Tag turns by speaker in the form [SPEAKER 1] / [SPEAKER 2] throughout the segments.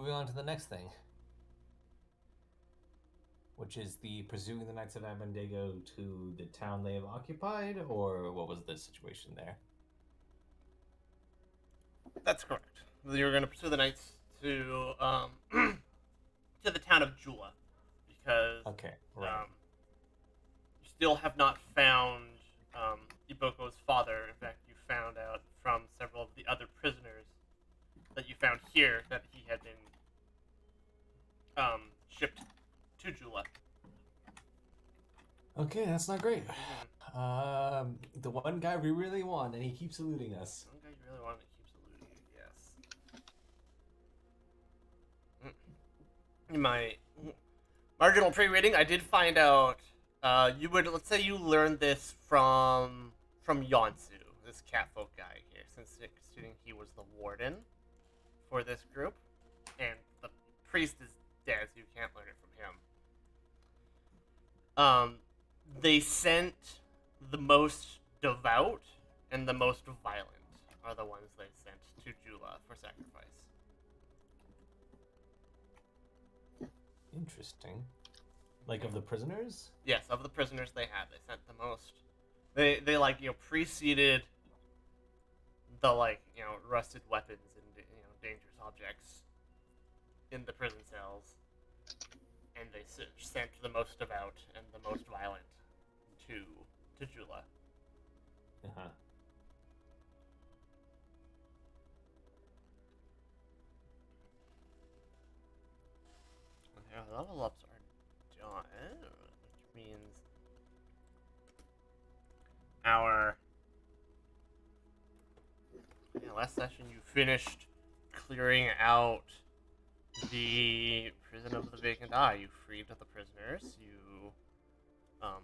[SPEAKER 1] moving on to the next thing, which is the pursuing the Knights of Abendego to the town they have occupied, or what was the situation there?
[SPEAKER 2] That's correct. You're going to pursue the knights to to the town of Jula because
[SPEAKER 1] Okay, right.
[SPEAKER 2] um, you still have not found Iboko's father. In fact, you found out from several of the other prisoners that you found here that he had been shipped to Jula.
[SPEAKER 1] Okay, that's not great.
[SPEAKER 2] Mm-hmm.
[SPEAKER 1] The one guy we really want, and he keeps eluding us.
[SPEAKER 2] One guy you really want to keep eluding you, yes. In my marginal pre-reading, I did find out. You would let's say you learned this from Yonsu, this catfolk guy here, since considering he was the warden for this group, and the priest is dead, so you can't learn it from him. They sent the most devout and the most violent are the ones they sent to Jula for sacrifice.
[SPEAKER 1] Interesting. Like of the prisoners?
[SPEAKER 2] Yes, of the prisoners they had, they sent the most. They like preceded the rusted weapons and dangerous objects in the prison cells, and they sent the most devout and the most violent to Jula.
[SPEAKER 1] Uh-huh.
[SPEAKER 2] And their level ups are done, which means our last session you finished clearing out the prison of the vacant eye. You freed the prisoners. Um,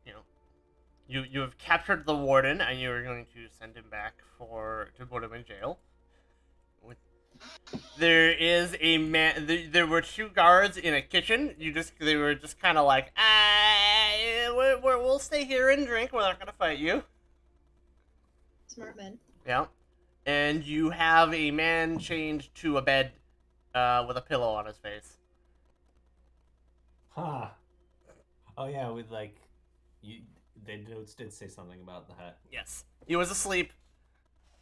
[SPEAKER 2] you know, you have captured the warden, and you are going to send him back to put him in jail. There is a man. There were two guards in a kitchen. They were just kind of like, we'll stay here and drink. We're not gonna fight you.
[SPEAKER 3] Smart men.
[SPEAKER 2] Yeah, and you have a man chained to a bed, with a pillow on his face.
[SPEAKER 1] Huh. Oh yeah, with like, you. They did say something about that.
[SPEAKER 2] Yes, he was asleep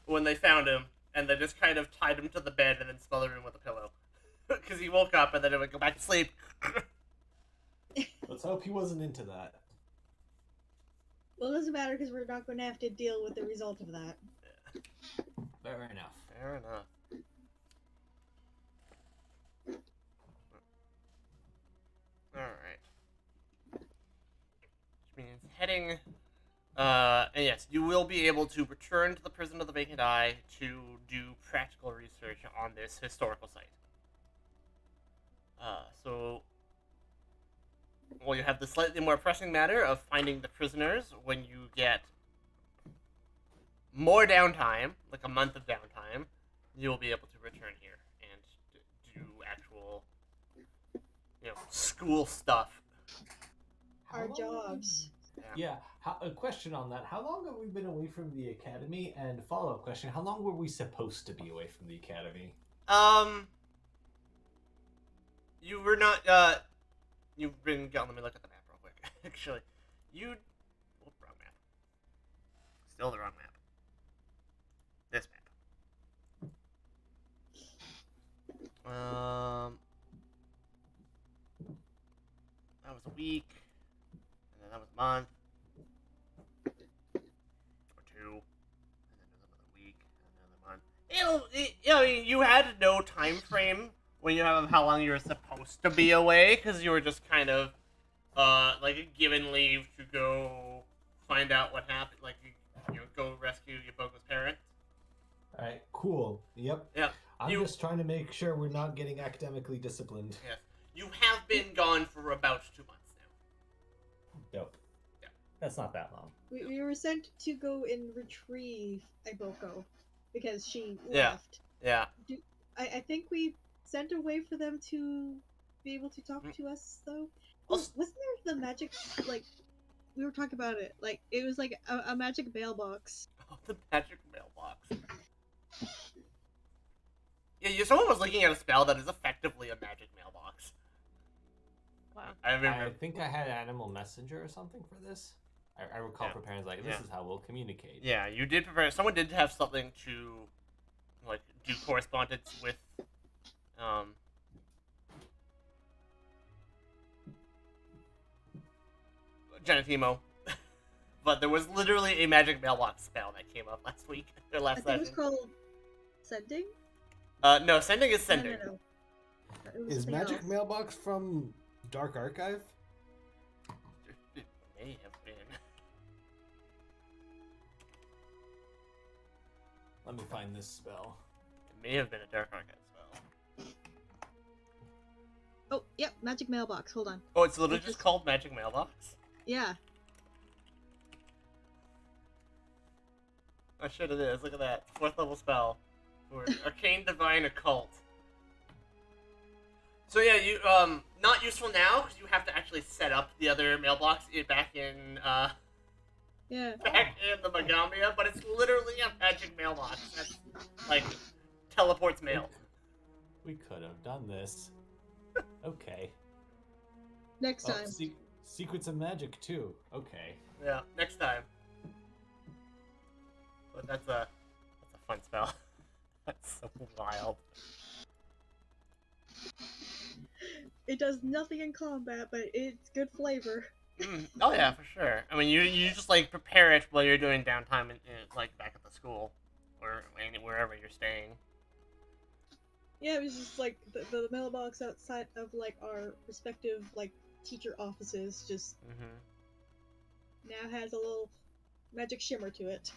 [SPEAKER 2] when they found him, and they just kind of tied him to the bed and then smothered him with a pillow. Because he woke up and then he would go back to sleep.
[SPEAKER 1] Let's hope he wasn't into that.
[SPEAKER 3] Well, it doesn't matter because we're not going to have to deal with the result of that.
[SPEAKER 1] Fair enough.
[SPEAKER 2] Fair enough. Alright. Which means heading. And yes, you will be able to return to the Prison of the Vacant Eye to do practical research on this historical site. You have the slightly more pressing matter of finding the prisoners when you get more downtime, like a month of downtime. You will be able to return here and do actual, school stuff.
[SPEAKER 3] Our jobs.
[SPEAKER 1] Yeah. A question on that. How long have we been away from the academy? And follow-up question, how long were we supposed to be away from the academy?
[SPEAKER 2] You were not, you've been, let me look at the map real quick. Actually, wrong map. Still the wrong map. This map. That was a week, and then that was a month, or two, and then another week, and another month. You had no time frame when you have how long you were supposed to be away, because you were just kind of, given leave to go find out what happened, go rescue Yaboko's parents.
[SPEAKER 1] All right, cool. Yep.
[SPEAKER 2] Yeah.
[SPEAKER 1] I'm just trying to make sure we're not getting academically disciplined.
[SPEAKER 2] Yes. You have been gone for about 2 months now.
[SPEAKER 1] Yep.
[SPEAKER 2] Yeah.
[SPEAKER 1] That's not that long.
[SPEAKER 3] We were sent to go and retrieve Iboko because she
[SPEAKER 2] Yeah.
[SPEAKER 3] left.
[SPEAKER 2] Yeah.
[SPEAKER 3] I think we sent a way for them to be able to talk to us, though. Wasn't there the magic, we were talking about it, it was like a magic mailbox.
[SPEAKER 2] Oh, the magic mailbox. Yeah, someone was looking at a spell that is effectively a magic mailbox.
[SPEAKER 4] Wow.
[SPEAKER 2] I remember.
[SPEAKER 1] I think I had Animal Messenger or something for this. I recall
[SPEAKER 2] Yeah.
[SPEAKER 1] preparing like this is how we'll communicate.
[SPEAKER 2] Yeah, you did prepare. Someone did have something to like do correspondence with. Genetimo. But there was literally a magic mailbox spell that came up last week, or
[SPEAKER 3] I
[SPEAKER 2] last
[SPEAKER 3] think it was
[SPEAKER 2] session.
[SPEAKER 3] called sending.
[SPEAKER 2] No, sending is sending.
[SPEAKER 3] No. It was
[SPEAKER 1] Is
[SPEAKER 3] something
[SPEAKER 1] Magic
[SPEAKER 3] else.
[SPEAKER 1] Mailbox from Dark Archive?
[SPEAKER 2] It may have been.
[SPEAKER 1] Let me find this spell.
[SPEAKER 2] It may have been a Dark Archive spell.
[SPEAKER 3] Oh, yep, magic mailbox. Hold on.
[SPEAKER 2] Oh, it's literally just called Magic Mailbox?
[SPEAKER 3] Yeah.
[SPEAKER 2] Oh shit, it is. Look at that. 4th level spell. For Arcane Divine Occult. So yeah, you not useful now because you have to actually set up the other mailbox back in
[SPEAKER 3] Yeah.
[SPEAKER 2] back in the Megamia, but it's literally a magic mailbox that's like teleports mail.
[SPEAKER 1] We could have done this. Okay.
[SPEAKER 3] Next
[SPEAKER 1] Oh,
[SPEAKER 3] time.
[SPEAKER 1] Secrets of Magic too. Okay.
[SPEAKER 2] Yeah, next time. But that's a fun spell. That's so wild.
[SPEAKER 3] It does nothing in combat, but it's good flavor.
[SPEAKER 2] Oh yeah, for sure. I mean, you just like prepare it while you're doing downtime in like back at the school or wherever you're staying.
[SPEAKER 3] Yeah, it was just like the mailbox outside of like our respective like teacher offices just now has a little magic shimmer to it.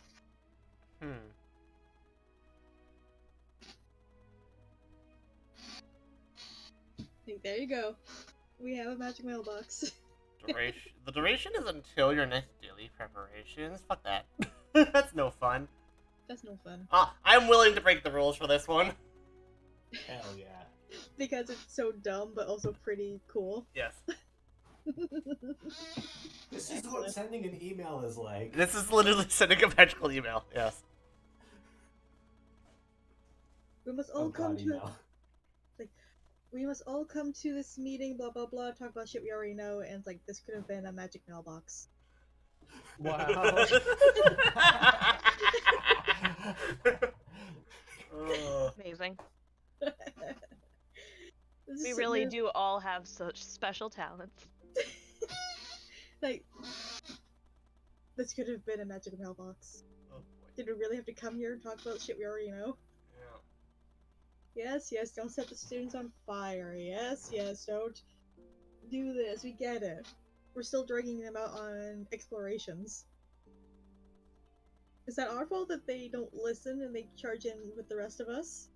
[SPEAKER 3] There you go. We have a magic mailbox.
[SPEAKER 2] The duration is until your next daily preparations. Fuck that. That's no fun.
[SPEAKER 3] That's no fun.
[SPEAKER 2] I'm willing to break the rules for this one.
[SPEAKER 1] Hell yeah.
[SPEAKER 3] Because it's so dumb, but also pretty cool.
[SPEAKER 2] Yes.
[SPEAKER 1] This is what sending an email is like.
[SPEAKER 2] This is literally sending a magical email. Yes.
[SPEAKER 3] We must all come to
[SPEAKER 1] email.
[SPEAKER 3] we must all come to this meeting, blah blah blah, talk about shit we already know, and it's like this could have been a magic mailbox.
[SPEAKER 1] Wow.
[SPEAKER 4] Amazing.
[SPEAKER 3] This
[SPEAKER 4] We
[SPEAKER 3] is
[SPEAKER 4] really
[SPEAKER 3] something-
[SPEAKER 4] do all have such special talents.
[SPEAKER 3] Like, this could have been a magic mailbox.
[SPEAKER 2] Oh, boy.
[SPEAKER 3] Did we really have to come here and talk about shit we already know?
[SPEAKER 2] Yeah.
[SPEAKER 3] Yes, don't set the students on fire. Yes, don't do this. We get it. We're still dragging them out on explorations. Is that our fault that they don't listen and they charge in with the rest of us?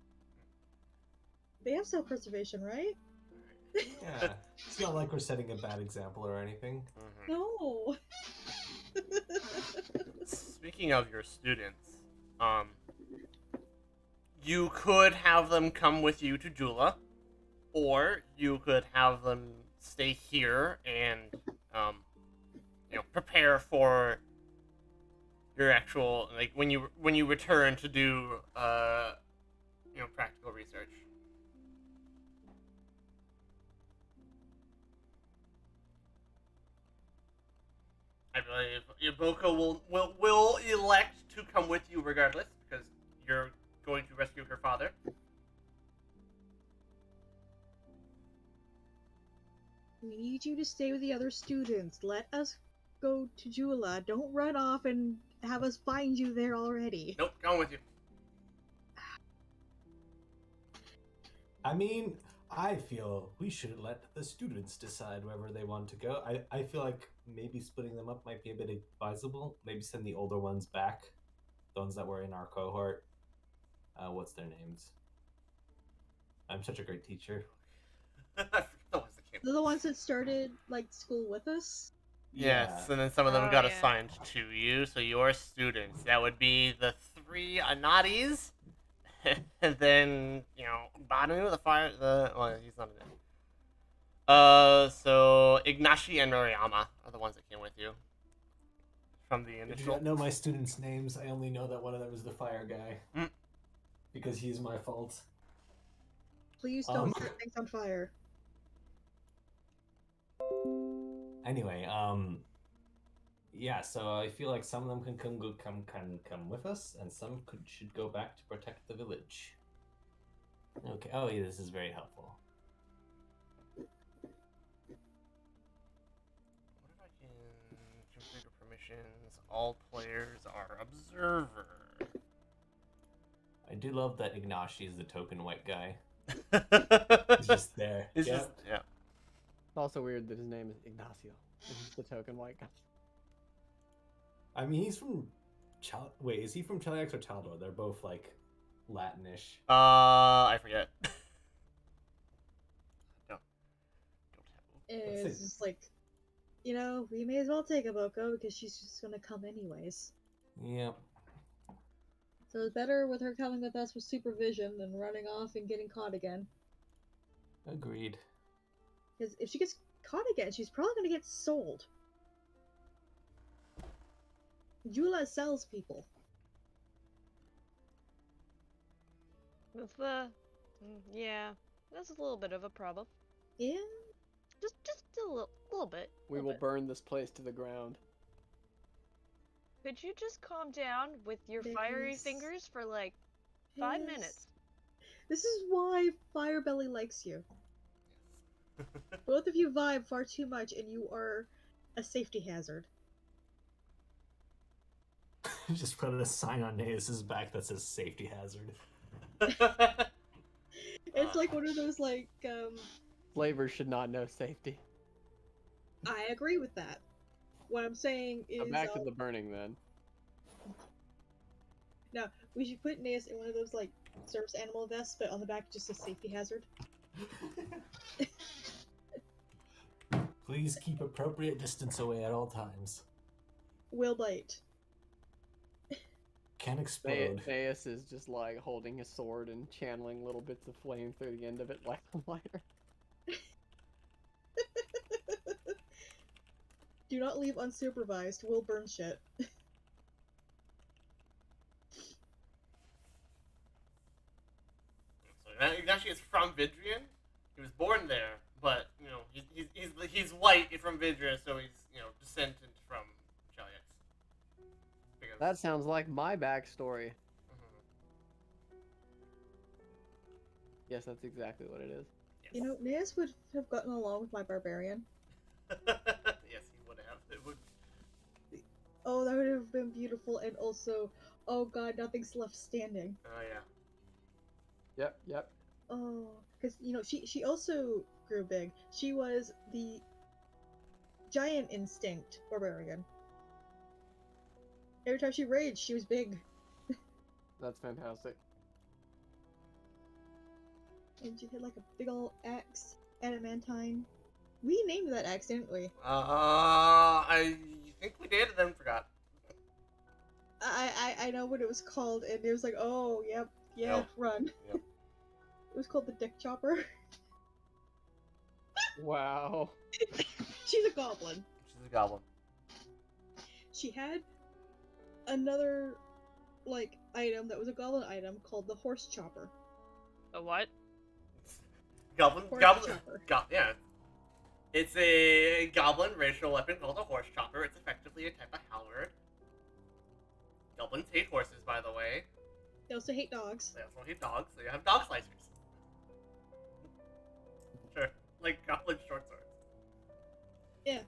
[SPEAKER 3] They have self-preservation, right?
[SPEAKER 1] Yeah. It's not like we're setting a bad example or anything.
[SPEAKER 3] No.
[SPEAKER 2] Speaking of your students, you could have them come with you to Jula, or you could have them stay here and, prepare for your actual, like, when you return to do, practical research. I believe Yaboko will elect to come with you regardless, because you're going to rescue her father.
[SPEAKER 3] We need you to stay with the other students. Let us go to Jula. Don't run off and have us find you there already.
[SPEAKER 2] Nope, going with you.
[SPEAKER 1] I mean, I feel we should let the students decide wherever they want to go. I feel like maybe splitting them up might be a bit advisable. Maybe send the older ones back. The ones that were in our cohort. What's their names? I'm such a great teacher.
[SPEAKER 2] I forget the ones that came.
[SPEAKER 3] They're the ones that started like school with us.
[SPEAKER 2] Yes, and then some of them
[SPEAKER 4] Oh,
[SPEAKER 2] got
[SPEAKER 4] yeah.
[SPEAKER 2] assigned to you, so your students. That would be the 3 Anatis, and then, Banu, well, he's not in it. So Ignashi and Noriyama are the ones that came with you. From the
[SPEAKER 1] I do
[SPEAKER 2] initial.
[SPEAKER 1] not know my students' names. I only know that one of them is the fire guy.
[SPEAKER 2] Mm.
[SPEAKER 1] Because he's my fault.
[SPEAKER 3] Please don't set things on fire.
[SPEAKER 1] Anyway, yeah. So I feel like some of them can come with us, and some should go back to protect the village. Okay. Oh, yeah, this is very helpful.
[SPEAKER 2] What if I can configure permissions? All players are observer.
[SPEAKER 1] I do love that Ignashi is the token white guy.
[SPEAKER 2] It's
[SPEAKER 1] He's just there.
[SPEAKER 2] It's
[SPEAKER 1] Yep.
[SPEAKER 2] just yeah.
[SPEAKER 5] It's also weird that his name is Ignacio. And he's the token white guy.
[SPEAKER 1] I mean, he's from. Wait, is he from Cheliax or Taldor? They're both like Latinish.
[SPEAKER 2] I forget. Don't have.
[SPEAKER 3] It's just like, we may as well take Aboko because she's just gonna come anyways.
[SPEAKER 1] Yep.
[SPEAKER 3] So it's better with her coming with us with supervision than running off and getting caught again.
[SPEAKER 1] Agreed.
[SPEAKER 3] Because if she gets caught again, she's probably gonna get sold. Jula sells people.
[SPEAKER 4] Yeah, that's a little bit of a problem.
[SPEAKER 3] Yeah.
[SPEAKER 4] Just a little bit.
[SPEAKER 5] We will burn this place to the ground.
[SPEAKER 4] Could you just calm down with your fiery
[SPEAKER 3] Yes.
[SPEAKER 4] fingers for like 5
[SPEAKER 3] Yes.
[SPEAKER 4] minutes?
[SPEAKER 3] This is why Firebelly likes you. Both of you vibe far too much, and you are a safety hazard.
[SPEAKER 1] Just put a sign on Naeus's back that says safety hazard.
[SPEAKER 3] It's like one of those
[SPEAKER 5] Slavers should not know safety.
[SPEAKER 3] I agree with that. What I'm saying is
[SPEAKER 5] Come back to the burning then.
[SPEAKER 3] no, we should put Naeus in one of those service animal vests, but on the back just a safety hazard.
[SPEAKER 1] Please keep appropriate distance away at all times.
[SPEAKER 3] Will bite.
[SPEAKER 1] Can explode.
[SPEAKER 5] Naeus is just like holding his sword and channeling little bits of flame through the end of it like a lighter.
[SPEAKER 3] Do not leave unsupervised. We'll burn shit.
[SPEAKER 2] So Ignashi is from Vidrian. He was born there, but he's white from Vidria, so he's descendant from Cheliax. Because...
[SPEAKER 5] That sounds like my backstory. Yes, that's exactly what it is.
[SPEAKER 2] Yes.
[SPEAKER 3] Naeus would have gotten along with my barbarian.
[SPEAKER 2] Yes, he would have. It would.
[SPEAKER 3] Oh, that would have been beautiful, and also, oh god, nothing's left standing.
[SPEAKER 2] Oh
[SPEAKER 5] Yep.
[SPEAKER 3] Oh, because she also grew big. She was the giant instinct barbarian. Every time she raged, she was big.
[SPEAKER 5] That's fantastic.
[SPEAKER 3] And she had a big old axe, adamantine. We named that axe, didn't we?
[SPEAKER 2] I think we did, and then forgot.
[SPEAKER 3] I know what it was called, and it was like, oh, yep, yeah,
[SPEAKER 2] Yep.
[SPEAKER 3] run.
[SPEAKER 2] Yep.
[SPEAKER 3] It was called the Dick Chopper.
[SPEAKER 5] Wow.
[SPEAKER 3] She's a goblin.
[SPEAKER 2] She's a goblin.
[SPEAKER 3] She had another item that was a goblin item called the Horse Chopper.
[SPEAKER 4] A what?
[SPEAKER 2] Goblin.
[SPEAKER 3] Horse chopper.
[SPEAKER 2] Yeah. It's a goblin racial weapon called a horse chopper. It's effectively a type of halberd. Goblins hate horses, by the way.
[SPEAKER 3] They also hate dogs.
[SPEAKER 2] They also hate dogs, so you have dog slicers. Sure. Like goblin short swords.
[SPEAKER 3] Yeah.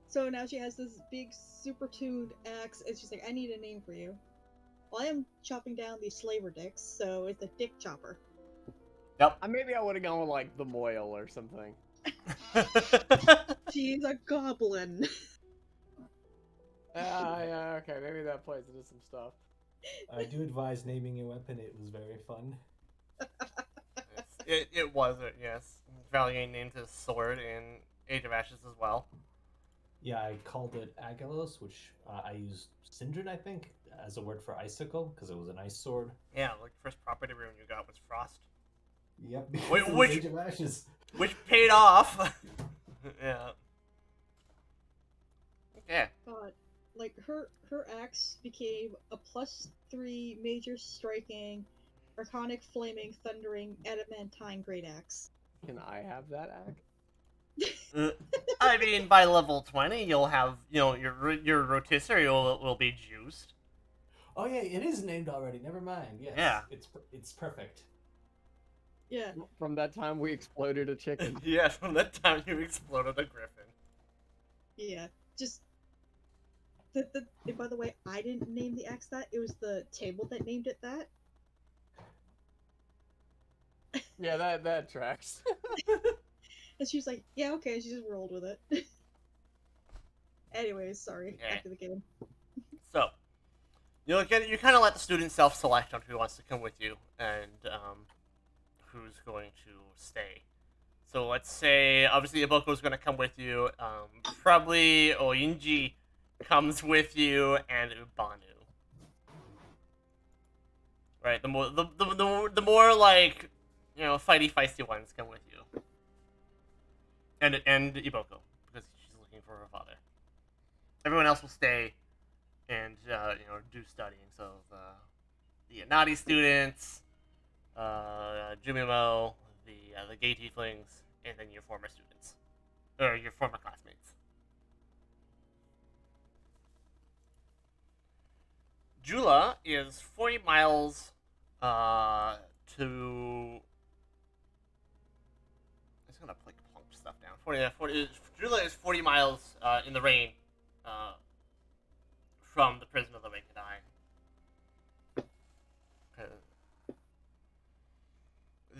[SPEAKER 3] So now she has this big, super tuned axe, and she's like, I need a name for you. Well, I am chopping down these slaver dicks, so it's a Dick Chopper.
[SPEAKER 2] Yep.
[SPEAKER 5] Maybe I would have gone with the Moil or something.
[SPEAKER 3] She's a goblin.
[SPEAKER 5] Yeah, okay, maybe that plays into some stuff.
[SPEAKER 1] I do advise naming your weapon. It was very fun.
[SPEAKER 2] It was, yes. Valiant named his sword in Age of Ashes as well.
[SPEAKER 1] Yeah, I called it Agalos, which I used Sindrin, I think, as a word for icicle, because it was an ice sword.
[SPEAKER 2] Yeah, the first property rune you got was Frost.
[SPEAKER 1] Yep.
[SPEAKER 2] Wait,
[SPEAKER 1] it was
[SPEAKER 2] which-
[SPEAKER 1] Age of Ashes.
[SPEAKER 2] Which paid off! Yeah. Yeah.
[SPEAKER 3] God, her axe became a +3 major striking Arconic, flaming, thundering, adamantine great axe.
[SPEAKER 5] Can I have that axe?
[SPEAKER 2] I mean, by level 20, you'll have, your rotisserie will be juiced.
[SPEAKER 1] Oh yeah, it is named already. Never mind. Yes.
[SPEAKER 2] Yeah.
[SPEAKER 1] It's perfect.
[SPEAKER 3] Yeah.
[SPEAKER 5] From that time we exploded a chicken.
[SPEAKER 2] Yeah, from the time you exploded a griffin.
[SPEAKER 3] Yeah. Just. By the way, I didn't name the axe that. It was the table that named it that.
[SPEAKER 5] Yeah, that tracks.
[SPEAKER 3] And she was like, yeah, okay. She just rolled with it. Anyways, sorry.
[SPEAKER 2] Yeah.
[SPEAKER 3] Back to the game.
[SPEAKER 2] So, you kind of let the students self-select on who wants to come with you and who's going to stay. So let's say, obviously, Iboko's going to come with you. Probably Oinji comes with you, and Ubanu. Right, the more like, fighty feisty ones come with you. And Iboko, because she's looking for her father. Everyone else will stay and do studying. So the naughty students, Jumimo, the gay tieflings, and then your former students or your former classmates. Jula is 40 miles to. I'm just gonna plunk stuff down. 40. Jula is 40 miles in the rain from the prison of the Reikadai.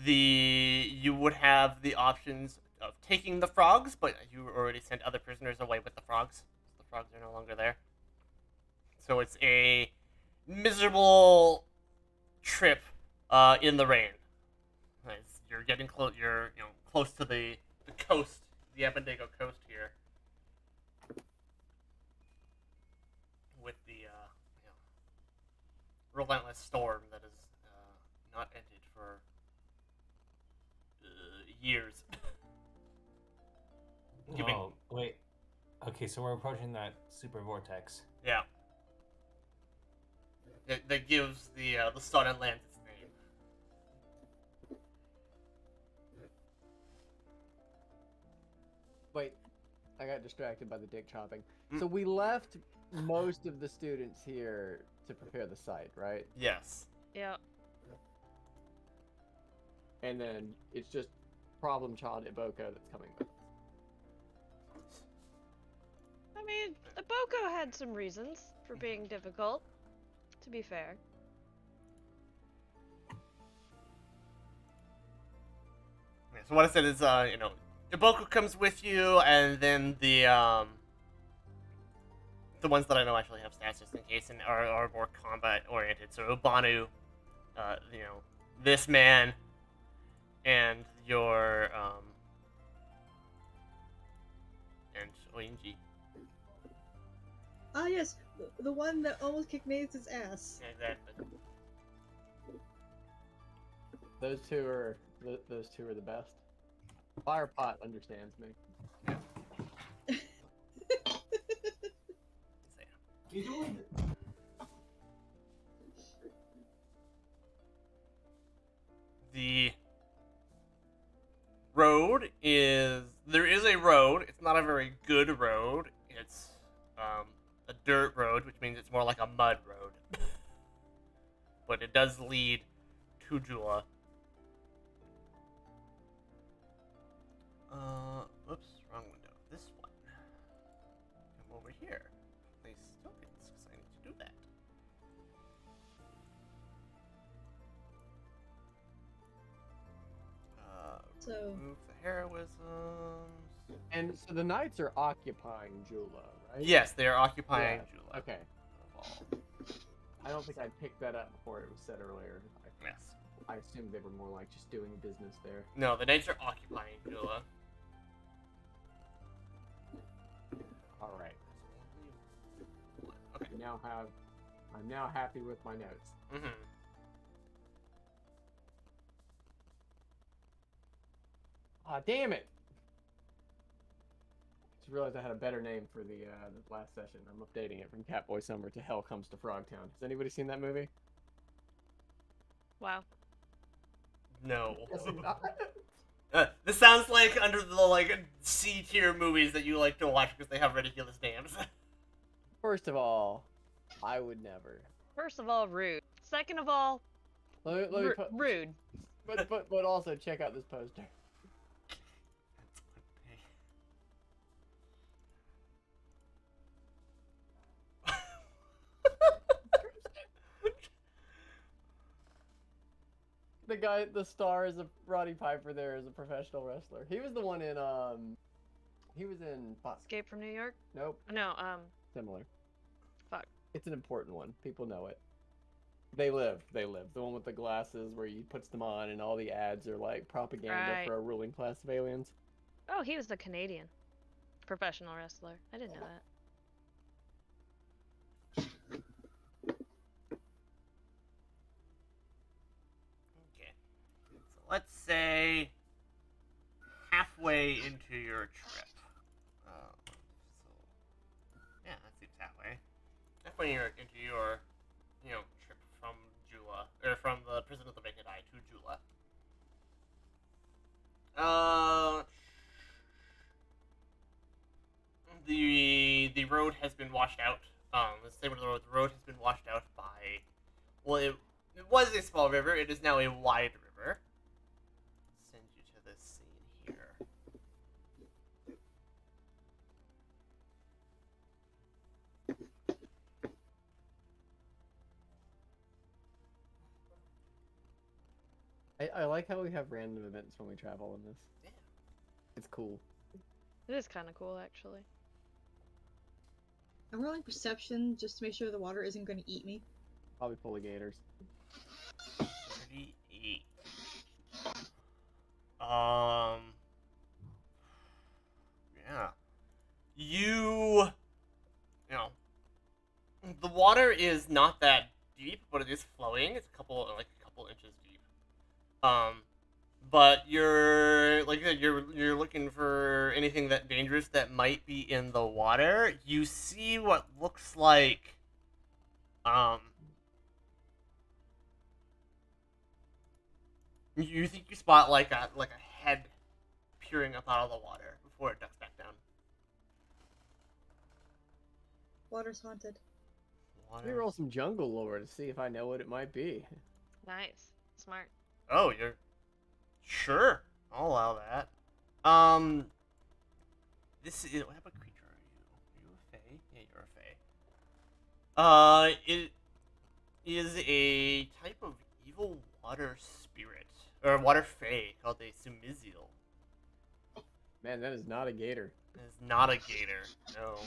[SPEAKER 2] You would have the options of taking the frogs, but you already sent other prisoners away with the frogs. So the frogs are no longer there. So it's a miserable trip in the rain. You're getting close. You're close to the coast, the Abendego coast here, with the relentless storm that has not ended for years.
[SPEAKER 1] Oh wait. Okay, so we're approaching that super vortex.
[SPEAKER 2] Yeah. That gives the sun and land its name.
[SPEAKER 5] Wait, I got distracted by the dick chopping. So we left most of the students here to prepare the site, right?
[SPEAKER 2] Yes.
[SPEAKER 4] Yeah.
[SPEAKER 5] And then it's just problem child Iboka that's coming with.
[SPEAKER 4] I mean, Iboko had some reasons for being difficult, to be fair.
[SPEAKER 2] Yeah, so what I said is, Iboko comes with you, and then the ones that I know actually have stats just in case and are more combat oriented. So Ubanu, this man, and your and Oinji.
[SPEAKER 3] Ah, yes, the one that almost kicked Nathan's ass.
[SPEAKER 2] Exactly.
[SPEAKER 5] Those two are the best. Firepot understands me.
[SPEAKER 2] The road there is a road. It's not a very good road. It's a dirt road, which means it's more like a mud road. But it does lead to Jula. Oops, wrong window. This one. Come over here. Place tokens, because I need to do that.
[SPEAKER 3] So
[SPEAKER 2] Remove the heroisms.
[SPEAKER 5] And so the knights are occupying Jula, right?
[SPEAKER 2] Yes, they are occupying
[SPEAKER 5] Yeah,
[SPEAKER 2] Jula.
[SPEAKER 5] okay. I don't think I picked that up before it was said earlier.
[SPEAKER 2] Yes.
[SPEAKER 5] I assumed they were more like just doing business there.
[SPEAKER 2] No, the knights are occupying Jula.
[SPEAKER 5] All right.
[SPEAKER 2] Okay.
[SPEAKER 5] I'm now happy with my notes.
[SPEAKER 2] Mm-hmm.
[SPEAKER 5] Ah, damn it! Just realized I had a better name for the last session. I'm updating it from Catboy Summer to Hell Comes to Frogtown. Has anybody seen that movie?
[SPEAKER 4] Wow.
[SPEAKER 2] No.
[SPEAKER 5] Yes, I'm not.
[SPEAKER 2] This sounds like under the like C tier movies that you like to watch because they have ridiculous names.
[SPEAKER 5] First of all, I would never.
[SPEAKER 4] First of all, rude. Second of all,
[SPEAKER 5] Let me
[SPEAKER 4] rude.
[SPEAKER 5] but also check out this poster. The star is a Roddy Piper. There is a professional wrestler. He was the one in he was in
[SPEAKER 4] Escape from New York?
[SPEAKER 5] Nope,
[SPEAKER 4] No,
[SPEAKER 5] similar.
[SPEAKER 4] fuck.
[SPEAKER 5] It's an important one. People know it. They live. The one with the glasses where he puts them on and all the ads are like propaganda
[SPEAKER 4] Right.
[SPEAKER 5] for a ruling class of aliens.
[SPEAKER 4] Oh, he was the Canadian professional wrestler. I didn't know that.
[SPEAKER 2] Okay. So let's say halfway into your trip. Yeah, that seems halfway. Halfway into your, trip from Jula, or from the prison of the vacant eye to Jula. The road has been washed out. Let's say the road has been washed out by, well, it was a small river. It is now a wide river. Send you to this scene here.
[SPEAKER 5] I like how we have random events when we travel in this.
[SPEAKER 2] Yeah.
[SPEAKER 5] It's cool.
[SPEAKER 4] It is kind of cool, actually.
[SPEAKER 3] I'm rolling perception just to make sure the water isn't going to eat me.
[SPEAKER 5] Probably full of gators.
[SPEAKER 2] 38. Yeah. You know, the water is not that deep, but it is flowing. It's a couple inches deep. But you're you're looking for anything that dangerous that might be in the water. You see what looks like you think you spot like a head peering up out of the water before it ducks back down.
[SPEAKER 3] Water's haunted.
[SPEAKER 5] Let me roll some jungle lore to see if I know what it might be.
[SPEAKER 4] Nice. Smart.
[SPEAKER 2] Oh, you're sure. I'll allow that. This is what type of creature are you? Are you a fae? Yeah, you're a fae. It is a type of evil water spirit or water fae called a Sumiziel.
[SPEAKER 5] Man, that is not a gator.
[SPEAKER 2] It is not a gator. No.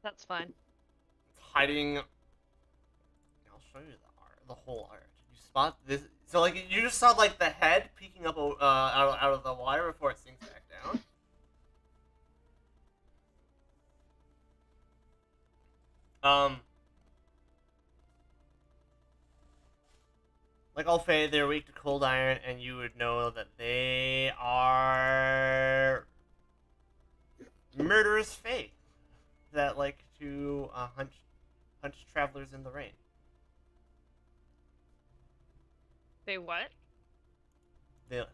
[SPEAKER 4] That's fine.
[SPEAKER 2] It's hiding. I'll show you the whole art. You spot this. So like you just saw like the head peeking up out of the water before it sinks back down. Like all fae, they're weak to cold iron, and you would know that they are murderous fae that like to hunt travelers in the rain.
[SPEAKER 4] They what?
[SPEAKER 2] They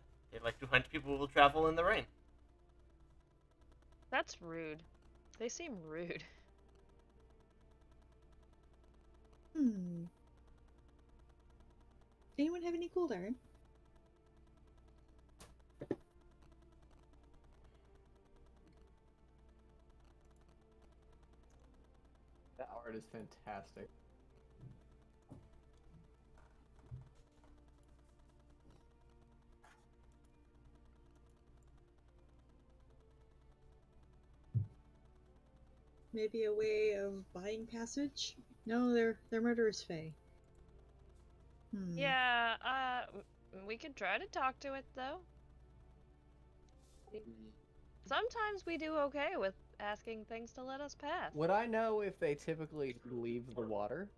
[SPEAKER 2] like to hunt people who will travel in the rain.
[SPEAKER 4] That's rude. They seem rude.
[SPEAKER 3] Anyone have any cold iron?
[SPEAKER 5] That art is fantastic.
[SPEAKER 3] Maybe a way of buying passage? No, they're murderous fae.
[SPEAKER 4] Yeah, we could try to talk to it, though. Sometimes we do okay with asking things to let us pass.
[SPEAKER 5] Would I know if they typically leave the water?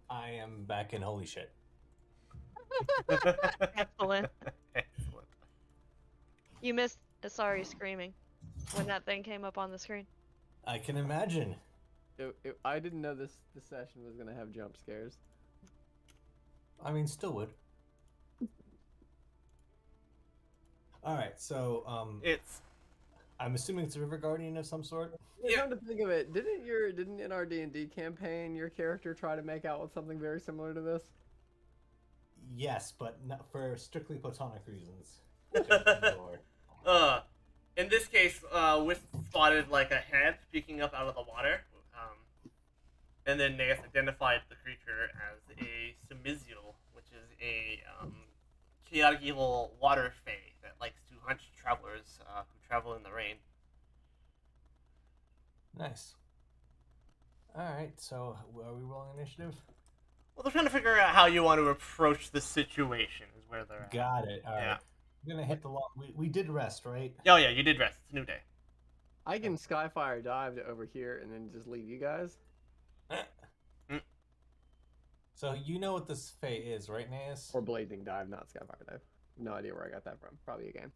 [SPEAKER 1] I am back in holy shit.
[SPEAKER 4] Excellent.
[SPEAKER 2] Excellent.
[SPEAKER 4] You missed Asari screaming when that thing came up on the screen.
[SPEAKER 1] I can imagine.
[SPEAKER 5] I didn't know this session was gonna have jump scares.
[SPEAKER 1] I mean, still would. All right, so
[SPEAKER 2] It's
[SPEAKER 1] I'm assuming it's a river guardian of some sort.
[SPEAKER 5] Yeah,
[SPEAKER 2] Yeah.
[SPEAKER 5] come to think of it, didn't in our D&D campaign your character try to make out with something very similar to this?
[SPEAKER 1] Yes, but not for strictly platonic reasons.
[SPEAKER 2] uh, in this case, Wisp spotted like a head peeking up out of the water. And then they identified the creature as a Semizial, which is a chaotic evil water fae that likes to hunt travelers who travel in the rain.
[SPEAKER 1] Nice. All right, so are we rolling initiative?
[SPEAKER 2] Well, they're trying to figure out how you want to approach the situation. Is where they're at.
[SPEAKER 1] Got it. All right.
[SPEAKER 2] Yeah.
[SPEAKER 1] I'm gonna hit the long. We did rest, right?
[SPEAKER 2] Oh yeah, you did rest. It's a new day.
[SPEAKER 5] I can Skyfire dive to over here and then just leave you guys.
[SPEAKER 1] So you know what this Fae is, right, Naeus?
[SPEAKER 5] Or Blazing Dive, not Skyfire Dive. No idea where I got that from. Probably a game.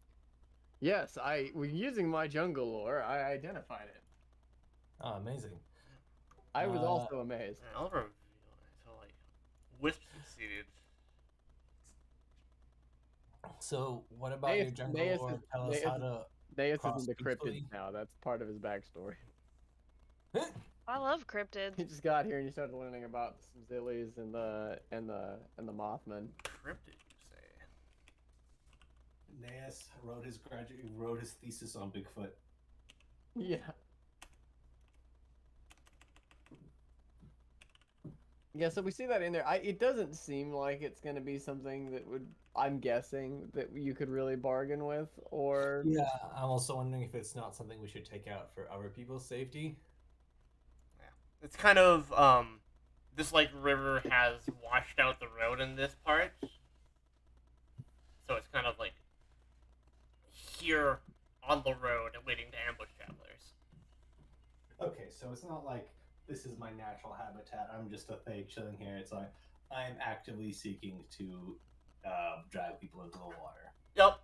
[SPEAKER 5] Yes, using my jungle lore, I identified it.
[SPEAKER 1] Oh, amazing.
[SPEAKER 5] I was also amazed.
[SPEAKER 2] I'll reveal it. So like, Wisp succeeded.
[SPEAKER 1] So what about your jungle lore? Tell us how to.
[SPEAKER 5] Naeus
[SPEAKER 1] cross
[SPEAKER 5] is in the cryptid
[SPEAKER 1] peacefully?
[SPEAKER 5] now. That's part of his backstory.
[SPEAKER 4] I love cryptids.
[SPEAKER 5] He just got here and he started learning about some Zillies and the Mothmen.
[SPEAKER 2] Cryptid, you say?
[SPEAKER 1] Naeus wrote his thesis on Bigfoot.
[SPEAKER 5] Yeah. Yeah, so we see that in there. It doesn't seem like it's going to be something that I'm guessing, that you could really bargain with, or...
[SPEAKER 1] Yeah, I'm also wondering if it's not something we should take out for other people's safety.
[SPEAKER 2] Yeah. It's kind of, this, like, river has washed out the road in this part. So it's kind of, like, here on the road waiting to ambush travelers.
[SPEAKER 1] Okay, so it's not like this is my natural habitat. I'm just a Fae chilling here. It's like I'm actively seeking to drag people into the water.
[SPEAKER 2] Yep.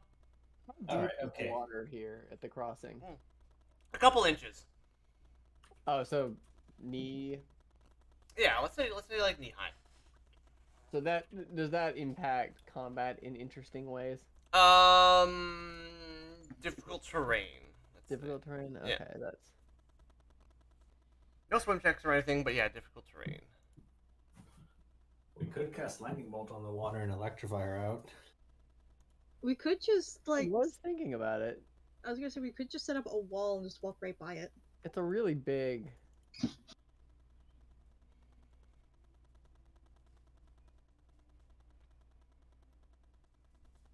[SPEAKER 5] How
[SPEAKER 1] All
[SPEAKER 5] deep
[SPEAKER 1] right,
[SPEAKER 5] is the
[SPEAKER 1] okay.
[SPEAKER 5] water here at the crossing?
[SPEAKER 2] A couple inches.
[SPEAKER 5] Oh, so knee...
[SPEAKER 2] Yeah, let's say like knee high.
[SPEAKER 5] So does that impact combat in interesting ways?
[SPEAKER 2] Difficult terrain.
[SPEAKER 5] Difficult terrain? Okay,
[SPEAKER 2] Yeah.
[SPEAKER 5] that's...
[SPEAKER 2] No swim checks or anything, but yeah, difficult terrain.
[SPEAKER 1] We could cast lightning bolt on the water and electrify her out.
[SPEAKER 3] We could just
[SPEAKER 5] I
[SPEAKER 3] like
[SPEAKER 5] was thinking about it.
[SPEAKER 3] I was gonna say we could just set up a wall and just walk right by it.
[SPEAKER 5] It's a really big...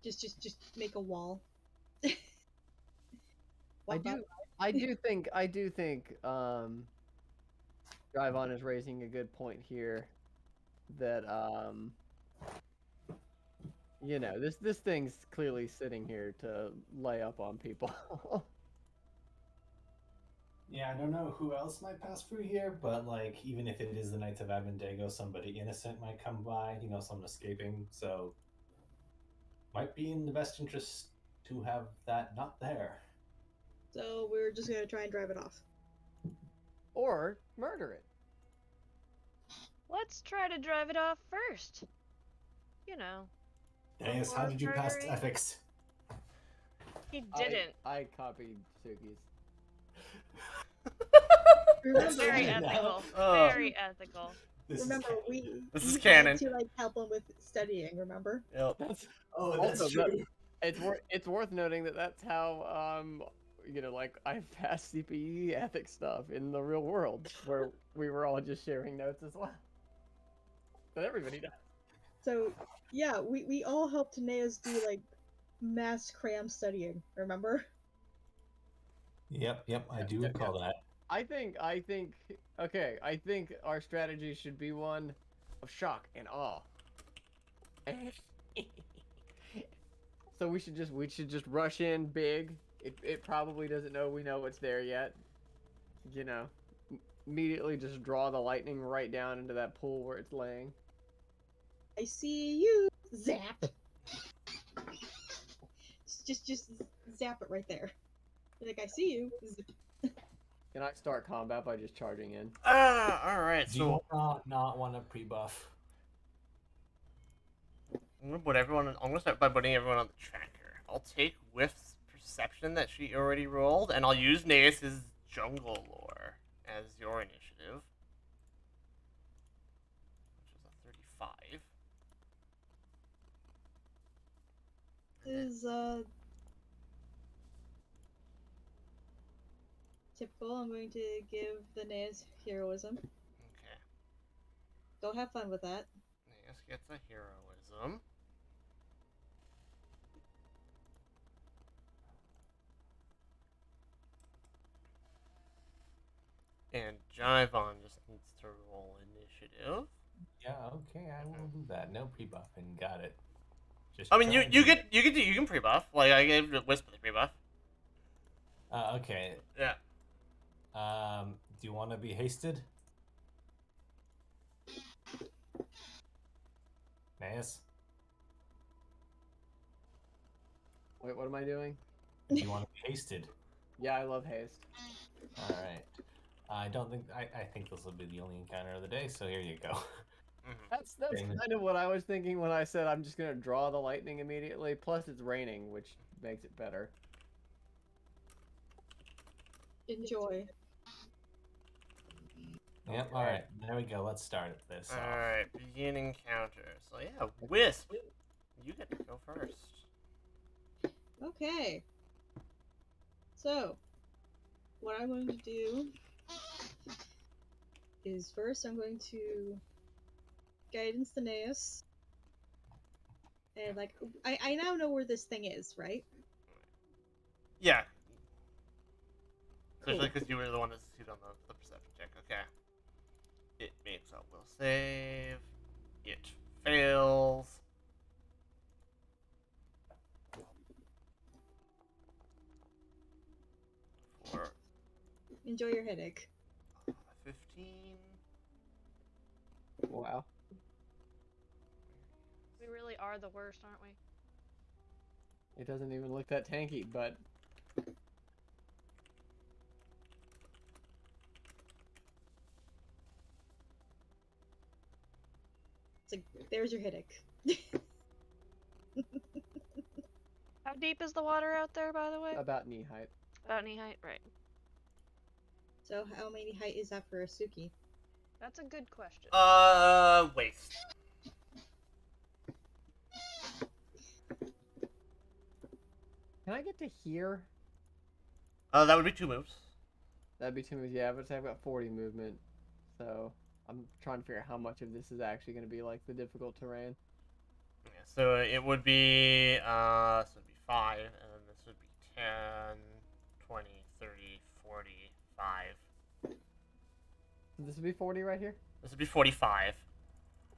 [SPEAKER 3] Just make a wall.
[SPEAKER 5] I
[SPEAKER 3] Walk
[SPEAKER 5] do,
[SPEAKER 3] by.
[SPEAKER 5] I do think, Drivon is raising a good point here, that, you know, this thing's clearly sitting here to lay up on people.
[SPEAKER 1] Yeah, I don't know who else might pass through here, but like even if it is the Knights of Abendego, somebody innocent might come by. You know, someone escaping. So might be in the best interest to have that not there.
[SPEAKER 3] So we're just gonna try and drive it off.
[SPEAKER 5] Or murder it.
[SPEAKER 4] Let's try to drive it off first. You know,
[SPEAKER 1] Naeus, how did you pass
[SPEAKER 4] Murdering.
[SPEAKER 1] ethics?
[SPEAKER 4] he didn't.
[SPEAKER 5] I copied Suki's.
[SPEAKER 3] Remember,
[SPEAKER 4] Very
[SPEAKER 1] Yeah.
[SPEAKER 4] ethical.
[SPEAKER 2] Oh.
[SPEAKER 4] Very ethical.
[SPEAKER 1] This
[SPEAKER 3] remember
[SPEAKER 1] is
[SPEAKER 3] we
[SPEAKER 2] This
[SPEAKER 3] we
[SPEAKER 2] is
[SPEAKER 3] had
[SPEAKER 2] canon.
[SPEAKER 3] to like help him with studying. Remember?
[SPEAKER 2] Yep.
[SPEAKER 5] That's
[SPEAKER 1] oh, that's
[SPEAKER 5] Also,
[SPEAKER 1] true.
[SPEAKER 5] it's worth noting that that's how you know, like, I passed CPE ethics stuff in the real world, where we were all just sharing notes as well. But everybody does.
[SPEAKER 3] So yeah, we all helped Naeus do like mass cram studying. Remember?
[SPEAKER 1] Yep, I do recall that.
[SPEAKER 5] I think okay, I think our strategy should be one of shock and awe. So we should just rush in big. It probably doesn't know we know it's there yet. You know, immediately just draw the lightning right down into that pool where it's laying.
[SPEAKER 3] I see you. Zap. Just zap it right there. Like I see you. Zip.
[SPEAKER 5] Can I start combat by just charging in?
[SPEAKER 2] All right.
[SPEAKER 1] Do you
[SPEAKER 2] So
[SPEAKER 1] not want to pre-buff?
[SPEAKER 2] I'm gonna start by putting everyone on the tracker. I'll take Whiff's perception that she already rolled, and I'll use Naeus's jungle lore as your initiative, which is a 35.
[SPEAKER 3] Is typical. I'm going to give the Naeus heroism.
[SPEAKER 2] Okay.
[SPEAKER 3] Go have fun with that.
[SPEAKER 2] Naeus gets a heroism. And Jivon just needs to roll initiative.
[SPEAKER 1] Yeah, okay, I will do that. No pre-buffing, got it. Just
[SPEAKER 2] I mean,
[SPEAKER 1] trying
[SPEAKER 2] you
[SPEAKER 1] to-
[SPEAKER 2] you can pre-buff. Like I gave Wisp the pre-buff.
[SPEAKER 1] Okay.
[SPEAKER 2] Yeah.
[SPEAKER 1] Do you want to be hasted? Naeus?
[SPEAKER 5] Wait, what am I doing?
[SPEAKER 1] Do you want to be hasted?
[SPEAKER 5] Yeah, I love haste.
[SPEAKER 1] All right. I don't think I think this will be the only encounter of the day. So here you go.
[SPEAKER 5] That's
[SPEAKER 1] Dang it.
[SPEAKER 5] kind of what I was thinking when I said I'm just gonna draw the lightning immediately. Plus, it's raining, which makes it better.
[SPEAKER 3] Enjoy.
[SPEAKER 1] Yep. All right. There we go. Let's start this
[SPEAKER 2] All
[SPEAKER 1] off.
[SPEAKER 2] right, begin encounter. So yeah, Wisp, you get to go first.
[SPEAKER 3] Okay. So, what I'm going to do is first I'm going to guidance the Naeus. And like I now know where this thing is, right?
[SPEAKER 2] Yeah.
[SPEAKER 3] Cool.
[SPEAKER 2] Especially because you were the one that succeeded on the perception check. Okay. It makes a will save. It fails. For
[SPEAKER 3] Enjoy your headache.
[SPEAKER 2] 15.
[SPEAKER 5] Wow.
[SPEAKER 4] We really are the worst, aren't we?
[SPEAKER 5] It doesn't even look that tanky, but
[SPEAKER 3] It's like there's your headache.
[SPEAKER 4] How deep is the water out there, by the way?
[SPEAKER 5] about knee height.
[SPEAKER 4] About knee height, right?
[SPEAKER 3] So how many height is that for a Suki?
[SPEAKER 4] That's a good question.
[SPEAKER 2] Waste.
[SPEAKER 5] Can I get to here?
[SPEAKER 2] That would be 2 moves.
[SPEAKER 5] That'd be too much. Yeah, but I've got 40 movement, so I'm trying to figure out how much of this is actually going to be like the difficult terrain.
[SPEAKER 2] Yeah, so it would be, so it'd be 5, and then this would be 10, 20, 30, 40, 5.
[SPEAKER 5] This would be 40 right here.
[SPEAKER 2] This would be 45,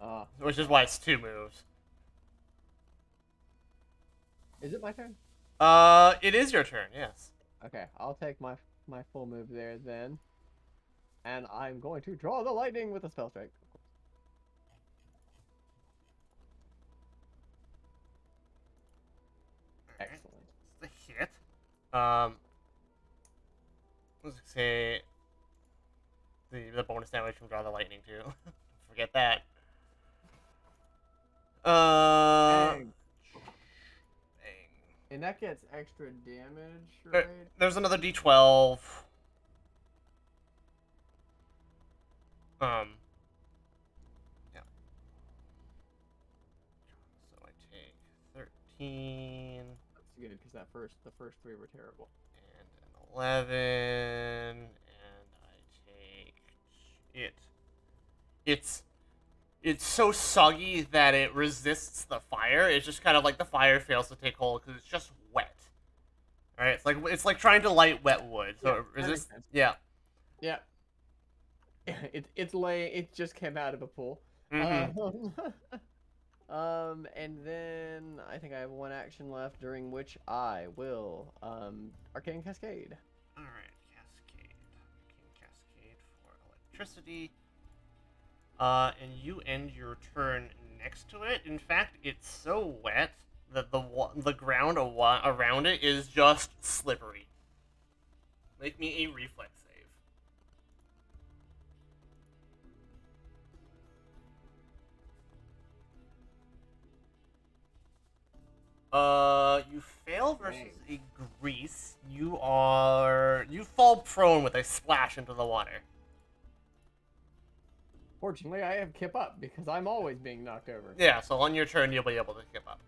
[SPEAKER 5] Ah,
[SPEAKER 2] which is why it's 2 moves.
[SPEAKER 5] is it my turn?
[SPEAKER 2] It is your turn, yes.
[SPEAKER 5] Okay, I'll take my full move there then, and I'm going to draw the lightning with a spell strike.
[SPEAKER 2] Alright,
[SPEAKER 5] Excellent.
[SPEAKER 2] it's the hit. Let's say the bonus damage from draw the lightning too. Don't forget that.
[SPEAKER 5] Dang.
[SPEAKER 2] Dang.
[SPEAKER 5] And that gets extra damage,
[SPEAKER 2] Uh,
[SPEAKER 5] right?
[SPEAKER 2] There's another D12. Yeah. So I take 13
[SPEAKER 5] That's good because the first 3 were terrible.
[SPEAKER 2] and an 11, and I take it. It's so soggy that it resists the fire. It's just kind of like the fire fails to take hold because it's just wet. All right, it's like trying to light wet wood. So
[SPEAKER 5] Yeah,
[SPEAKER 2] it
[SPEAKER 5] that makes
[SPEAKER 2] resists.
[SPEAKER 5] sense.
[SPEAKER 2] Yeah.
[SPEAKER 5] Yeah. It just came out of a pool.
[SPEAKER 2] Mhm.
[SPEAKER 5] And then I think I have 1 action left during which I will Arcane Cascade.
[SPEAKER 2] All right, cascade. Arcane cascade for electricity. And you end your turn next to it. In fact, it's so wet that the ground around it is just slippery. Make me a reflex save. You fail versus a grease. You fall prone with a splash into the water.
[SPEAKER 5] Fortunately, I have Kip Up because I'm always being knocked over.
[SPEAKER 2] Yeah, so on your turn, you'll be able to skip up.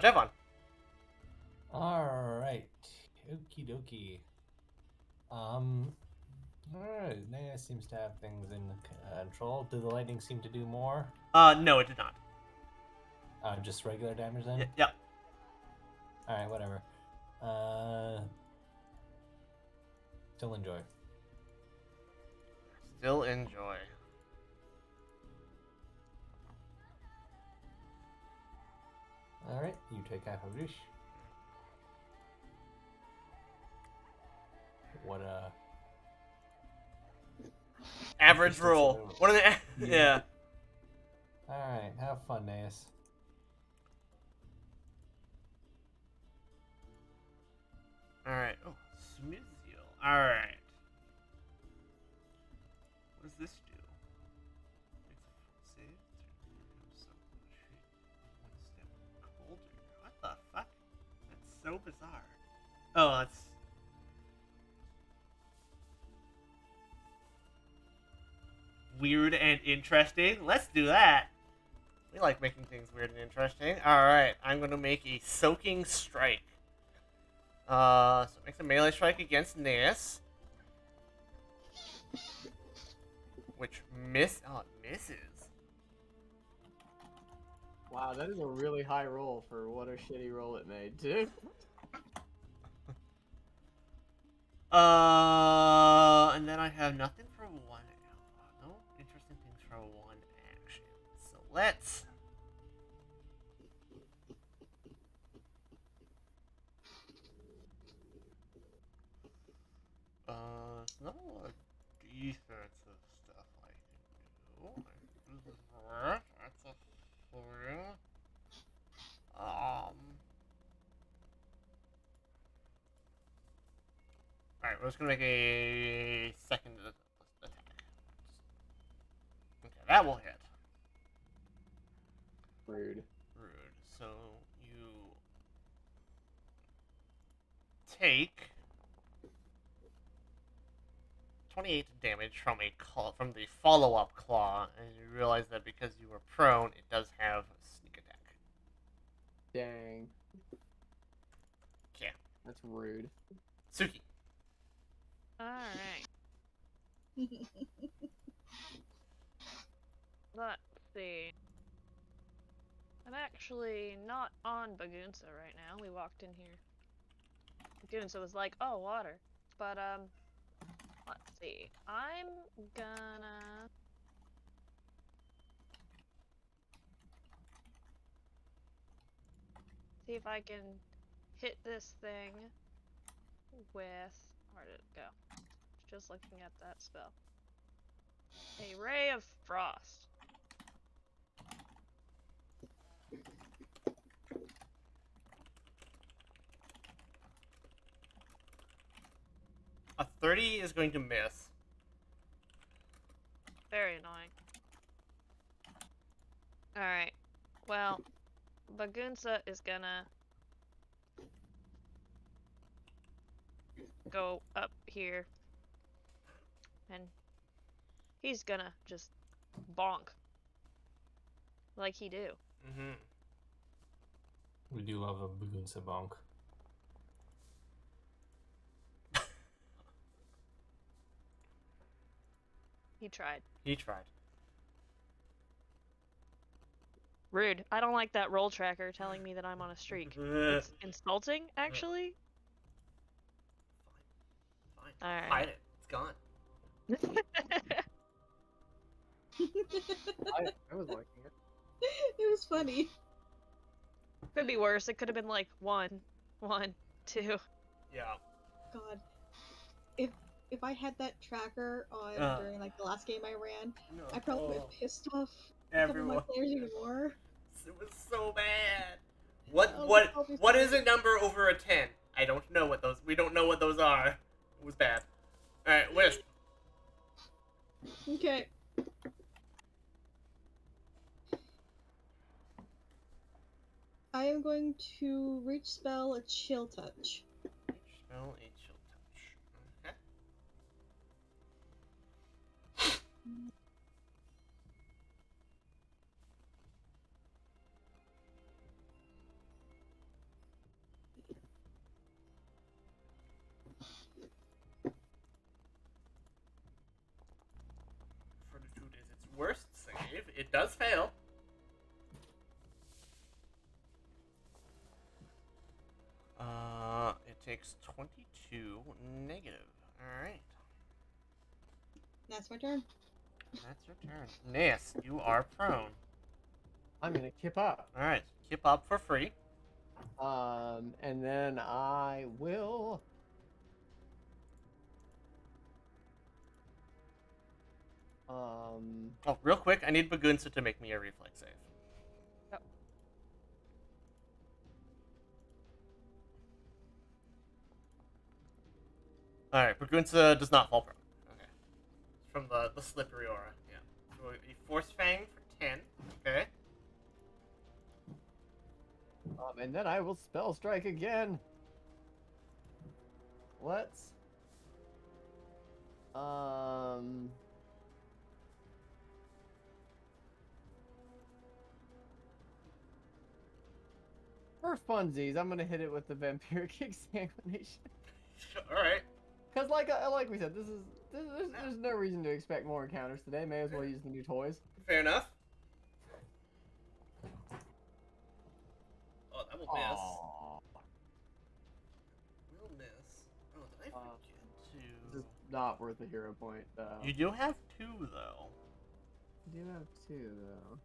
[SPEAKER 2] Jevon.
[SPEAKER 1] Alright. Okie dokie. Alright, Naya seems to have things in control. Did the lightning seem to do more?
[SPEAKER 2] No, it did not.
[SPEAKER 1] Just regular damage then?
[SPEAKER 2] Yep.
[SPEAKER 1] Alright, whatever. Still enjoy.
[SPEAKER 2] Still enjoy.
[SPEAKER 1] Alright, you take half of this. What
[SPEAKER 2] Average roll. What are the... Yeah.
[SPEAKER 1] Alright, have fun, Naeus.
[SPEAKER 2] Alright. Oh, smooth seal. Alright. What does this do? Save. One step colder. What the fuck? That's so bizarre. Oh, that's... weird and interesting. Let's do that. We like making things weird and interesting. Alright, I'm going to make a soaking strike. So it makes a melee strike against Naeus. Which it misses.
[SPEAKER 5] Wow, that is a really high roll for what a shitty roll it made, too.
[SPEAKER 2] And then I have nothing for one. No interesting things for one action. So let's... it's not a lot of defensive stuff I can do. That's a 4. Alright, we're just gonna make a second attack. Okay, that will hit.
[SPEAKER 5] Rude.
[SPEAKER 2] So you take 28 damage from the follow-up claw, and you realize that because you were prone, it does have sneak attack.
[SPEAKER 5] Dang.
[SPEAKER 2] Yeah.
[SPEAKER 5] That's rude.
[SPEAKER 2] Suki.
[SPEAKER 4] Alright. Let's see. I'm actually not on Bagunsa right now. We walked in here. Bagunsa was like, oh, water. But, let's see. I'm gonna... see if I can hit this thing with... where did it go? Just looking at that spell. A Ray of Frost.
[SPEAKER 2] A 30 is going to miss.
[SPEAKER 4] Very annoying. Alright. Well, Bagunsa is gonna go up here. And he's gonna just bonk. Like he do.
[SPEAKER 2] Mm-hmm.
[SPEAKER 1] We do love a Bagunsa bonk.
[SPEAKER 4] He tried.
[SPEAKER 2] He tried.
[SPEAKER 4] Rude. I don't like that roll tracker telling me that I'm on a streak. It's insulting, actually.
[SPEAKER 2] Fine.
[SPEAKER 4] Alright.
[SPEAKER 2] Hide it. It's gone.
[SPEAKER 5] I was liking it.
[SPEAKER 3] It was funny.
[SPEAKER 4] Could be worse. It could have been like 1, 2.
[SPEAKER 2] Yeah.
[SPEAKER 3] God. If I had that tracker on during like the last game I ran,
[SPEAKER 2] No.
[SPEAKER 3] I probably would have pissed off a couple of my
[SPEAKER 2] Everyone.
[SPEAKER 3] players even more.
[SPEAKER 2] It was so bad.
[SPEAKER 3] Oh,
[SPEAKER 2] What is a number over a 10? I don't know what those. We don't know what those are. It was bad. All right, Wisp.
[SPEAKER 3] Okay. I am going to reach spell a chill touch.
[SPEAKER 2] Spell a chill touch. Okay. Fortitude is its worst save. It does fail. It takes 22 negative. Alright.
[SPEAKER 3] That's my turn.
[SPEAKER 2] That's your turn. Naas, you are prone.
[SPEAKER 5] I'm gonna kip up.
[SPEAKER 2] Alright, kip up for free.
[SPEAKER 5] And then I will.
[SPEAKER 2] Oh, real quick, I need Bagunsa to make me a reflex save.
[SPEAKER 4] Yep.
[SPEAKER 2] Alright, Bagunsa does not fall prone. Okay. From the slippery aura, yeah. So a Force Fang for 10. Okay.
[SPEAKER 5] And then I will spell strike again. Let's. For funsies, I'm gonna hit it with the vampiric examination.
[SPEAKER 2] Alright.
[SPEAKER 5] Cause like we said, there's no reason to expect more encounters today. May as well use the new toys.
[SPEAKER 2] Fair enough. Oh, that will miss.
[SPEAKER 5] Aww.
[SPEAKER 2] Will miss. Oh, did I forget to...
[SPEAKER 5] This is not worth a hero point, though.
[SPEAKER 2] You do have 2, though.
[SPEAKER 5] You do have 2, though.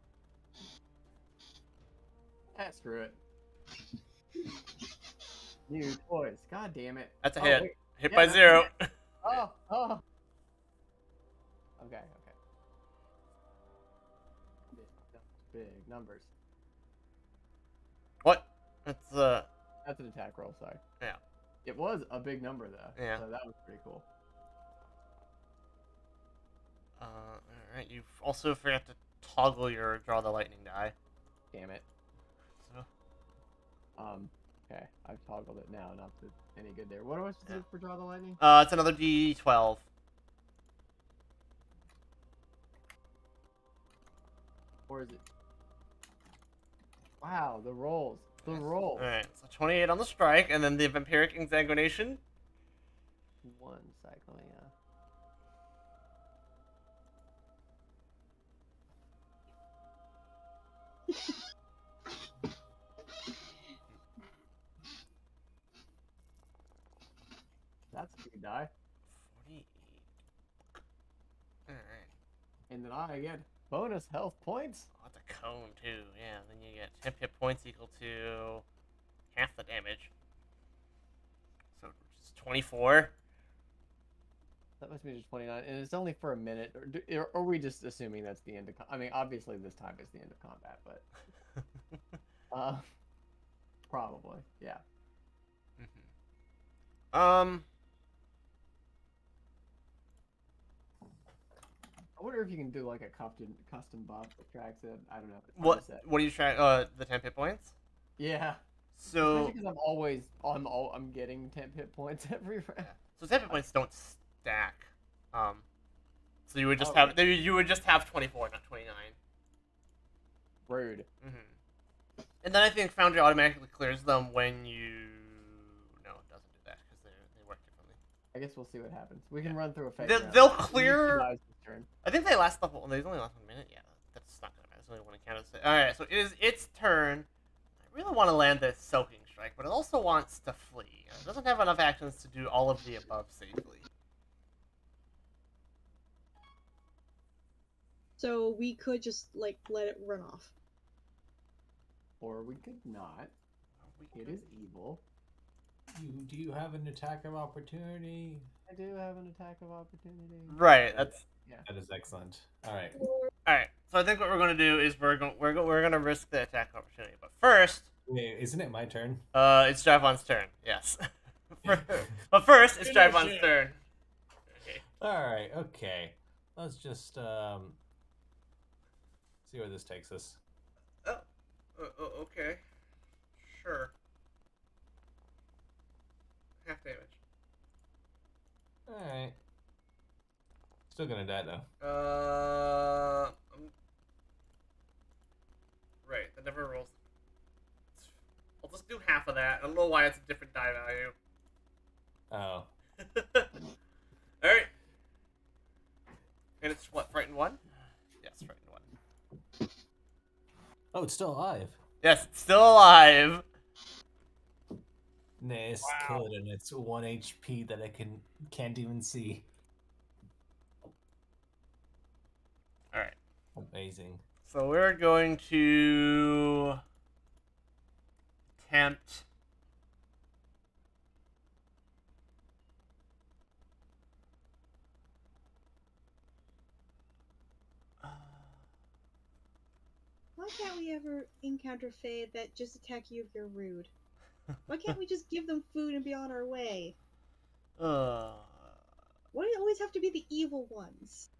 [SPEAKER 5] Ah, screw it. New toys. God damn it.
[SPEAKER 2] That's a
[SPEAKER 5] Oh,
[SPEAKER 2] hit.
[SPEAKER 5] wait.
[SPEAKER 2] Hit
[SPEAKER 5] Yeah,
[SPEAKER 2] by
[SPEAKER 5] that's
[SPEAKER 2] 0.
[SPEAKER 5] Oh. Okay. Big numbers.
[SPEAKER 2] What? That's
[SPEAKER 5] That's an attack roll, sorry.
[SPEAKER 2] Yeah.
[SPEAKER 5] It was a big number, though.
[SPEAKER 2] Yeah.
[SPEAKER 5] So that was pretty cool.
[SPEAKER 2] Alright, you also forgot to toggle your draw the lightning die.
[SPEAKER 5] Damn it.
[SPEAKER 2] So,
[SPEAKER 5] Okay. I've toggled it now, not to any good there. What do I supposed to do for draw the lightning?
[SPEAKER 2] it's another D12.
[SPEAKER 5] Or is it? Wow, the rolls. The rolls.
[SPEAKER 2] Alright, so 28 on the strike, and then the vampiric exsanguination.
[SPEAKER 5] 1 cycle, yeah. That's a good die.
[SPEAKER 2] 48. Alright.
[SPEAKER 5] And then I get bonus health points.
[SPEAKER 2] Oh, that's a cone, too. Yeah, then you get 10 hit points equal to half the damage. So, which is 24.
[SPEAKER 5] That must be just 29, and it's only for a minute. Or are we just assuming that's the end of? I mean, obviously this time is the end of combat, but probably, yeah. I wonder if you can do like a custom buff that tracks it. I don't know. It's hard to say.
[SPEAKER 2] What are you trying? The 10 hit points.
[SPEAKER 5] Yeah.
[SPEAKER 2] So
[SPEAKER 5] because I'm getting 10 hit points every round.
[SPEAKER 2] Yeah. So 10 hit points don't stack. So you would just
[SPEAKER 5] Oh.
[SPEAKER 2] you would just have 24, not 29.
[SPEAKER 5] Rude.
[SPEAKER 2] And then I think Foundry automatically clears them when you. No, it doesn't do that because they work differently.
[SPEAKER 5] I guess we'll see what happens. We can run through a phase.
[SPEAKER 2] They'll clear.
[SPEAKER 5] Turn.
[SPEAKER 2] I think they last the whole. They only last 1 minute. Yeah, that's not gonna matter. There's only one encounter. All right, so it is its turn. I really want to land this soaking strike, but it also wants to flee. It doesn't have enough actions to do all of the above safely.
[SPEAKER 3] So we could just like let it run off.
[SPEAKER 5] Or we could not. It is evil.
[SPEAKER 1] Do you have an attack of opportunity?
[SPEAKER 5] I do have an attack of opportunity.
[SPEAKER 2] Right. That's.
[SPEAKER 5] Yeah.
[SPEAKER 1] That is excellent. All right.
[SPEAKER 2] All right. So I think what we're gonna do is we're gonna risk the attack opportunity, but first.
[SPEAKER 1] Wait, isn't it my turn?
[SPEAKER 2] It's Drivon's turn. Yes. But first, it's Drivon's turn. Okay.
[SPEAKER 1] All right. Okay. Let's just see where this takes us.
[SPEAKER 2] Okay. sure. Half damage.
[SPEAKER 1] Alright. Still gonna die though.
[SPEAKER 2] Right, that never rolls. I'll just do half of that. I don't know why it's a different die value.
[SPEAKER 1] Oh.
[SPEAKER 2] Alright. And it's what, frightened 1? Yes, frightened 1.
[SPEAKER 1] Oh, it's still alive.
[SPEAKER 2] Yes, it's still alive.
[SPEAKER 1] Nice,
[SPEAKER 2] Wow.
[SPEAKER 1] kill it, and it's 1 HP that I can't even see.
[SPEAKER 2] Alright.
[SPEAKER 1] Amazing.
[SPEAKER 2] So we're going to attempt
[SPEAKER 3] Why can't we ever encounter Fae that just attack you if you're rude? Why can't we just give them food and be on our way? Why do it always have to be the evil ones?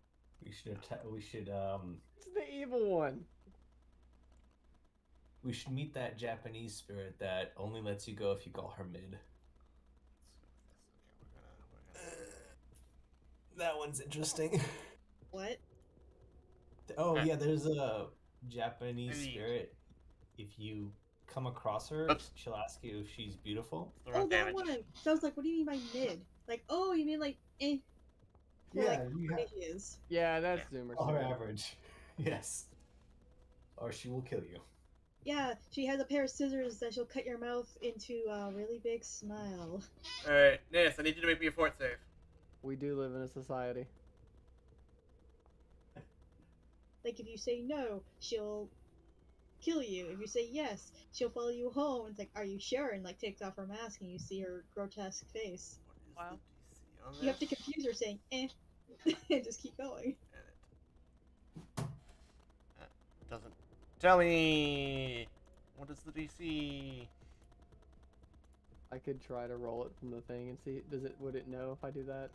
[SPEAKER 1] We should
[SPEAKER 5] It's the evil one.
[SPEAKER 1] we should meet that Japanese spirit that only lets you go if you call her mid. That one's interesting.
[SPEAKER 3] What?
[SPEAKER 1] Oh yeah, there's a Japanese
[SPEAKER 2] Maybe-
[SPEAKER 1] spirit. If you come across her,
[SPEAKER 2] Oops.
[SPEAKER 1] she'll ask you if she's beautiful.
[SPEAKER 2] the wrong
[SPEAKER 3] Oh, that
[SPEAKER 2] damage.
[SPEAKER 3] one! So I was like, what do you mean by mid? Like, oh, you mean like, eh? Or like,
[SPEAKER 1] you
[SPEAKER 3] how pretty she is.
[SPEAKER 5] Yeah, that's Zoomer.
[SPEAKER 1] call her
[SPEAKER 5] spirit.
[SPEAKER 1] average. Yes. Or she will kill you.
[SPEAKER 3] Yeah, she has a pair of scissors that she'll cut your mouth into a really big smile.
[SPEAKER 2] Alright, Nis, I need you to make me a fort save.
[SPEAKER 5] We do live in a society.
[SPEAKER 3] Like, if you say no, she'll kill you. If you say yes, she'll follow you home. It's like, are you sure? And like takes off her mask and you see her grotesque face.
[SPEAKER 2] What is
[SPEAKER 4] Wow.
[SPEAKER 2] the DC on this?
[SPEAKER 3] You have to confuse her saying, eh, and just keep going.
[SPEAKER 2] Edit. Doesn't tell me what is the DC.
[SPEAKER 5] I could try to roll it from the thing and see. Would it know if I do that?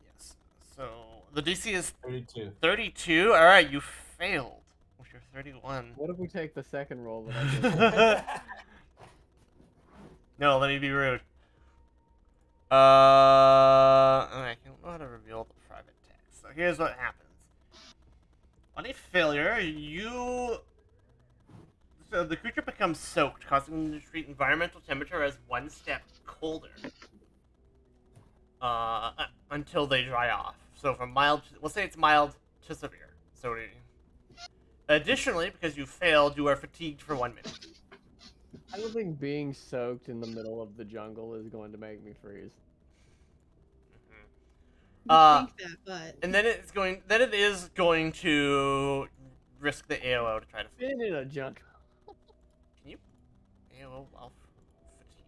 [SPEAKER 2] Yes. So the DC is
[SPEAKER 1] 32.
[SPEAKER 2] 32. All right, you failed with your 31.
[SPEAKER 5] What if we take the second roll that I did?
[SPEAKER 2] No, let me be rude. I don't know how to reveal the private text. So here's what happens. On a failure, so the creature becomes soaked, causing them to treat environmental temperature as 1 step colder. Until they dry off. So from mild, we'll say it's mild to severe. So additionally, because you failed, you are fatigued for 1 minute.
[SPEAKER 5] I don't think being soaked in the middle of the jungle is going to make me freeze.
[SPEAKER 3] You think that, but
[SPEAKER 2] And then it is going to risk the AOO to try to.
[SPEAKER 5] Been in a jungle.
[SPEAKER 2] Can you AOO while fatigued?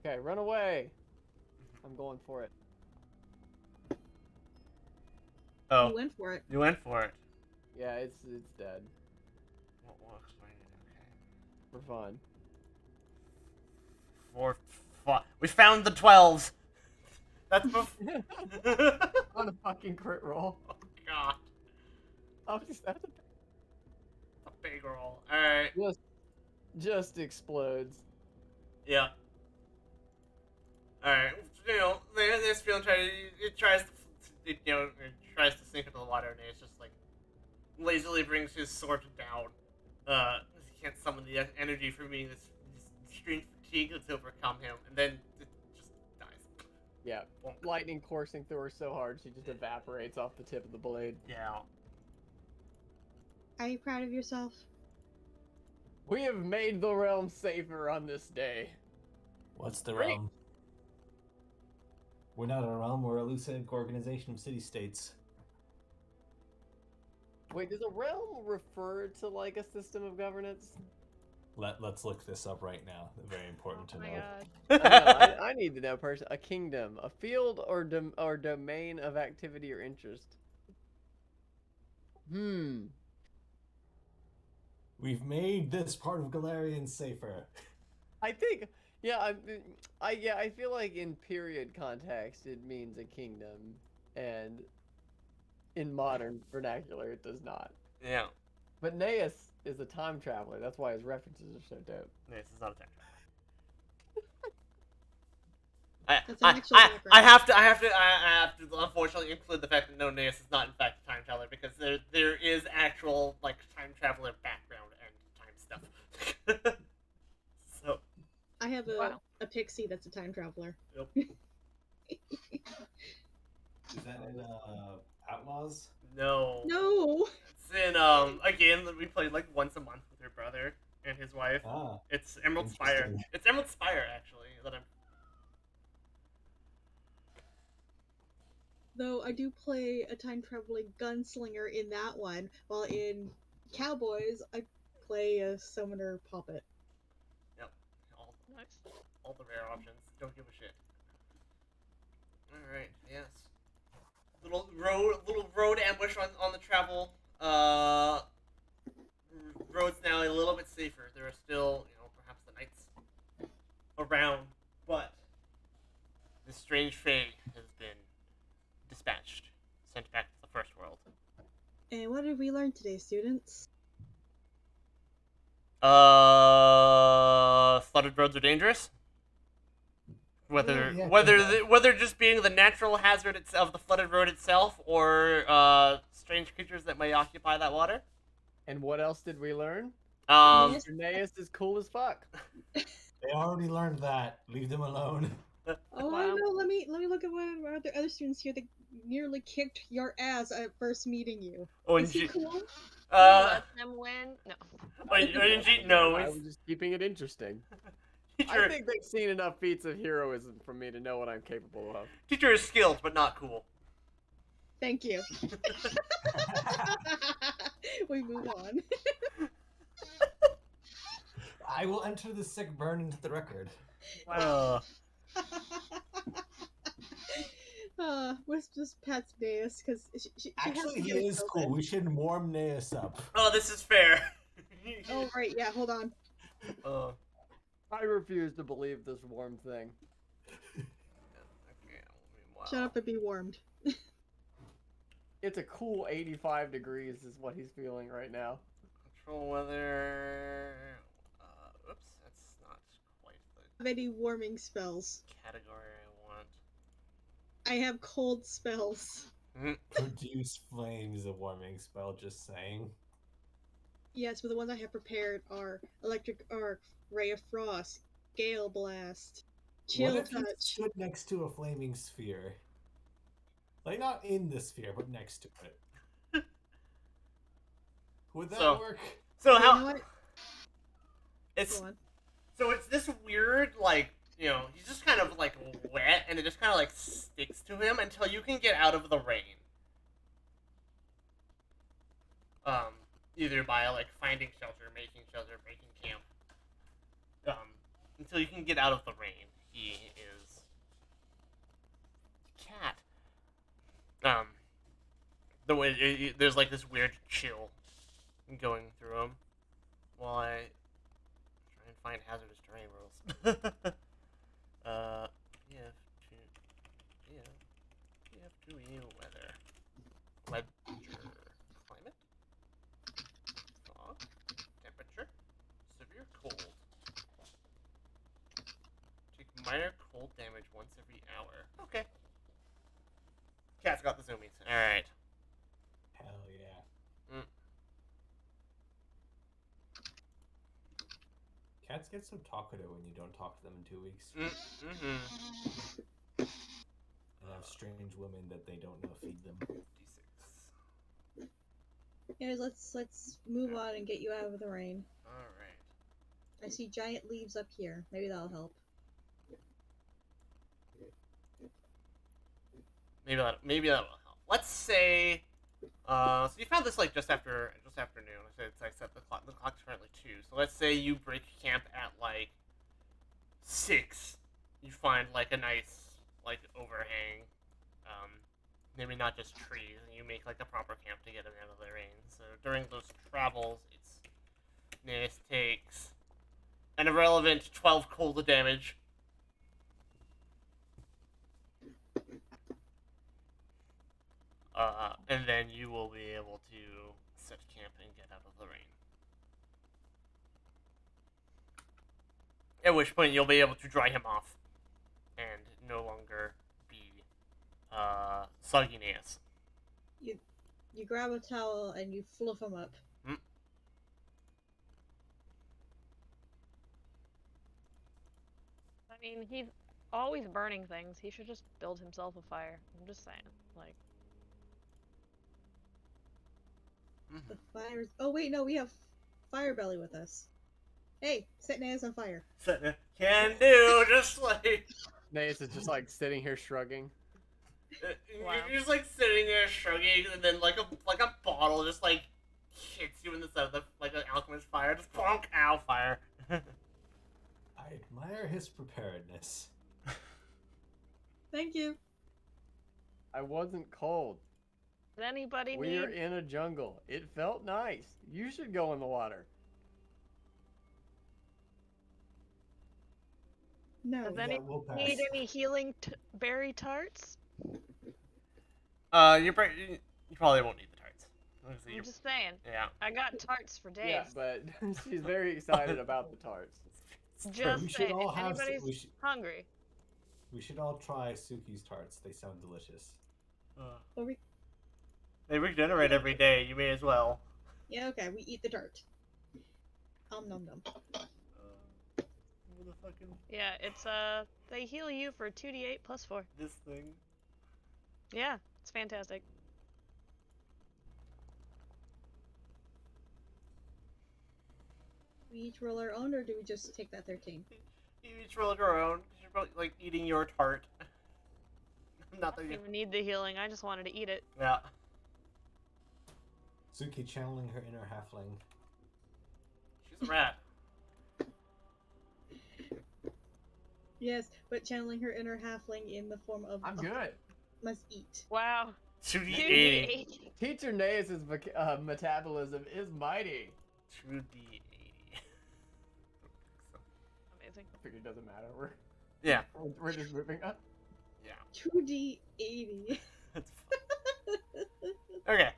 [SPEAKER 5] Okay, run away. I'm going for it.
[SPEAKER 2] Oh,
[SPEAKER 3] you went for it.
[SPEAKER 2] you went for it.
[SPEAKER 5] Yeah, it's dead
[SPEAKER 2] We'll explain it. Okay.
[SPEAKER 5] for fun.
[SPEAKER 2] We found the 12s. That's
[SPEAKER 5] On a fucking crit roll.
[SPEAKER 2] Oh god,
[SPEAKER 5] Oh, that's
[SPEAKER 2] a big roll. All right.
[SPEAKER 5] just explodes.
[SPEAKER 2] Yeah. All right. You know, this feeling it tries to sink into the water, and it's just like lazily brings his sword down. He can't summon the energy from being this extreme fatigue that's overcome him, and then it just dies.
[SPEAKER 5] Yeah,
[SPEAKER 2] Bonk.
[SPEAKER 5] lightning coursing through her so hard she just evaporates off the tip of the blade.
[SPEAKER 2] Yeah.
[SPEAKER 3] Are you proud of yourself?
[SPEAKER 5] We have made the realm safer on this day.
[SPEAKER 1] What's the
[SPEAKER 5] Great.
[SPEAKER 1] realm? We're not a realm, we're a loose organization of city-states.
[SPEAKER 5] Wait, does a realm refer to like a system of governance?
[SPEAKER 1] Let's look this up right now. Very important to
[SPEAKER 4] Oh my
[SPEAKER 1] know.
[SPEAKER 4] god.
[SPEAKER 5] I need to know a kingdom, a field or domain of activity or interest.
[SPEAKER 1] We've made this part of Galarian safer.
[SPEAKER 5] I think, yeah, I feel like in period context it means a kingdom, and in modern vernacular it does not.
[SPEAKER 2] Yeah.
[SPEAKER 5] But Naeus, is a time traveler. That's why his references are so dope.
[SPEAKER 2] This is not a time traveler.
[SPEAKER 3] That's an actual background.
[SPEAKER 2] I have to unfortunately include the fact that no, Naeus is not in fact a time traveler because there is actual like time traveler background and time stuff. So
[SPEAKER 3] I have
[SPEAKER 4] Wow.
[SPEAKER 3] a pixie that's a time traveler.
[SPEAKER 2] Yep.
[SPEAKER 1] Is that in Outlaws?
[SPEAKER 2] No.
[SPEAKER 3] No.
[SPEAKER 2] It's in a game that we played like once a month with your brother and his wife.
[SPEAKER 1] Ah,
[SPEAKER 2] It's Emerald Spire.
[SPEAKER 1] interesting.
[SPEAKER 2] It's Emerald Spire actually that I'm.
[SPEAKER 3] Though I do play a time traveling gunslinger in that one, while in Cowboys I play a summoner puppet.
[SPEAKER 2] Yep.
[SPEAKER 4] Nice.
[SPEAKER 2] All the rare options. Don't give a shit. All right. Yes. Little road ambush on the travel. Road's now a little bit safer. There are still, perhaps the knights around, but this strange fae has been dispatched, sent back to the first world.
[SPEAKER 3] And what did we learn today, students?
[SPEAKER 2] Flooded roads are dangerous. Whether
[SPEAKER 1] Yeah,
[SPEAKER 2] whether just being the natural hazard of the flooded road itself, or strange creatures that may occupy that water.
[SPEAKER 5] And what else did we learn?
[SPEAKER 2] Um,
[SPEAKER 5] Naeus is cool as fuck.
[SPEAKER 1] They already learned that. Leave them alone.
[SPEAKER 3] Oh, I
[SPEAKER 4] Wow.
[SPEAKER 3] know. Let me look at one of our other students here that nearly kicked your ass at first meeting you. Is he cool?
[SPEAKER 4] Let them win. No.
[SPEAKER 2] No,
[SPEAKER 5] I was just keeping it interesting. I think they've seen enough feats of heroism from me to know what I'm capable of.
[SPEAKER 2] Teacher is skilled, but not cool.
[SPEAKER 3] Thank you. We move on.
[SPEAKER 1] I will enter the sick burn into the record.
[SPEAKER 2] Wow.
[SPEAKER 3] What's just Pat's Naeus? Because she
[SPEAKER 1] Actually,
[SPEAKER 3] has
[SPEAKER 1] he
[SPEAKER 3] to get
[SPEAKER 1] is cool. We should warm Naeus up.
[SPEAKER 2] Oh, this is fair.
[SPEAKER 3] Oh, right. Yeah, hold on.
[SPEAKER 5] I refuse to believe this warm thing.
[SPEAKER 3] Shut up and be warmed.
[SPEAKER 5] It's a cool 85 degrees is what he's feeling right now.
[SPEAKER 2] Control weather. Oops, that's not quite the
[SPEAKER 3] Have any warming spells?
[SPEAKER 2] category I want.
[SPEAKER 3] I have cold spells.
[SPEAKER 1] Produce flames, a warming spell, just saying.
[SPEAKER 3] Yes, but the ones I have prepared are Electric Arc, Ray of Frost, Gale Blast, Chill
[SPEAKER 1] What if you
[SPEAKER 3] Touch.
[SPEAKER 1] stood next to a flaming sphere? Like, not in the sphere, but next to it. Would that work?
[SPEAKER 2] So
[SPEAKER 3] You know
[SPEAKER 2] how?
[SPEAKER 3] what?
[SPEAKER 2] It's
[SPEAKER 3] Go on.
[SPEAKER 2] so it's this weird like he's just kind of like wet and it just kind of like sticks to him until you can get out of the rain. Either by like finding shelter, making shelter, breaking camp. Until you can get out of the rain, he is cat. There's like this weird chill going through him while I try and find hazardous terrain rules. EF2E weather. Ledger. Climate. Fog. Temperature. Severe cold. Take minor cold damage once every hour. Okay. Cat's got the zoomies. Alright.
[SPEAKER 1] Hell yeah. Cats get so talkative when you don't talk to them in 2 weeks. And have strange women that they don't know feed them.
[SPEAKER 2] D6.
[SPEAKER 3] Anyways, let's move on and get you out of the rain.
[SPEAKER 2] Alright.
[SPEAKER 3] I see giant leaves up here. Maybe that'll help.
[SPEAKER 2] Maybe that will help. Let's say, so you found this like just afternoon. I set the clock. The clock's currently 2. So let's say you break camp at like 6. You find like a nice like overhang, maybe not just trees, and you make like a proper camp to get them out of the rain. So during those travels, Naeus takes an irrelevant 12 cold damage. And then you will be able to set camp and get out of the rain. At which point you'll be able to dry him off, and no longer be sogginess.
[SPEAKER 3] You grab a towel and you fluff him up.
[SPEAKER 4] I mean, he's always burning things. He should just build himself a fire. I'm just saying, like.
[SPEAKER 3] The fires. Oh wait, no, we have Firebelly with us. Hey, set Naz on fire.
[SPEAKER 2] Can do, just like.
[SPEAKER 5] Naeus is just like sitting here shrugging.
[SPEAKER 4] Wow.
[SPEAKER 2] You're just like sitting there shrugging, and then like a bottle just like hits you in the side of the like an alchemist fire, just bonk, ow, fire.
[SPEAKER 1] I admire his preparedness.
[SPEAKER 3] Thank you.
[SPEAKER 5] I wasn't cold.
[SPEAKER 4] Does anybody
[SPEAKER 5] We're
[SPEAKER 4] need?
[SPEAKER 5] in a jungle. It felt nice. You should go in the water.
[SPEAKER 3] No.
[SPEAKER 4] Does
[SPEAKER 1] Yeah,
[SPEAKER 4] anybody
[SPEAKER 1] we'll pass.
[SPEAKER 4] need any healing berry tarts?
[SPEAKER 2] You probably won't need the tarts. Honestly,
[SPEAKER 4] I'm
[SPEAKER 2] you're-
[SPEAKER 4] just saying.
[SPEAKER 2] Yeah.
[SPEAKER 4] I got tarts for days.
[SPEAKER 5] Yeah, but she's very excited about the tarts.
[SPEAKER 4] Just
[SPEAKER 1] We should
[SPEAKER 4] saying.
[SPEAKER 1] all
[SPEAKER 4] If
[SPEAKER 1] have.
[SPEAKER 4] anybody's hungry,
[SPEAKER 1] We should all try Suki's tarts. They sound delicious.
[SPEAKER 3] Or we...
[SPEAKER 2] They regenerate every day. You may as well.
[SPEAKER 3] Yeah, okay, we eat the tart. Nom nom.
[SPEAKER 2] What the fucking
[SPEAKER 4] yeah, it's they heal you for 2d8 plus 4.
[SPEAKER 2] this thing?
[SPEAKER 4] Yeah, it's fantastic.
[SPEAKER 3] We each roll our own, or do we just take that 13?
[SPEAKER 2] You each roll your own. You're probably like eating your tart. Not
[SPEAKER 4] I
[SPEAKER 2] that
[SPEAKER 4] don't
[SPEAKER 2] you.
[SPEAKER 4] even need the healing. I just wanted to eat it.
[SPEAKER 2] Yeah.
[SPEAKER 1] Suki channeling her inner halfling.
[SPEAKER 2] She's a rat.
[SPEAKER 3] Yes, but channeling her inner halfling in the form of
[SPEAKER 5] I'm good.
[SPEAKER 3] must eat.
[SPEAKER 4] Wow.
[SPEAKER 2] 2d80.
[SPEAKER 4] 2d8.
[SPEAKER 5] Teacher Naeus' metabolism is mighty.
[SPEAKER 2] 2d80.
[SPEAKER 4] Amazing.
[SPEAKER 5] I figured it doesn't matter.
[SPEAKER 2] Yeah.
[SPEAKER 5] We're just moving up.
[SPEAKER 2] Yeah.
[SPEAKER 3] 2d80.
[SPEAKER 2] That's fine. Okay.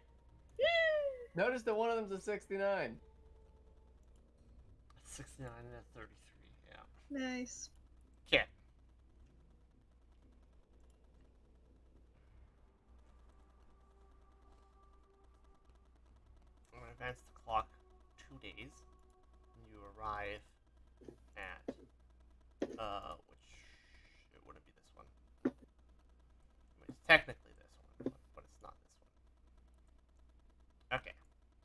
[SPEAKER 5] Notice that one of them's a 69.
[SPEAKER 2] 69 and a 33. Yeah.
[SPEAKER 3] Nice.
[SPEAKER 2] Okay. I'm gonna advance the clock 2 days. You arrive at which it wouldn't be this one. I mean, it's technically this one, but it's not this one. Okay.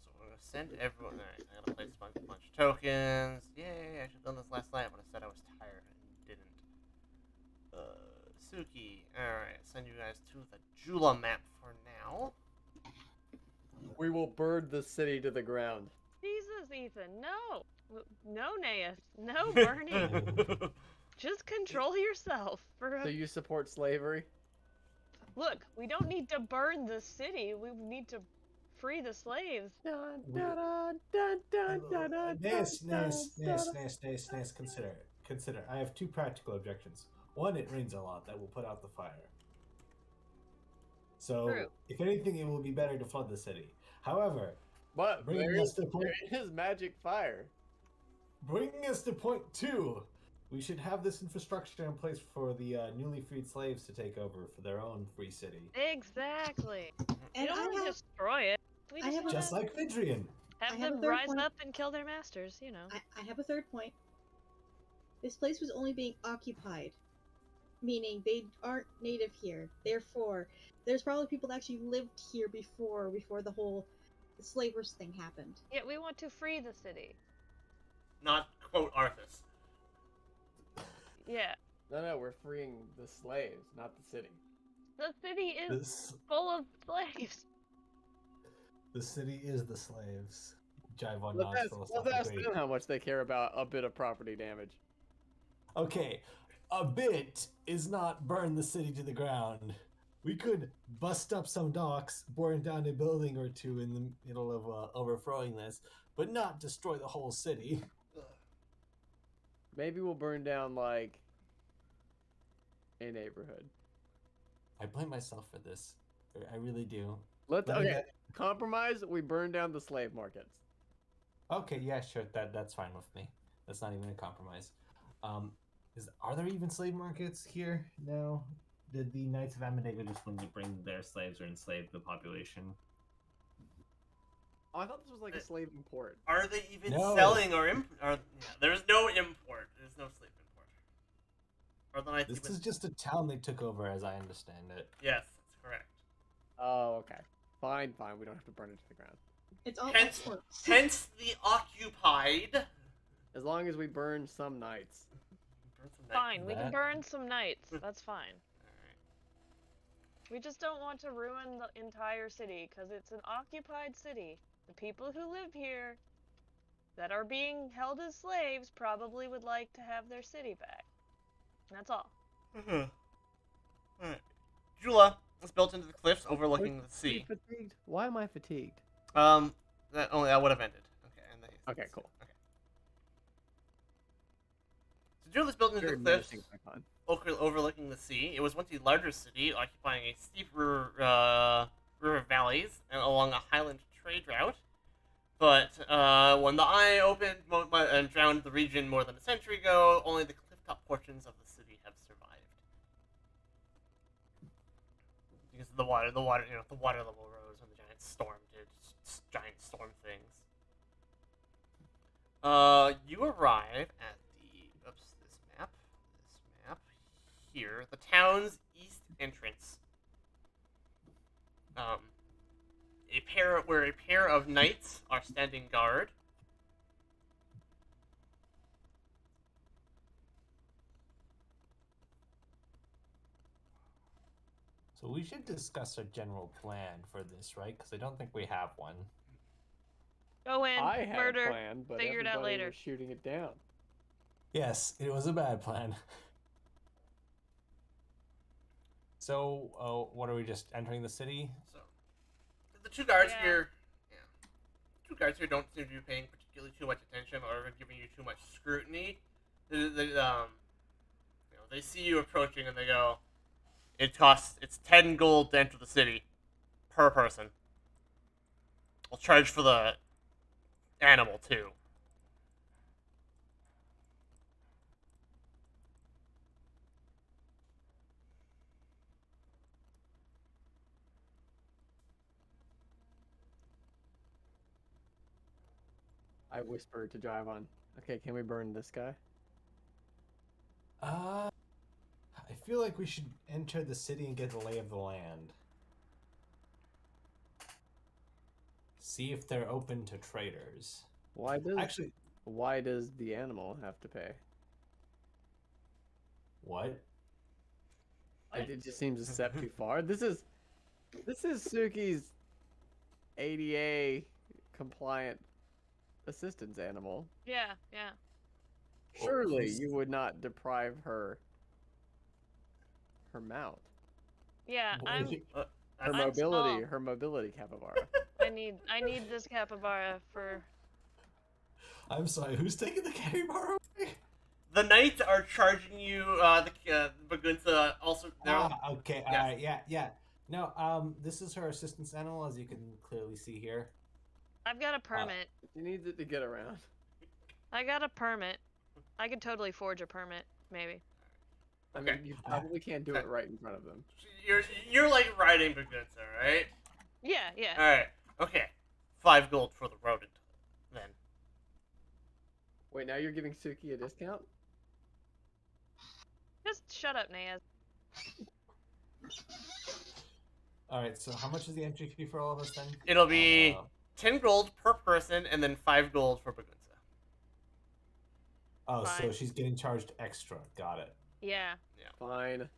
[SPEAKER 2] So we're gonna send everyone. Alright, I gotta place a bunch of tokens. Yay! I should have done this last night, but I said I was tired and didn't. Suki. Alright, send you guys to the Jula map for now.
[SPEAKER 5] We will bird the city to the ground.
[SPEAKER 4] Jesus, Ethan, no. No, Naeus. No burning. Just control yourself.
[SPEAKER 5] So you support slavery?
[SPEAKER 4] Look, we don't need to burn the city. We need to free the slaves.
[SPEAKER 5] Dun, dun, dun, dun, dun, dun, dun,
[SPEAKER 1] Nas,
[SPEAKER 5] dun,
[SPEAKER 1] Nas, consider. I have two practical objections. One, it rains a lot. That will put out the fire. So,
[SPEAKER 4] True.
[SPEAKER 1] if anything, it will be better to flood the city. However,
[SPEAKER 5] But
[SPEAKER 1] Bringing
[SPEAKER 5] there
[SPEAKER 1] us
[SPEAKER 5] is,
[SPEAKER 1] to point-
[SPEAKER 5] there is magic fire.
[SPEAKER 1] bringing us to point two, we should have this infrastructure in place for the newly freed slaves to take over for their own free city.
[SPEAKER 4] Exactly. We
[SPEAKER 3] And
[SPEAKER 4] don't
[SPEAKER 3] I
[SPEAKER 4] want to
[SPEAKER 3] have,
[SPEAKER 4] destroy it. We
[SPEAKER 3] I
[SPEAKER 4] just
[SPEAKER 3] have a-
[SPEAKER 4] want
[SPEAKER 1] Just
[SPEAKER 4] to
[SPEAKER 1] like Vidrian.
[SPEAKER 3] I
[SPEAKER 4] have
[SPEAKER 3] have a
[SPEAKER 4] them
[SPEAKER 3] third
[SPEAKER 4] rise
[SPEAKER 3] point.
[SPEAKER 4] up and kill their masters, you know.
[SPEAKER 3] I have a third point. This place was only being occupied, meaning they aren't native here. Therefore, there's probably people that actually lived here before the whole slavers thing happened.
[SPEAKER 4] Yet we want to free the city.
[SPEAKER 2] Not quote Arthas.
[SPEAKER 4] Yeah.
[SPEAKER 5] No, we're freeing the slaves, not the city.
[SPEAKER 4] The city is
[SPEAKER 1] This,
[SPEAKER 4] full of slaves.
[SPEAKER 1] the city is the slaves. Jivon
[SPEAKER 5] Let's
[SPEAKER 1] nods
[SPEAKER 5] ask
[SPEAKER 1] philosophically.
[SPEAKER 5] them how much they care about a bit of property damage.
[SPEAKER 1] Okay, a bit is not burn the city to the ground. We could bust up some docks, burn down a building or two in the middle of overthrowing this, but not destroy the whole city.
[SPEAKER 5] Maybe we'll burn down, like, a neighborhood.
[SPEAKER 1] I blame myself for this. I really do.
[SPEAKER 5] Let's,
[SPEAKER 1] Let me
[SPEAKER 5] okay,
[SPEAKER 1] get-
[SPEAKER 5] compromise, we burn down the slave markets.
[SPEAKER 1] Okay, yeah, sure. That's fine with me. That's not even a compromise. Are there even slave markets here now? Did the Knights of Amendaga just when they bring their slaves or enslave the population?
[SPEAKER 5] Oh, I thought this was like a slave import.
[SPEAKER 2] Are they even
[SPEAKER 1] No.
[SPEAKER 2] selling or yeah, there's no import. There's no slave import. Are the Knights
[SPEAKER 1] This
[SPEAKER 2] even...
[SPEAKER 1] is just a town they took over, as I understand it.
[SPEAKER 2] Yes, that's correct.
[SPEAKER 5] Oh, okay. Fine. We don't have to burn it to the ground.
[SPEAKER 3] It's all
[SPEAKER 2] Hence,
[SPEAKER 3] exports.
[SPEAKER 2] hence the occupied.
[SPEAKER 5] As long as we burn some knights.
[SPEAKER 2] Burn some Knights.
[SPEAKER 4] Fine, we can
[SPEAKER 1] That-
[SPEAKER 4] burn some knights. That's fine.
[SPEAKER 2] Alright.
[SPEAKER 4] We just don't want to ruin the entire city because it's an occupied city. The people who live here that are being held as slaves probably would like to have their city back. That's all.
[SPEAKER 2] Alright. Jula is built into the cliffs overlooking the sea.
[SPEAKER 5] Fatigued? Why am I fatigued?
[SPEAKER 2] That would have ended. Okay, and
[SPEAKER 5] Okay, cool.
[SPEAKER 2] Okay. So Jula's built into
[SPEAKER 5] Very
[SPEAKER 2] the cliffs
[SPEAKER 5] menacing icon.
[SPEAKER 2] overlooking the sea. It was once a larger city, occupying a steep river valleys and along a highland trade route. But when the Eye opened and drowned the region more than a century ago, only the clifftop portions of the city have survived. Because of the water level rose when the giant storm did giant storm things. You arrive at this map here, the town's east entrance. Where a pair of knights are standing guard.
[SPEAKER 1] So we should discuss our general plan for this, right? Because I don't think we have one.
[SPEAKER 4] Go in,
[SPEAKER 5] I had
[SPEAKER 4] murder.
[SPEAKER 5] a plan, but
[SPEAKER 4] figure it out
[SPEAKER 5] everybody
[SPEAKER 4] later.
[SPEAKER 5] was shooting it down.
[SPEAKER 1] Yes, it was a bad plan. So, what are we just entering the city?
[SPEAKER 2] So, the two guards
[SPEAKER 4] Yeah.
[SPEAKER 2] here, two guards here don't seem to be paying particularly too much attention or giving you too much scrutiny. They see you approaching and they go, it's 10 gold to enter the city per person. I'll charge for the animal too.
[SPEAKER 5] I whispered to Jivon, okay, can we burn this guy?
[SPEAKER 1] I feel like we should enter the city and get the lay of the land. See if they're open to traders.
[SPEAKER 5] Why does the animal have to pay?
[SPEAKER 1] What?
[SPEAKER 5] It just seems a step too far. This is Suki's ADA compliant assistance animal.
[SPEAKER 4] Yeah.
[SPEAKER 5] Surely you would not deprive her mount.
[SPEAKER 4] Yeah,
[SPEAKER 1] What?
[SPEAKER 5] Her
[SPEAKER 4] I'm
[SPEAKER 5] mobility,
[SPEAKER 4] small.
[SPEAKER 5] her mobility capybara.
[SPEAKER 4] I need this capybara for.
[SPEAKER 1] I'm sorry, who's taking the capybara away?
[SPEAKER 2] The knights are charging you. The Bagunza also.
[SPEAKER 1] Okay,
[SPEAKER 2] Yes.
[SPEAKER 1] alright, yeah. No, this is her assistance animal, as you can clearly see here.
[SPEAKER 4] I've got a permit.
[SPEAKER 5] She needs it to get around.
[SPEAKER 4] I got a permit. I could totally forge a permit, maybe.
[SPEAKER 5] I
[SPEAKER 2] Okay.
[SPEAKER 5] mean, you probably can't do it right in front of them.
[SPEAKER 2] You're like riding Bagunza, right?
[SPEAKER 4] Yeah.
[SPEAKER 2] All right. Okay. 5 gold for the rodent, then.
[SPEAKER 5] Wait, now you're giving Suki a discount?
[SPEAKER 4] Just shut up, Naz.
[SPEAKER 1] Alright, so how much is the entry fee for all of us then?
[SPEAKER 2] It'll be
[SPEAKER 1] Uh,
[SPEAKER 2] 10 gold per person, and then 5 gold for Bagunza.
[SPEAKER 1] Oh, so
[SPEAKER 4] Fine.
[SPEAKER 1] she's getting charged extra. Got it.
[SPEAKER 4] Yeah.
[SPEAKER 5] Fine.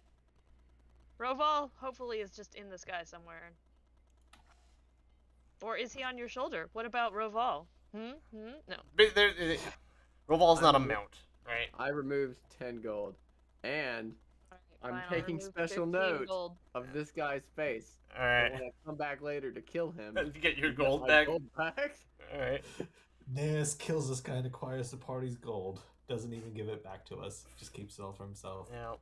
[SPEAKER 4] Roval hopefully is just in the sky somewhere. Or is he on your shoulder? What about Roval? No.
[SPEAKER 2] Roval's not a
[SPEAKER 5] I'm-
[SPEAKER 2] mount, right?
[SPEAKER 5] I removed 10 gold. And
[SPEAKER 4] Alright,
[SPEAKER 5] I'm
[SPEAKER 4] fine, I'll
[SPEAKER 5] taking
[SPEAKER 4] remove
[SPEAKER 5] special
[SPEAKER 4] 15
[SPEAKER 5] note.
[SPEAKER 4] gold.
[SPEAKER 5] of this guy's face.
[SPEAKER 2] All
[SPEAKER 5] And
[SPEAKER 2] right.
[SPEAKER 5] when I come back later to kill him,
[SPEAKER 2] To get your
[SPEAKER 5] you
[SPEAKER 2] gold
[SPEAKER 5] my
[SPEAKER 2] back.
[SPEAKER 5] gold back?
[SPEAKER 2] All right.
[SPEAKER 1] Naz kills this guy and acquires the party's gold. Doesn't even give it back to us. Just keeps it all for himself.
[SPEAKER 2] Now,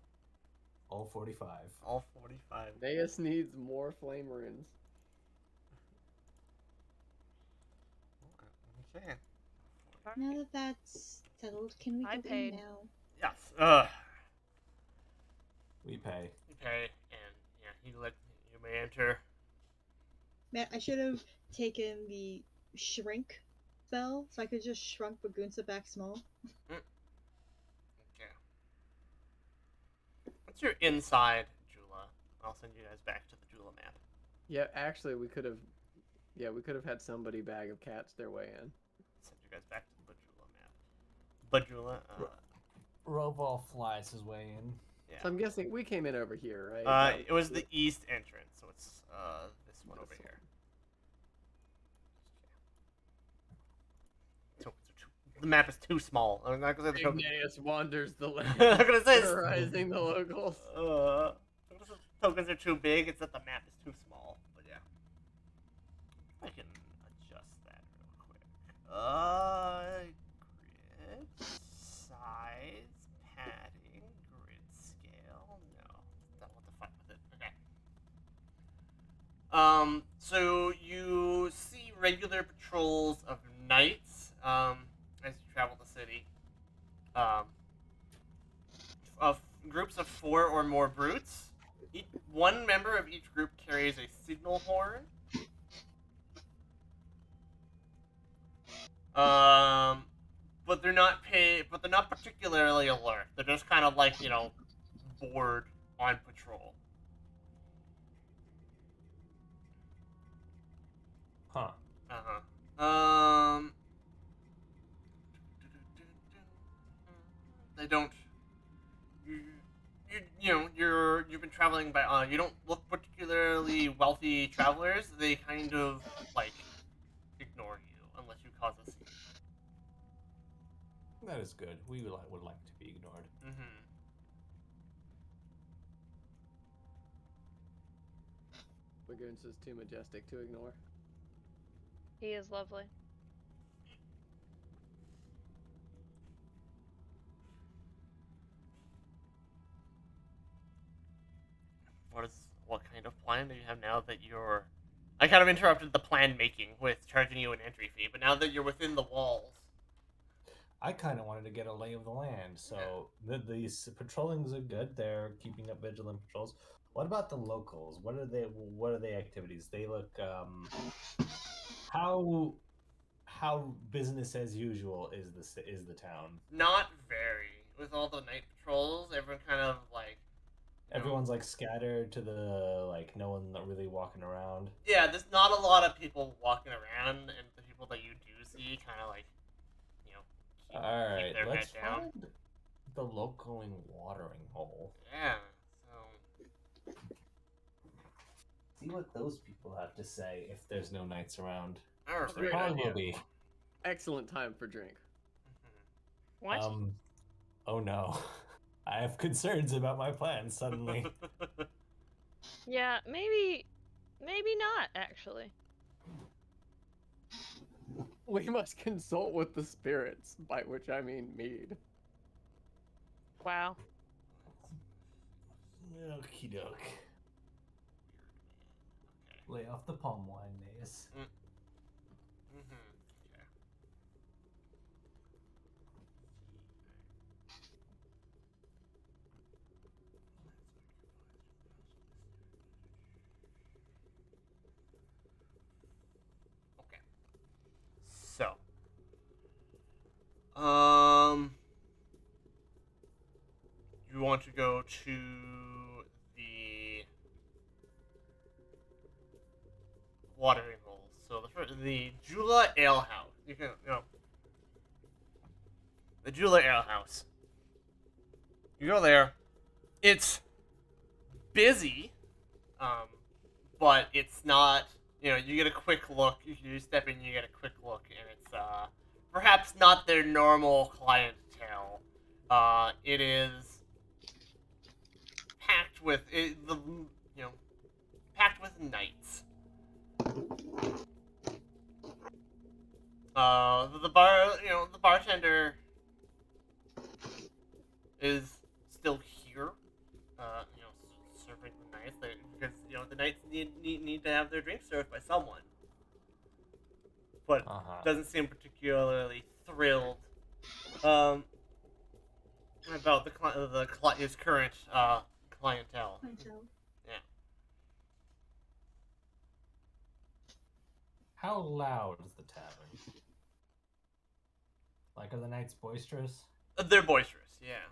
[SPEAKER 1] All 45.
[SPEAKER 2] all 45.
[SPEAKER 5] Naeus needs more flame runes.
[SPEAKER 2] Okay.
[SPEAKER 3] Now that that's settled, can we
[SPEAKER 4] I
[SPEAKER 3] go
[SPEAKER 4] paid.
[SPEAKER 3] in now?
[SPEAKER 2] Yes.
[SPEAKER 1] We pay.
[SPEAKER 2] You pay, and yeah, you may enter.
[SPEAKER 3] Man, I should have taken the shrink spell so I could just shrunk Bagunsa back small.
[SPEAKER 2] Okay. Once you're inside Jula, I'll send you guys back to the Jula map.
[SPEAKER 5] Yeah, actually, we could have. Yeah, we could have had somebody bag of cats their way in.
[SPEAKER 2] Send you guys back to the Bajula map. Bajula.
[SPEAKER 1] Roval flies his way in.
[SPEAKER 2] Yeah.
[SPEAKER 5] So I'm guessing we came in over here, right?
[SPEAKER 2] It was the east entrance, so it's this one over here. The map is too small. I'm not gonna say the tokens.
[SPEAKER 5] Igneous wanders the land,
[SPEAKER 2] I'm not gonna say
[SPEAKER 5] terrorizing the locals.
[SPEAKER 2] Tokens are too big. It's that the map is too small. But yeah, I can adjust that real quick. Grid size, padding, grid scale. No, don't want to fight with it. Okay. So you see regular patrols of knights. As you travel the city, of groups of 4 or more brutes. One member of each group carries a signal horn. But they're not particularly alert. They're just kind of like, bored on patrol.
[SPEAKER 1] Huh.
[SPEAKER 2] They don't. You've been traveling by. You don't look particularly wealthy travelers. They kind of ignore you unless you cause a scene.
[SPEAKER 1] That is good. We would like to be ignored.
[SPEAKER 2] Mm-hmm.
[SPEAKER 5] Bagunsa is too majestic to ignore.
[SPEAKER 4] He is lovely.
[SPEAKER 2] What kind of plan do you have now that you're... I kind of interrupted the plan making with charging you an entry fee, but now that you're within the walls...
[SPEAKER 1] I kind of wanted to get a lay of the land, so these patrollings are good. They're keeping up vigilant patrols. What about the locals? What are they activities? They look how business as usual is the town.
[SPEAKER 2] Not very. With all the night patrols, everyone kind of
[SPEAKER 1] everyone's scattered to the no one really walking around.
[SPEAKER 2] Yeah, there's not a lot of people walking around, and the people that you do see kind of
[SPEAKER 1] Alright,
[SPEAKER 2] keep their
[SPEAKER 1] let's
[SPEAKER 2] head down.
[SPEAKER 1] find the local watering hole.
[SPEAKER 2] Yeah, so...
[SPEAKER 1] See what those people have to say if there's no knights around.
[SPEAKER 2] Alright.
[SPEAKER 1] There probably will be.
[SPEAKER 5] Excellent time for drink.
[SPEAKER 4] What?
[SPEAKER 1] Oh no. I have concerns about my plans suddenly.
[SPEAKER 4] Yeah, maybe not, actually.
[SPEAKER 5] We must consult with the spirits, by which I mean mead.
[SPEAKER 4] Wow.
[SPEAKER 1] Okie doke. Lay off the palm wine, Mace.
[SPEAKER 2] Okay. Okay. So. You want to go to the watering holes. So the Jula Ale House. You can the Jula Ale House. You go there. It's busy, but it's not. You get a quick look. You step in, you get a quick look, and it's perhaps not their normal clientele. It is packed with packed with knights. The bartender is still here, serving the knights because the knights need to have their drinks served by someone, but doesn't seem particularly thrilled. About his current clientele.
[SPEAKER 3] Clientele.
[SPEAKER 2] Yeah.
[SPEAKER 1] How loud is the tavern? Like, are the nights boisterous?
[SPEAKER 2] They're boisterous, yeah.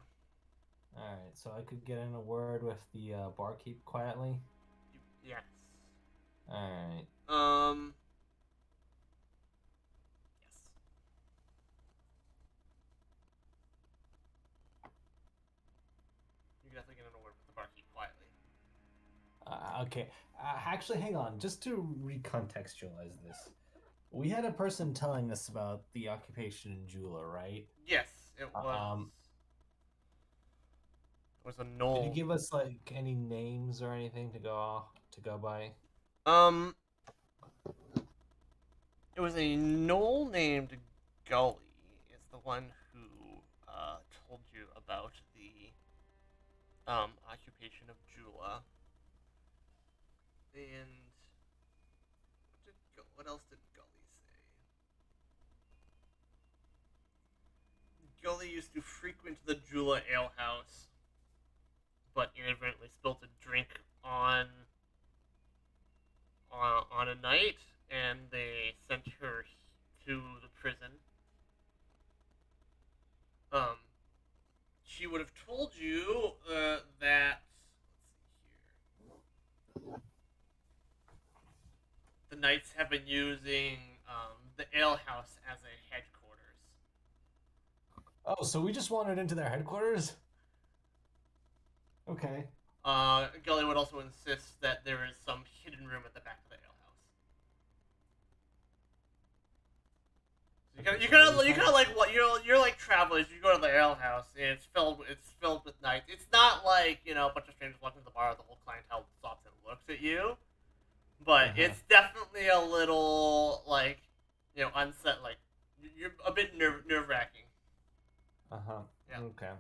[SPEAKER 1] Alright, so I could get in a word with the barkeep quietly?
[SPEAKER 2] Yes.
[SPEAKER 1] Alright.
[SPEAKER 2] Yes. You can definitely get in a word with the barkeep quietly.
[SPEAKER 1] Okay. Actually, hang on. Just to recontextualize this. We had a person telling us about the occupation in Jula, right?
[SPEAKER 2] Yes, it was. It was a
[SPEAKER 1] Did
[SPEAKER 2] knoll.
[SPEAKER 1] he give us like any names or anything to go by?
[SPEAKER 2] It was a knoll named Gully. Is the one who told you about the occupation of Jula. And what else did Gully say? Gully used to frequent the Jula Ale House, but inadvertently spilt a drink on a night, and they sent her to the prison. She would have told you that. Let's see here. The Knights have been using the ale house as a headquarters.
[SPEAKER 1] Oh, so we just wandered into their headquarters? Okay.
[SPEAKER 2] Gully would also insist that there is some hidden room at the back of the ale house. So you kind of like what you're like travelers. You go to the ale house and it's filled with knights. It's not like a bunch of strangers walking to the bar. The whole clientele stops and looks at you, but it's definitely a little like unset. Like you're a bit nerve wracking. Yeah.
[SPEAKER 1] Okay.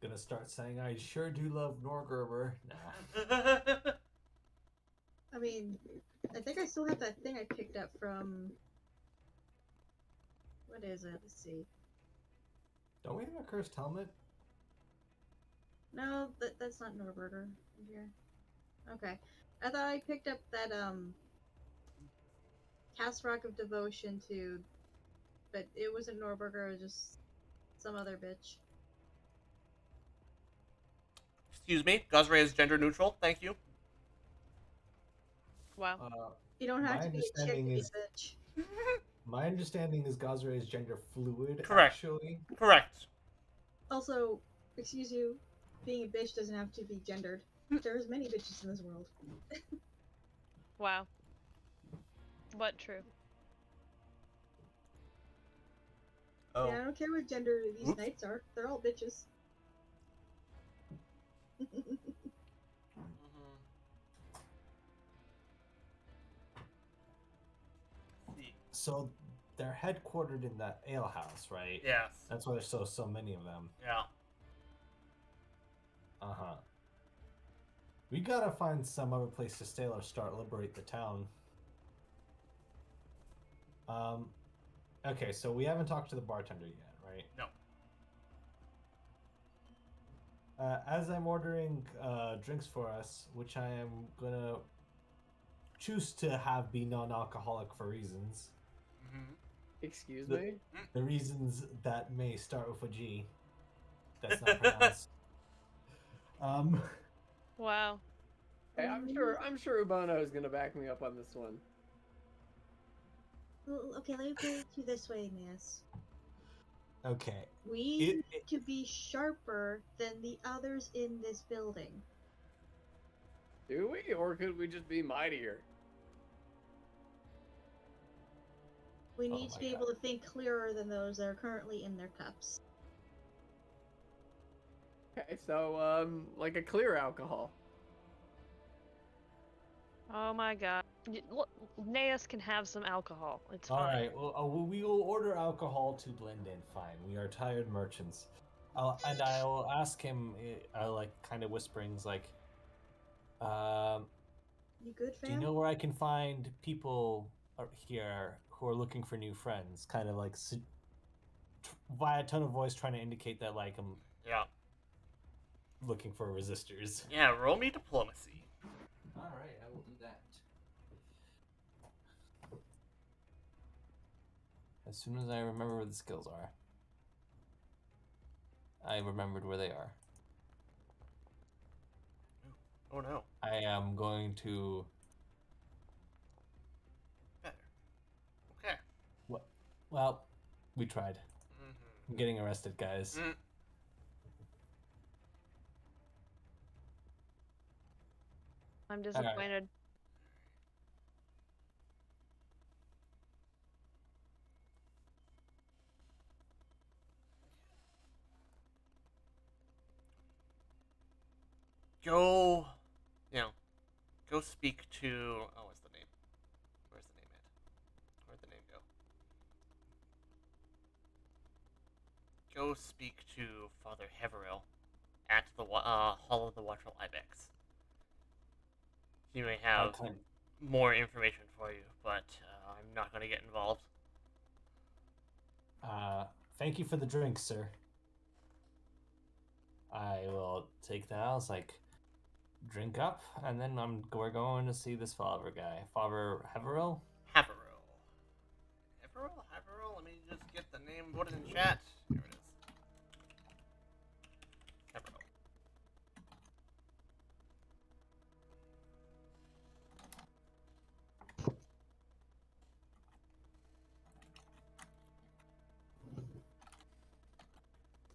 [SPEAKER 1] Gonna start saying I sure do love Norgerber. Nah.
[SPEAKER 3] I mean, I think I still have that thing I picked up from. What is it? Let's see.
[SPEAKER 1] Don't we have a cursed helmet?
[SPEAKER 3] No, that's not Norberger here. Okay. I thought I picked up that Cast Rock of Devotion too, but it wasn't Norberger, it was just some other bitch.
[SPEAKER 2] Excuse me, Gosray is gender neutral. Thank you.
[SPEAKER 4] Wow.
[SPEAKER 3] You don't have to be a chick to be a bitch.
[SPEAKER 1] My understanding is Gosray is gender fluid.
[SPEAKER 2] Correct.
[SPEAKER 1] Actually.
[SPEAKER 2] Correct.
[SPEAKER 3] Also, excuse you, being a bitch doesn't have to be gendered. There's many bitches in this world.
[SPEAKER 4] Wow. But true.
[SPEAKER 2] Oh.
[SPEAKER 3] Yeah, I don't care what gender these knights are. They're all bitches.
[SPEAKER 1] So they're headquartered in that ale house, right?
[SPEAKER 2] Yes.
[SPEAKER 1] That's why there's so many of them.
[SPEAKER 2] Yeah.
[SPEAKER 1] We gotta find some other place to stay or start liberate the town. Okay, so we haven't talked to the bartender yet, right?
[SPEAKER 2] No.
[SPEAKER 1] As I'm ordering drinks for us, which I am gonna choose to have be non-alcoholic for reasons.
[SPEAKER 5] Excuse me?
[SPEAKER 1] The reasons that may start with a G. That's not pronounced.
[SPEAKER 4] Wow.
[SPEAKER 5] Hey, I'm sure Ubono is gonna back me up on this one.
[SPEAKER 3] Well, okay, let me put it to you this way, Miss.
[SPEAKER 1] Okay.
[SPEAKER 3] We need to be sharper than the others in this building.
[SPEAKER 5] Do we? Or could we just be mightier?
[SPEAKER 3] We need to be able to think clearer than those that are currently in their cups.
[SPEAKER 5] Okay, so, like a clear alcohol.
[SPEAKER 4] Oh my god. Look, Naeus can have some alcohol. It's fine.
[SPEAKER 1] Alright, well, we will order alcohol to blend in. Fine. We are tired merchants. And I will ask him, like, kind of whisperings, like,
[SPEAKER 3] you good, fam?
[SPEAKER 1] do you know where I can find people here who are looking for new friends, kind of like via tone of voice, trying to indicate that like I'm
[SPEAKER 2] Yeah.
[SPEAKER 1] looking for resistors.
[SPEAKER 2] Yeah, roll me diplomacy.
[SPEAKER 1] All right, I will do that. As soon as I remember where the skills are. I remembered where they are.
[SPEAKER 2] Oh no.
[SPEAKER 1] I am going to...
[SPEAKER 2] Better. Okay.
[SPEAKER 1] What? Well, we tried.
[SPEAKER 2] Mm-hmm.
[SPEAKER 1] I'm getting arrested, guys.
[SPEAKER 4] I'm disappointed.
[SPEAKER 2] Go, go speak to. Oh, what's the name? Where's the name at? Where'd the name go? Go speak to Father Heveril at the Hall of the Watchful Ibex. He may have more information for you, but I'm not going to get involved.
[SPEAKER 1] Thank you for the drink, sir. I will take that. I was like, drink up, and then we're going to see this Father guy. Father Heveril?
[SPEAKER 2] Haveril. Let me just get the name, put it in chat. Here it is. Haveril.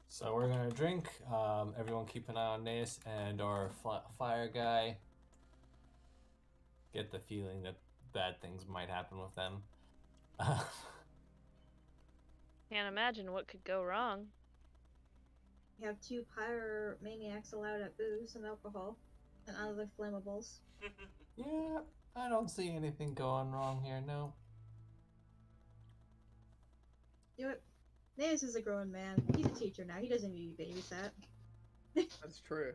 [SPEAKER 1] So we're gonna drink. Everyone keep an eye on Nace and our fire guy. Get the feeling that bad things might happen with them.
[SPEAKER 4] Can't imagine what could go wrong.
[SPEAKER 3] We have 2 pyromaniacs allowed at booze and alcohol and other flammables.
[SPEAKER 1] Yeah, I don't see anything going wrong here, no.
[SPEAKER 3] You know what? Naeus is a grown man. He's a teacher now. He doesn't need to be babysat.
[SPEAKER 5] That's true.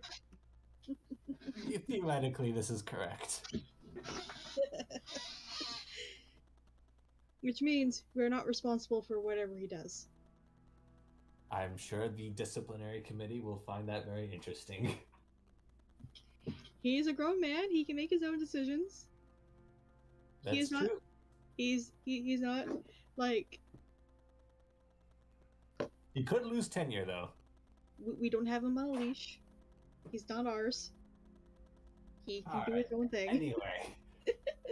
[SPEAKER 1] Theoretically, this is correct.
[SPEAKER 3] Which means we're not responsible for whatever he does.
[SPEAKER 1] I'm sure the disciplinary committee will find that very interesting.
[SPEAKER 3] He's a grown man. He can make his own decisions.
[SPEAKER 1] That's true.
[SPEAKER 3] He's not like.
[SPEAKER 1] He could lose tenure, though.
[SPEAKER 3] We don't have him on a leash. He's not ours. He can do his own thing.
[SPEAKER 1] Anyway,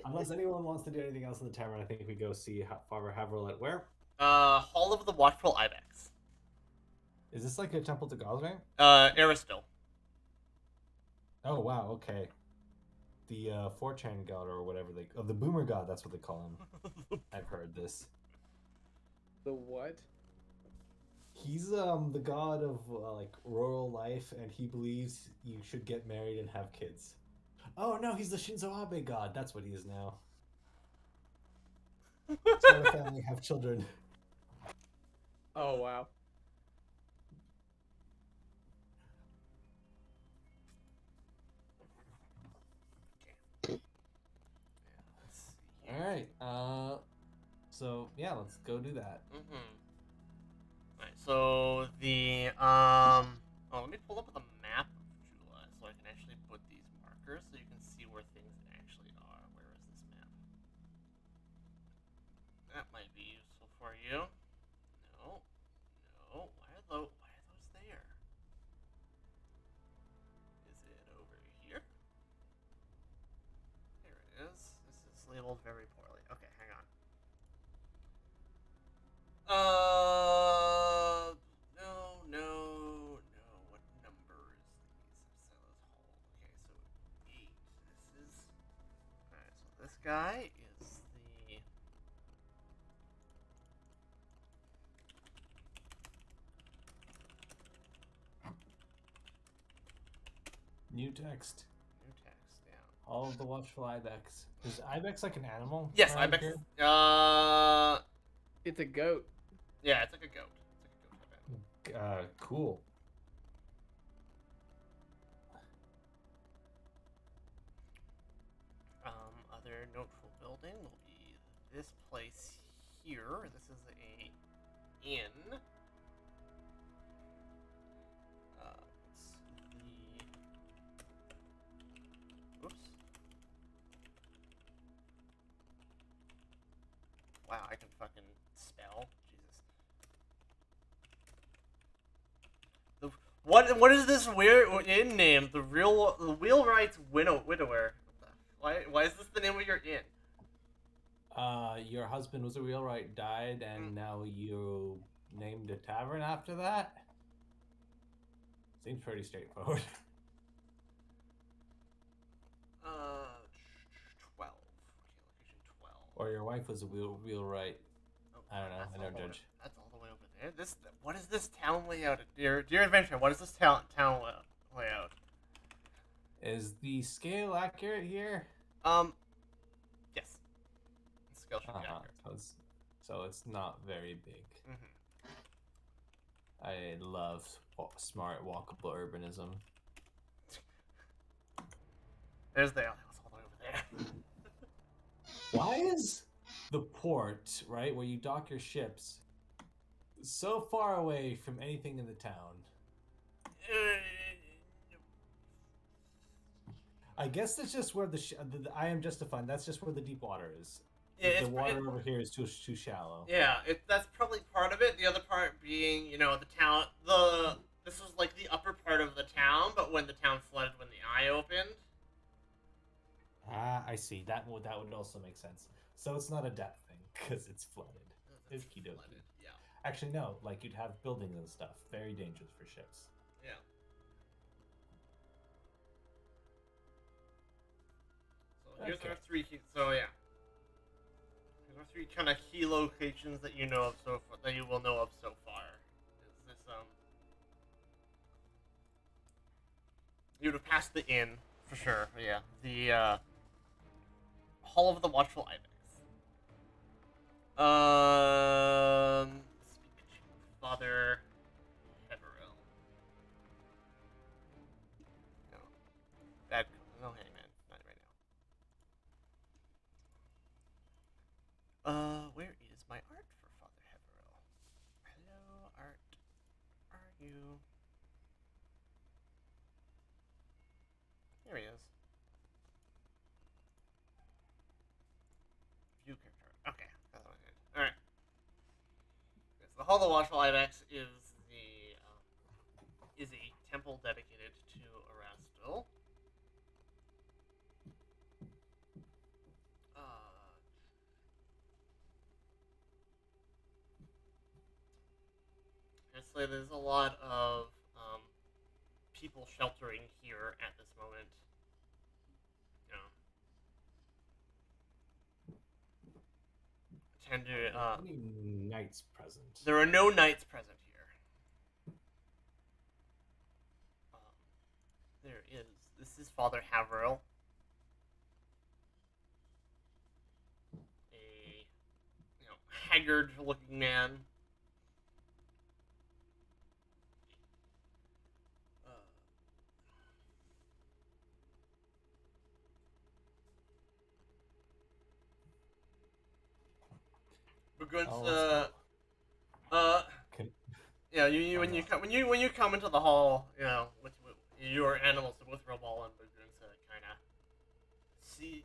[SPEAKER 1] unless anyone wants to do anything else in the tavern, I think we go see Father Haveril at where?
[SPEAKER 2] Hall of the Watchful Ibex.
[SPEAKER 1] Is this like a temple to Goswing?
[SPEAKER 2] Aristil.
[SPEAKER 1] Oh wow, okay. The 4chan god or whatever the boomer god, that's what they call him. I've heard this.
[SPEAKER 5] The what?
[SPEAKER 1] He's the god of like rural life, and he believes you should get married and have kids. Oh no, he's the Shinzo Abe god. That's what he is now. Start a family, have children.
[SPEAKER 5] Oh wow.
[SPEAKER 1] All right. So yeah, let's go do that.
[SPEAKER 2] Alright, so the let me pull up the map of Jula so I can actually put these markers so you can see where things actually are. Where is this map? That might be useful for you. No. Why are those there? Is it over here? There it is. This is labeled very poorly. Okay, hang on. No. What number is these? Okay, so 8. This is... Alright, so this guy is the...
[SPEAKER 1] New text.
[SPEAKER 2] yeah.
[SPEAKER 1] All of the watchful ibex. Is ibex like an animal?
[SPEAKER 2] Yes,
[SPEAKER 1] around
[SPEAKER 2] ibex.
[SPEAKER 1] here?
[SPEAKER 5] It's a goat.
[SPEAKER 2] Yeah, it's like a goat.
[SPEAKER 1] Cool.
[SPEAKER 2] Other notable building will be this place here. This is a inn. It's the. Oops. Wow, I can fucking spell. Jesus. What is this weird inn name? The Wheelwright's Widower. Why is this the name of your inn?
[SPEAKER 1] Your husband was a wheelwright, died, and now you named a tavern after that? Seems pretty straightforward.
[SPEAKER 2] 12. Okay, location 12.
[SPEAKER 1] Or your wife was a wheelwright.
[SPEAKER 2] Oh,
[SPEAKER 1] I don't know.
[SPEAKER 2] that's
[SPEAKER 1] I
[SPEAKER 2] all
[SPEAKER 1] never
[SPEAKER 2] the way-
[SPEAKER 1] judge.
[SPEAKER 2] That's all the way over there. What is this town layout? Dear Adventure, what is this town layout?
[SPEAKER 1] Is the scale accurate here?
[SPEAKER 2] Yes. The scale should be accurate.
[SPEAKER 1] So it's not very big.
[SPEAKER 2] Mm-hmm.
[SPEAKER 1] I love smart, walkable urbanism.
[SPEAKER 2] There's the alehouse all the way over there.
[SPEAKER 1] Why is the port, right, where you dock your ships, so far away from anything in the town? I guess that's just where I am justified. That's just where the deep water is.
[SPEAKER 2] Yeah,
[SPEAKER 1] the water over here is too shallow.
[SPEAKER 2] Yeah, that's probably part of it. The other part being, the town. This was like the upper part of the town, but when the town flooded when the eye opened.
[SPEAKER 1] Ah, I see. That would also make sense. So it's not a depth thing because it's flooded. It's
[SPEAKER 2] flooded. Yeah.
[SPEAKER 1] Actually, no. Like you'd have buildings and stuff. Very dangerous for ships.
[SPEAKER 2] Yeah. So here's our three. So yeah. Here's our three kind of key locations that you know of that you will know of so far. Is this You would have passed the inn for sure. Yeah. The Hall of the Watchful Ibex. Speak to Father Heverell. No. Bad. No, hey man, not right now. Where is my art for Father Heverell? Hello, art. Are you? There he is. View character. Okay, that's what I did. All right. Okay, so the Hall of the Watchful Ibex is a temple dedicated to Erastil. Honestly, there's a lot of people sheltering here at this moment. Tend to.
[SPEAKER 1] Any knights present?
[SPEAKER 2] There are no knights present here. There is. This is Father Haverell. A haggard-looking man. When you come into the hall, with your animals, with Robal and Bagunsa, kind of see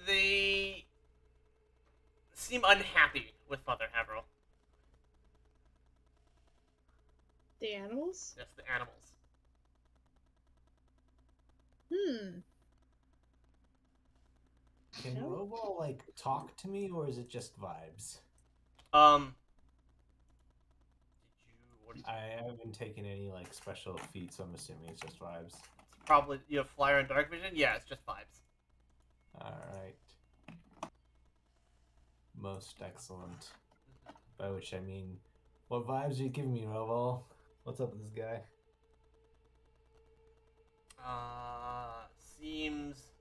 [SPEAKER 2] they seem unhappy with Father Haverell.
[SPEAKER 3] The animals?
[SPEAKER 2] Yes, the animals.
[SPEAKER 1] Can Robal talk to me, or is it just vibes? I haven't taken any special feats, so I'm assuming it's just vibes.
[SPEAKER 2] It's probably you have Flyer and Dark Vision. Yeah, it's just vibes.
[SPEAKER 1] All right. Most excellent. By which I mean, what vibes are you giving me, Robal? What's up with this guy?
[SPEAKER 2] Seems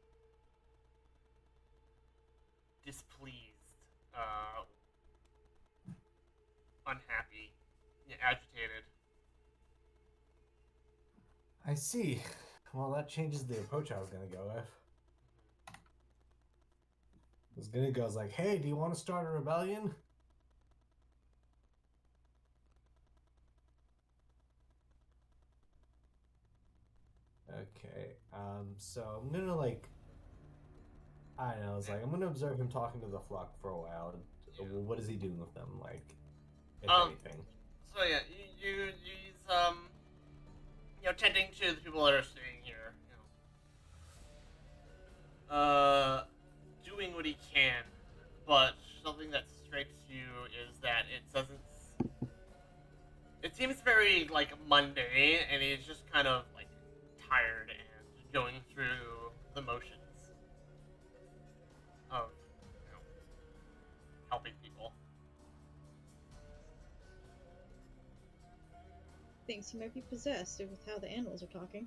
[SPEAKER 2] displeased, unhappy, agitated.
[SPEAKER 1] I see. Well, that changes the approach I was gonna go with. I was gonna go like, hey, do you want to start a rebellion? Okay. So I'm gonna like, I don't know. It's like I'm gonna observe him talking to the flock for a while.
[SPEAKER 2] Yeah.
[SPEAKER 1] Well, what is he doing with them? Like, if
[SPEAKER 2] Um,
[SPEAKER 1] anything.
[SPEAKER 2] So yeah, he's tending to the people that are staying here. Doing what he can, but something that strikes you is that it doesn't. It seems very like mundane, and he's just kind of like tired and going through the motions of helping people.
[SPEAKER 3] Thinks he might be possessed with how the animals are talking.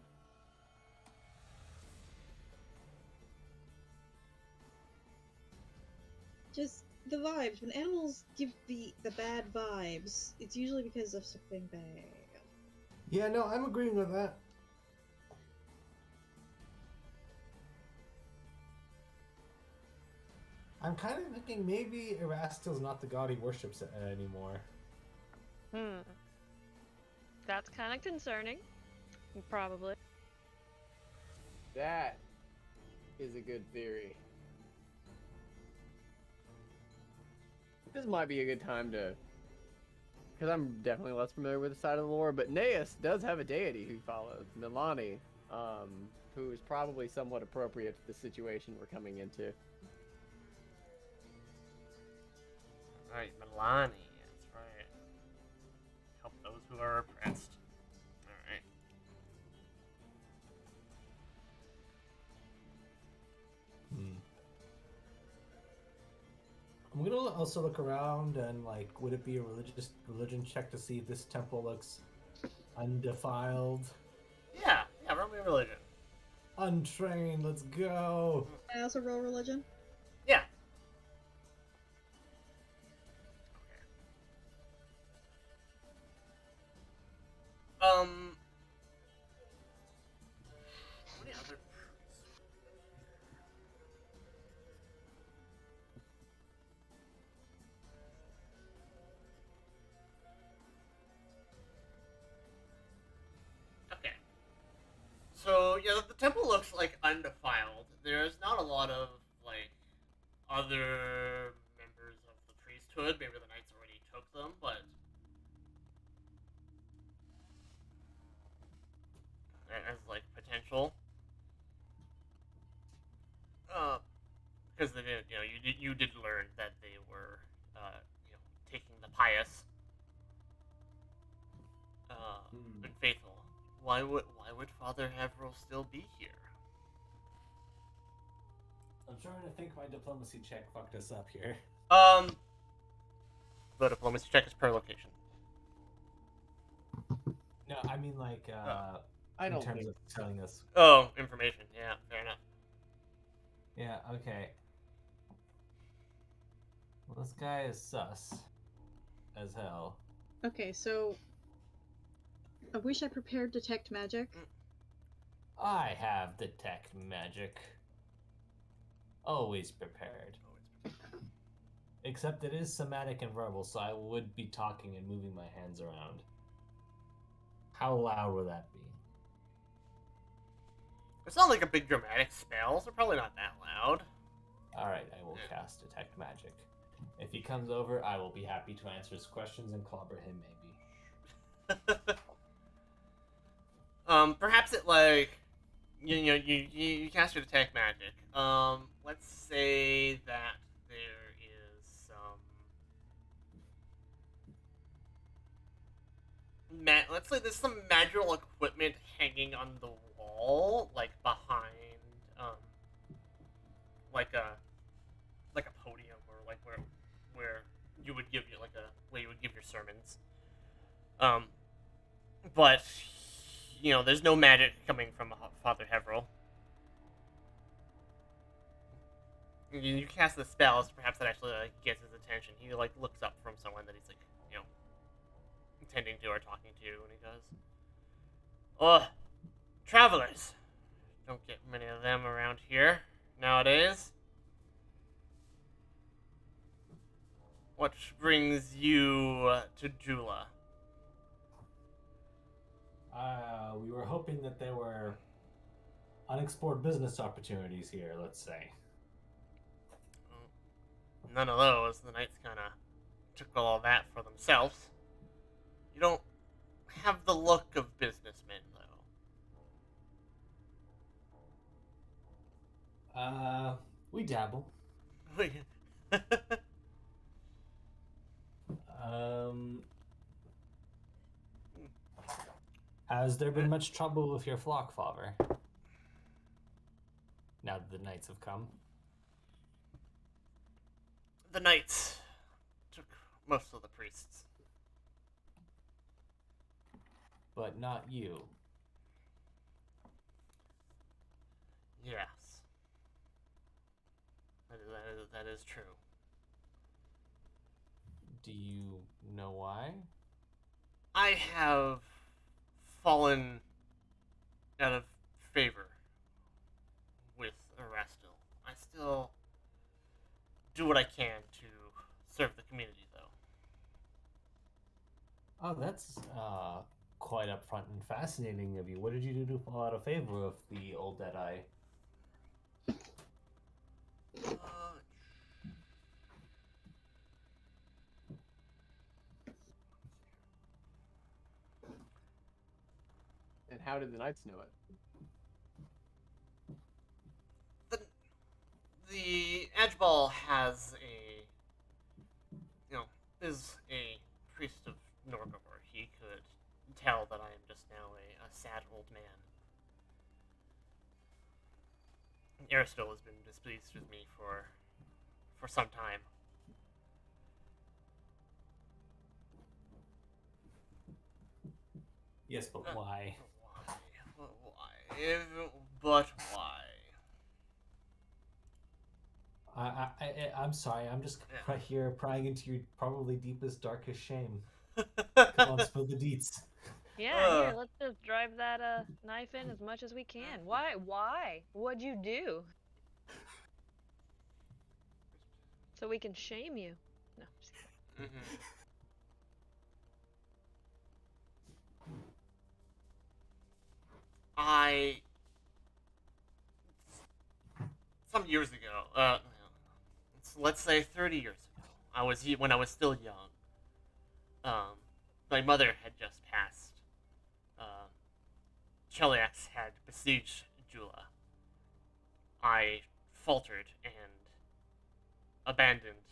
[SPEAKER 3] Just the vibes. When animals give the bad vibes, it's usually because of something bad.
[SPEAKER 1] Yeah, no, I'm agreeing with that. I'm kind of thinking maybe Erastil's not the god he worships anymore.
[SPEAKER 4] That's kind of concerning. Probably.
[SPEAKER 5] That is a good theory. This might be a good time to, because I'm definitely less familiar with the side of the lore, but Naeus does have a deity who follows, Milani, who is probably somewhat appropriate to the situation we're coming into.
[SPEAKER 2] Right, Milani. That's right. Help those who are oppressed. All right.
[SPEAKER 1] I'm gonna also look around and like, would it be a religion check to see if this temple looks undefiled?
[SPEAKER 2] Yeah, roll me a religion.
[SPEAKER 1] Untrained, let's go.
[SPEAKER 3] I also roll religion.
[SPEAKER 2] Yeah. Okay. What are the other priests? Okay. So yeah, the temple looks like undefiled. There's not a lot of like other members of the priesthood. Maybe the knights already took them, but as like potential. Because they did, you did learn that they were, taking the pious, and faithful. Why would Father Haverhill still be here?
[SPEAKER 1] I'm trying to think my diplomacy check fucked us up here.
[SPEAKER 2] The diplomacy check is per location.
[SPEAKER 1] No, I mean like
[SPEAKER 5] I
[SPEAKER 1] in
[SPEAKER 5] don't
[SPEAKER 1] terms
[SPEAKER 5] think
[SPEAKER 1] of telling us.
[SPEAKER 2] Oh, information. Yeah, fair enough.
[SPEAKER 1] Yeah, okay. Well, this guy is sus as hell.
[SPEAKER 3] Okay, so I wish I prepared detect magic.
[SPEAKER 1] I have detect magic. Always prepared. Except it is somatic and verbal, so I would be talking and moving my hands around. How loud will that be?
[SPEAKER 2] It's not like a big dramatic spell, so probably not that loud.
[SPEAKER 1] Alright, I will cast detect magic. If he comes over, I will be happy to answer his questions and clobber him, maybe.
[SPEAKER 2] Perhaps it like you cast your detect magic. Let's say that there is some let's say there's some magical equipment hanging on the wall, like behind like a podium, or like where you would give your sermons. But there's no magic coming from Father Haverhill. You cast the spell, so perhaps that actually like gets his attention. He like looks up from someone that he's like intending to or talking to, and he goes, "Oh, travelers! Don't get many of them around here nowadays. What brings you to Jula?"
[SPEAKER 1] We were hoping that there were unexplored business opportunities here, let's say.
[SPEAKER 2] None of those. The knights kind of took all that for themselves. You don't have the look of businessmen, though.
[SPEAKER 1] We dabble. Has there been much trouble with your flock, father? Now that the knights have come.
[SPEAKER 2] The knights took most of the priests.
[SPEAKER 1] But not you.
[SPEAKER 2] Yes. That is true.
[SPEAKER 1] Do you know why?
[SPEAKER 2] I have fallen out of favor with Erastil. I still do what I can to serve the community, though.
[SPEAKER 1] Oh, that's quite upfront and fascinating of you. What did you do to fall out of favor with the old Deadeye?
[SPEAKER 5] And how did the knights know it?
[SPEAKER 2] The Edgeball has is a priest of Norgor. He could tell that I am just now a sad old man. Aristotle has been displeased with me for some time.
[SPEAKER 1] Yes, but why?
[SPEAKER 2] But why?
[SPEAKER 1] I'm sorry. I'm just right here prying into your probably deepest, darkest shame.
[SPEAKER 2] Yeah.
[SPEAKER 1] Come on, spill the deets.
[SPEAKER 4] Yeah, here, let's just drive that knife in as much as we can. Why? What'd you do? So we can shame you. No, just kidding.
[SPEAKER 2] Some years ago, let's say 30 years ago, when I was still young. My mother had just passed. Cheliax had besieged Jula. I faltered and abandoned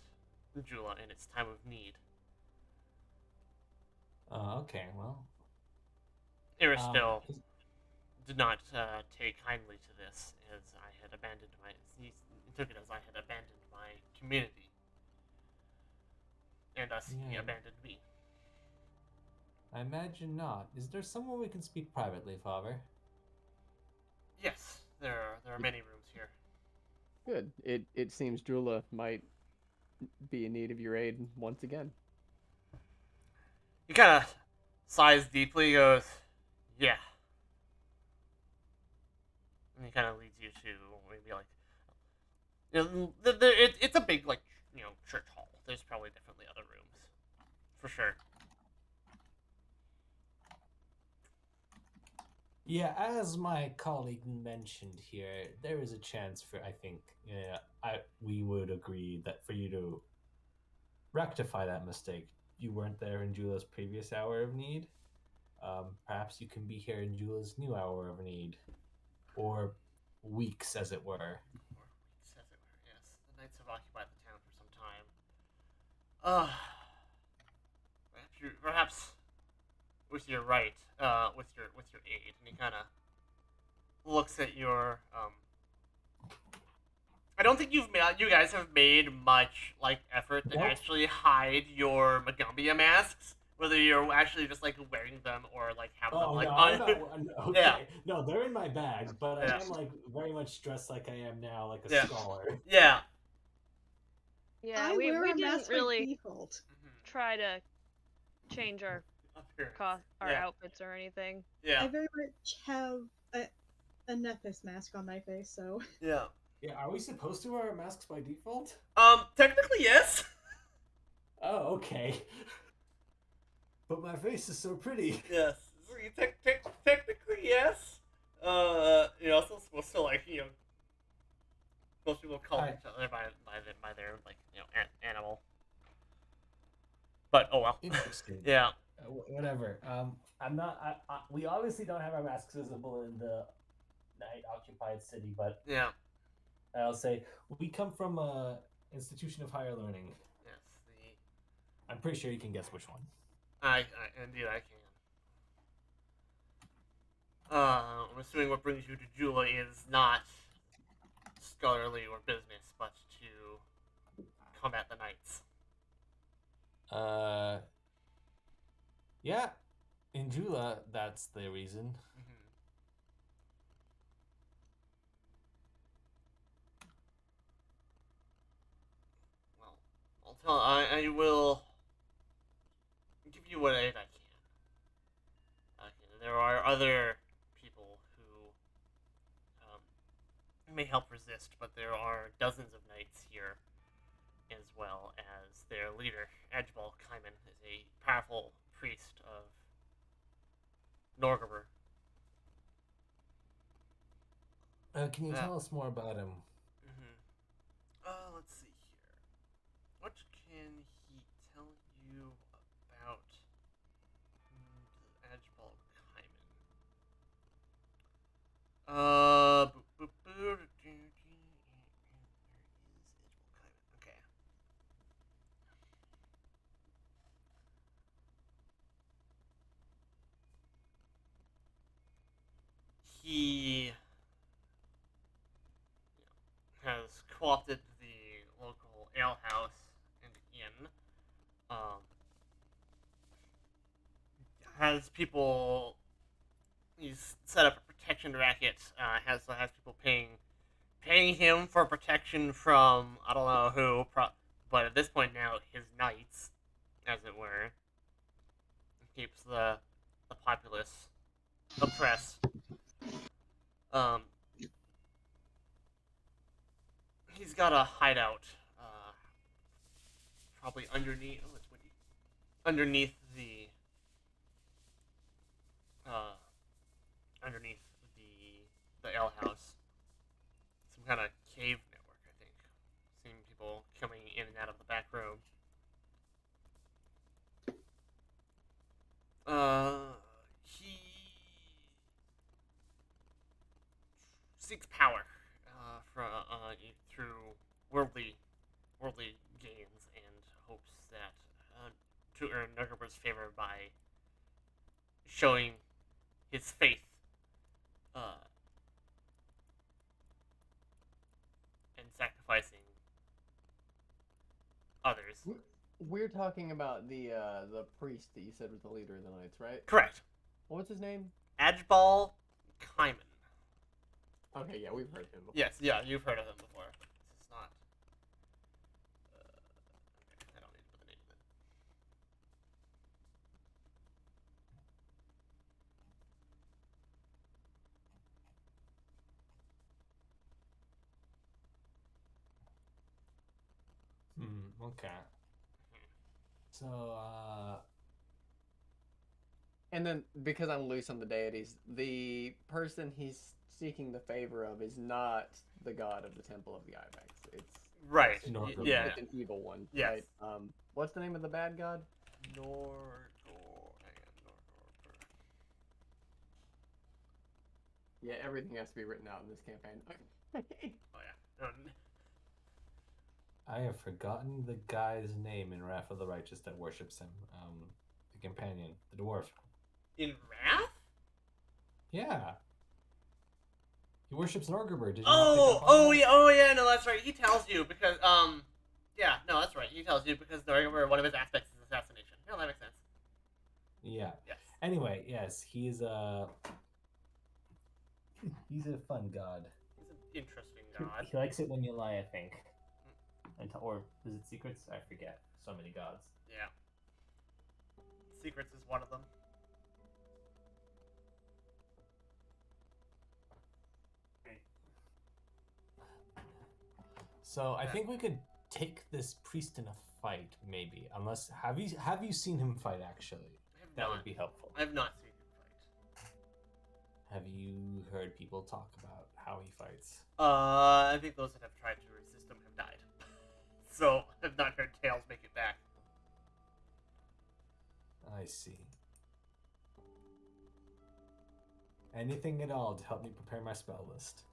[SPEAKER 2] Jula in its time of need.
[SPEAKER 1] Okay, well.
[SPEAKER 2] Aristotle did not take kindly to this, as I had abandoned he took it as I had abandoned my community. And thus he abandoned me.
[SPEAKER 1] I imagine not. Is there someone we can speak privately, Father?
[SPEAKER 2] Yes, there are many rooms here.
[SPEAKER 5] Good. It seems Drula might be in need of your aid once again.
[SPEAKER 2] He kind of sighs deeply, goes, yeah. And he kind of leads you to maybe it's a big church hall. There's probably definitely other rooms, for sure.
[SPEAKER 1] Yeah, as my colleague mentioned here, there is a chance for, I think, we would agree that for you to rectify that mistake, you weren't there in Jula's previous hour of need. Perhaps you can be here in Jula's new hour of need. Or weeks, as it were.
[SPEAKER 2] Yes. The knights have occupied the town for some time. Perhaps with your right, with your aid, and he kind of looks at your. I don't think you guys have made much effort to actually hide your Magambia masks. Whether you're actually just wearing them or have them
[SPEAKER 1] no,
[SPEAKER 2] on.
[SPEAKER 1] Okay.
[SPEAKER 2] Yeah.
[SPEAKER 1] No, they're in my bag, but I am very much dressed like I am now, like a scholar.
[SPEAKER 2] Yeah.
[SPEAKER 4] Yeah,
[SPEAKER 3] I
[SPEAKER 4] we
[SPEAKER 3] wear a
[SPEAKER 4] didn't
[SPEAKER 3] mask by
[SPEAKER 4] really
[SPEAKER 3] default.
[SPEAKER 4] try to change our outfits or anything.
[SPEAKER 2] Yeah.
[SPEAKER 3] I very much have a Nephis mask on my face, so.
[SPEAKER 2] Yeah.
[SPEAKER 1] Yeah, are we supposed to wear our masks by default?
[SPEAKER 2] Technically yes.
[SPEAKER 1] Oh, okay. But my face is so pretty.
[SPEAKER 2] Yes. Technically yes. You're also supposed to like most people call
[SPEAKER 1] Alright.
[SPEAKER 2] each other by their like animal. But oh well.
[SPEAKER 1] Interesting.
[SPEAKER 2] Yeah.
[SPEAKER 1] Whatever. I'm not. We obviously don't have our masks visible in the night occupied city, but
[SPEAKER 2] Yeah.
[SPEAKER 1] I'll say we come from a institution of higher learning.
[SPEAKER 2] Yes.
[SPEAKER 1] I'm pretty sure you can guess which one.
[SPEAKER 2] Indeed I can. I'm assuming what brings you to Jula is not scholarly or business, but to combat the knights.
[SPEAKER 1] Yeah, in Jula, that's the reason.
[SPEAKER 2] Mm-hmm. Well, I will give you what aid I can. There are other people who may help resist, but there are dozens of knights here, as well as their leader, Edgeball Kaiman, is a powerful priest of Norgaber.
[SPEAKER 1] Can you tell us more about him?
[SPEAKER 2] Let's see here. What can he tell you about Edgeball Kaiman? Where is Edgeball Kaiman? Okay. He has co-opted the local alehouse and inn. Has people. He's set up a protection racket. Has people paying him for protection from I don't know who, but at this point now his knights, as it were. Keeps the populace oppressed. He's got a hideout, probably underneath. Oh, it's windy. Underneath the underneath the ale house. Some kind of cave network, I think. Seeing people coming in and out of the back room. He seeks power through worldly gains and hopes that to earn Nuggerber's favor by showing his faith and sacrificing others.
[SPEAKER 5] We're talking about the priest that you said was the leader of the knights, right?
[SPEAKER 2] Correct.
[SPEAKER 5] What's his name?
[SPEAKER 2] Edgeball Kaiman.
[SPEAKER 5] Okay, yeah, we've heard of him before.
[SPEAKER 2] Yes, yeah, you've heard of him before. It's not. Okay, I don't need to put the name in.
[SPEAKER 1] Okay. So,
[SPEAKER 5] And then, because I'm loose on the deities, the person he's seeking the favor of is not the god of the Temple of the Ibex. It's
[SPEAKER 2] Right.
[SPEAKER 1] Norgor.
[SPEAKER 2] Yeah.
[SPEAKER 5] it's an evil one.
[SPEAKER 2] Yes.
[SPEAKER 5] Right? What's the name of the bad god?
[SPEAKER 2] Norgor.
[SPEAKER 5] Yeah, everything has to be written out in this campaign.
[SPEAKER 2] Oh yeah.
[SPEAKER 1] I have forgotten the guy's name in Wrath of the Righteous that worships him. The companion, the dwarf.
[SPEAKER 2] In Wrath?
[SPEAKER 1] Yeah. He worships Norgriber. Did you
[SPEAKER 2] Yeah, no, that's right. He tells you because yeah, no, that's right. He tells you because Norgriber, one of his aspects is assassination. No, that makes sense.
[SPEAKER 1] Yeah.
[SPEAKER 2] Yes.
[SPEAKER 1] Anyway, yes, he's a fun god.
[SPEAKER 2] He's an interesting god.
[SPEAKER 6] He likes it when you lie, I think. Or is it secrets? I forget. So many gods.
[SPEAKER 2] Yeah. Secrets is one of them.
[SPEAKER 1] So I think we could take this priest in a fight, maybe. Unless have you seen him fight actually?
[SPEAKER 2] I have
[SPEAKER 1] That
[SPEAKER 2] not.
[SPEAKER 1] would be helpful.
[SPEAKER 2] I have not seen him fight.
[SPEAKER 1] have you heard people talk about how he fights?
[SPEAKER 2] I think those that have tried to resist him have died. So, I've not heard tales make it back.
[SPEAKER 1] I see. Anything at all to help me prepare my spell list.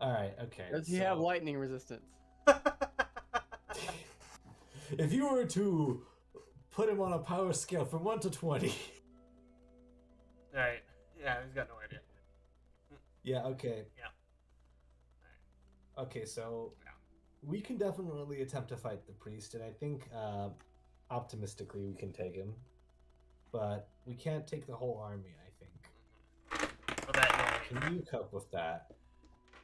[SPEAKER 1] Alright, okay.
[SPEAKER 5] Does he have lightning resistance?
[SPEAKER 1] If you were to put him on a power scale from 1 to 20.
[SPEAKER 2] Right. Yeah, he's got no idea.
[SPEAKER 1] Yeah, okay.
[SPEAKER 2] Yeah.
[SPEAKER 1] Okay, so
[SPEAKER 2] Yeah.
[SPEAKER 1] we can definitely attempt to fight the priest, and I think optimistically we can take him. But we can't take the whole army, I think.
[SPEAKER 2] For that, no.
[SPEAKER 1] Can you cope with that?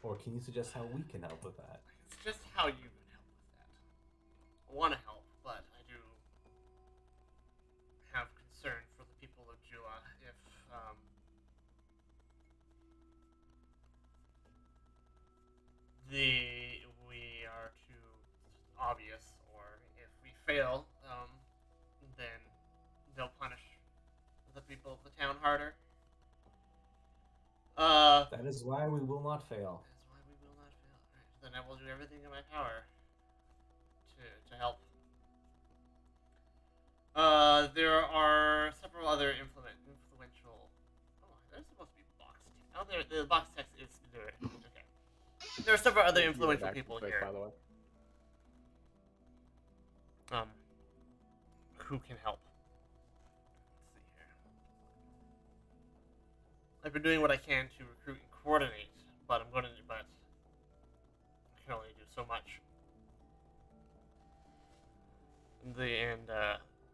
[SPEAKER 1] Or can you suggest how we can help with that?
[SPEAKER 2] It's just how you can help with that. I want to help, but I do have concern for the people of Jua if we are too obvious, or if we fail, then they'll punish the people of the town harder.
[SPEAKER 1] That is why we will not fail.
[SPEAKER 2] That's why we will not fail. Right. Then I will do everything in my power to help. There are several other influential. Oh, there's supposed to be box text. Oh, the box text is there. Okay. There are several other influential people here.
[SPEAKER 5] By the way.
[SPEAKER 2] Who can help? Let's see here. I've been doing what I can to recruit and coordinate, but I can only do so much.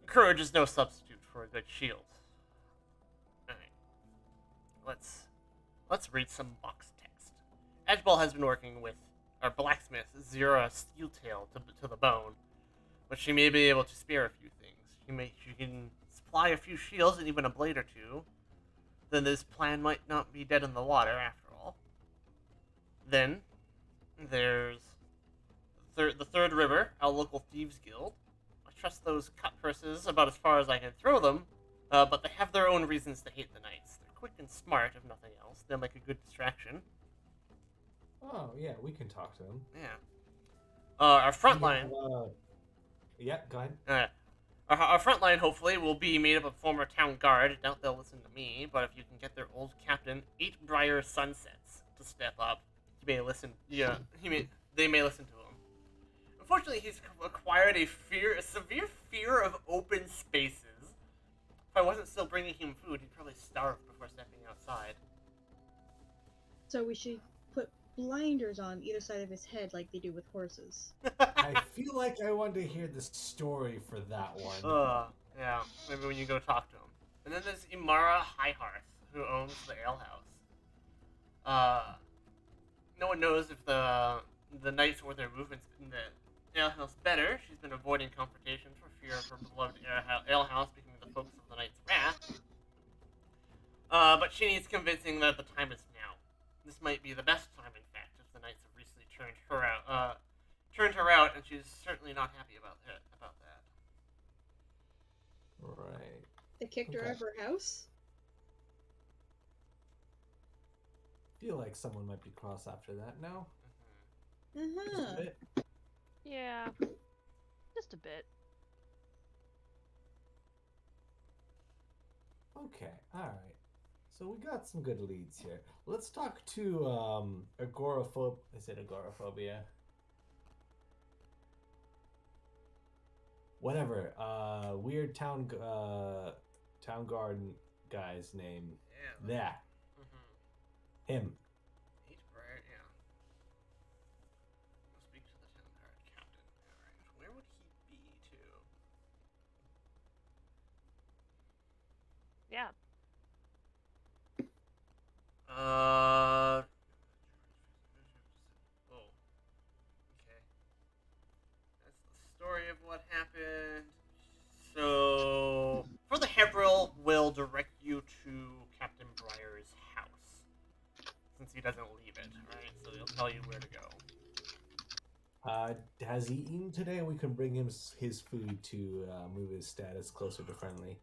[SPEAKER 2] Courage is no substitute for a good shield. Alright. Let's read some box text. Edgeball has been working with our blacksmith, Zira Steeltail, to the bone, but she may be able to spare a few things. She can supply a few shields and even a blade or two. Then this plan might not be dead in the water after all. Then there's the Third River, our local thieves guild. I trust those cut purses about as far as I can throw them, but they have their own reasons to hate the knights. They're quick and smart, if nothing else. They'll make a good distraction.
[SPEAKER 1] Oh, yeah, we can talk to him.
[SPEAKER 2] Yeah. Our front line...
[SPEAKER 1] Yeah, go ahead.
[SPEAKER 2] Our front line, hopefully, will be made up of former town guard. I doubt they'll listen to me, but if you can get their old captain, 8briar Sunsets, to step up, you may listen. Yeah, they may listen to him. Unfortunately, he's acquired a severe fear of open spaces. If I wasn't still bringing him food, he'd probably starve before stepping outside.
[SPEAKER 3] So we should put blinders on either side of his head like they do with horses.
[SPEAKER 1] I feel like I want to hear the story for that one.
[SPEAKER 2] Yeah, maybe when you go talk to him. And then there's Imara Highhearth, who owns the alehouse. No one knows if the knights or their movements in the alehouse better. She's been avoiding confrontation for fear of her beloved alehouse becoming the focus of the knight's wrath. But she needs convincing that the time is now. This might be the best time, in fact, if the knights have recently turned her out, and she's certainly not happy about that.
[SPEAKER 1] Right.
[SPEAKER 3] They kicked her out of her house?
[SPEAKER 1] Feel like someone might be cross after that, no?
[SPEAKER 3] Uh-huh.
[SPEAKER 1] Just a bit.
[SPEAKER 4] Yeah, just a bit.
[SPEAKER 1] Okay, alright. So we got some good leads here. Let's talk to Is it agoraphobia? Whatever. Weird town guard guy's name.
[SPEAKER 2] Yeah.
[SPEAKER 1] That. Him.
[SPEAKER 2] 8briar, yeah. I'll speak to the town guard captain. Alright, where would he be, too?
[SPEAKER 4] Yeah.
[SPEAKER 2] Oh. Okay. That's the story of what happened. So, for the Hebril, will direct you to Captain Briar's house, since he doesn't leave it, right? So he'll tell you where to go.
[SPEAKER 1] Has he eaten today? We can bring him his food to move his status closer to friendly.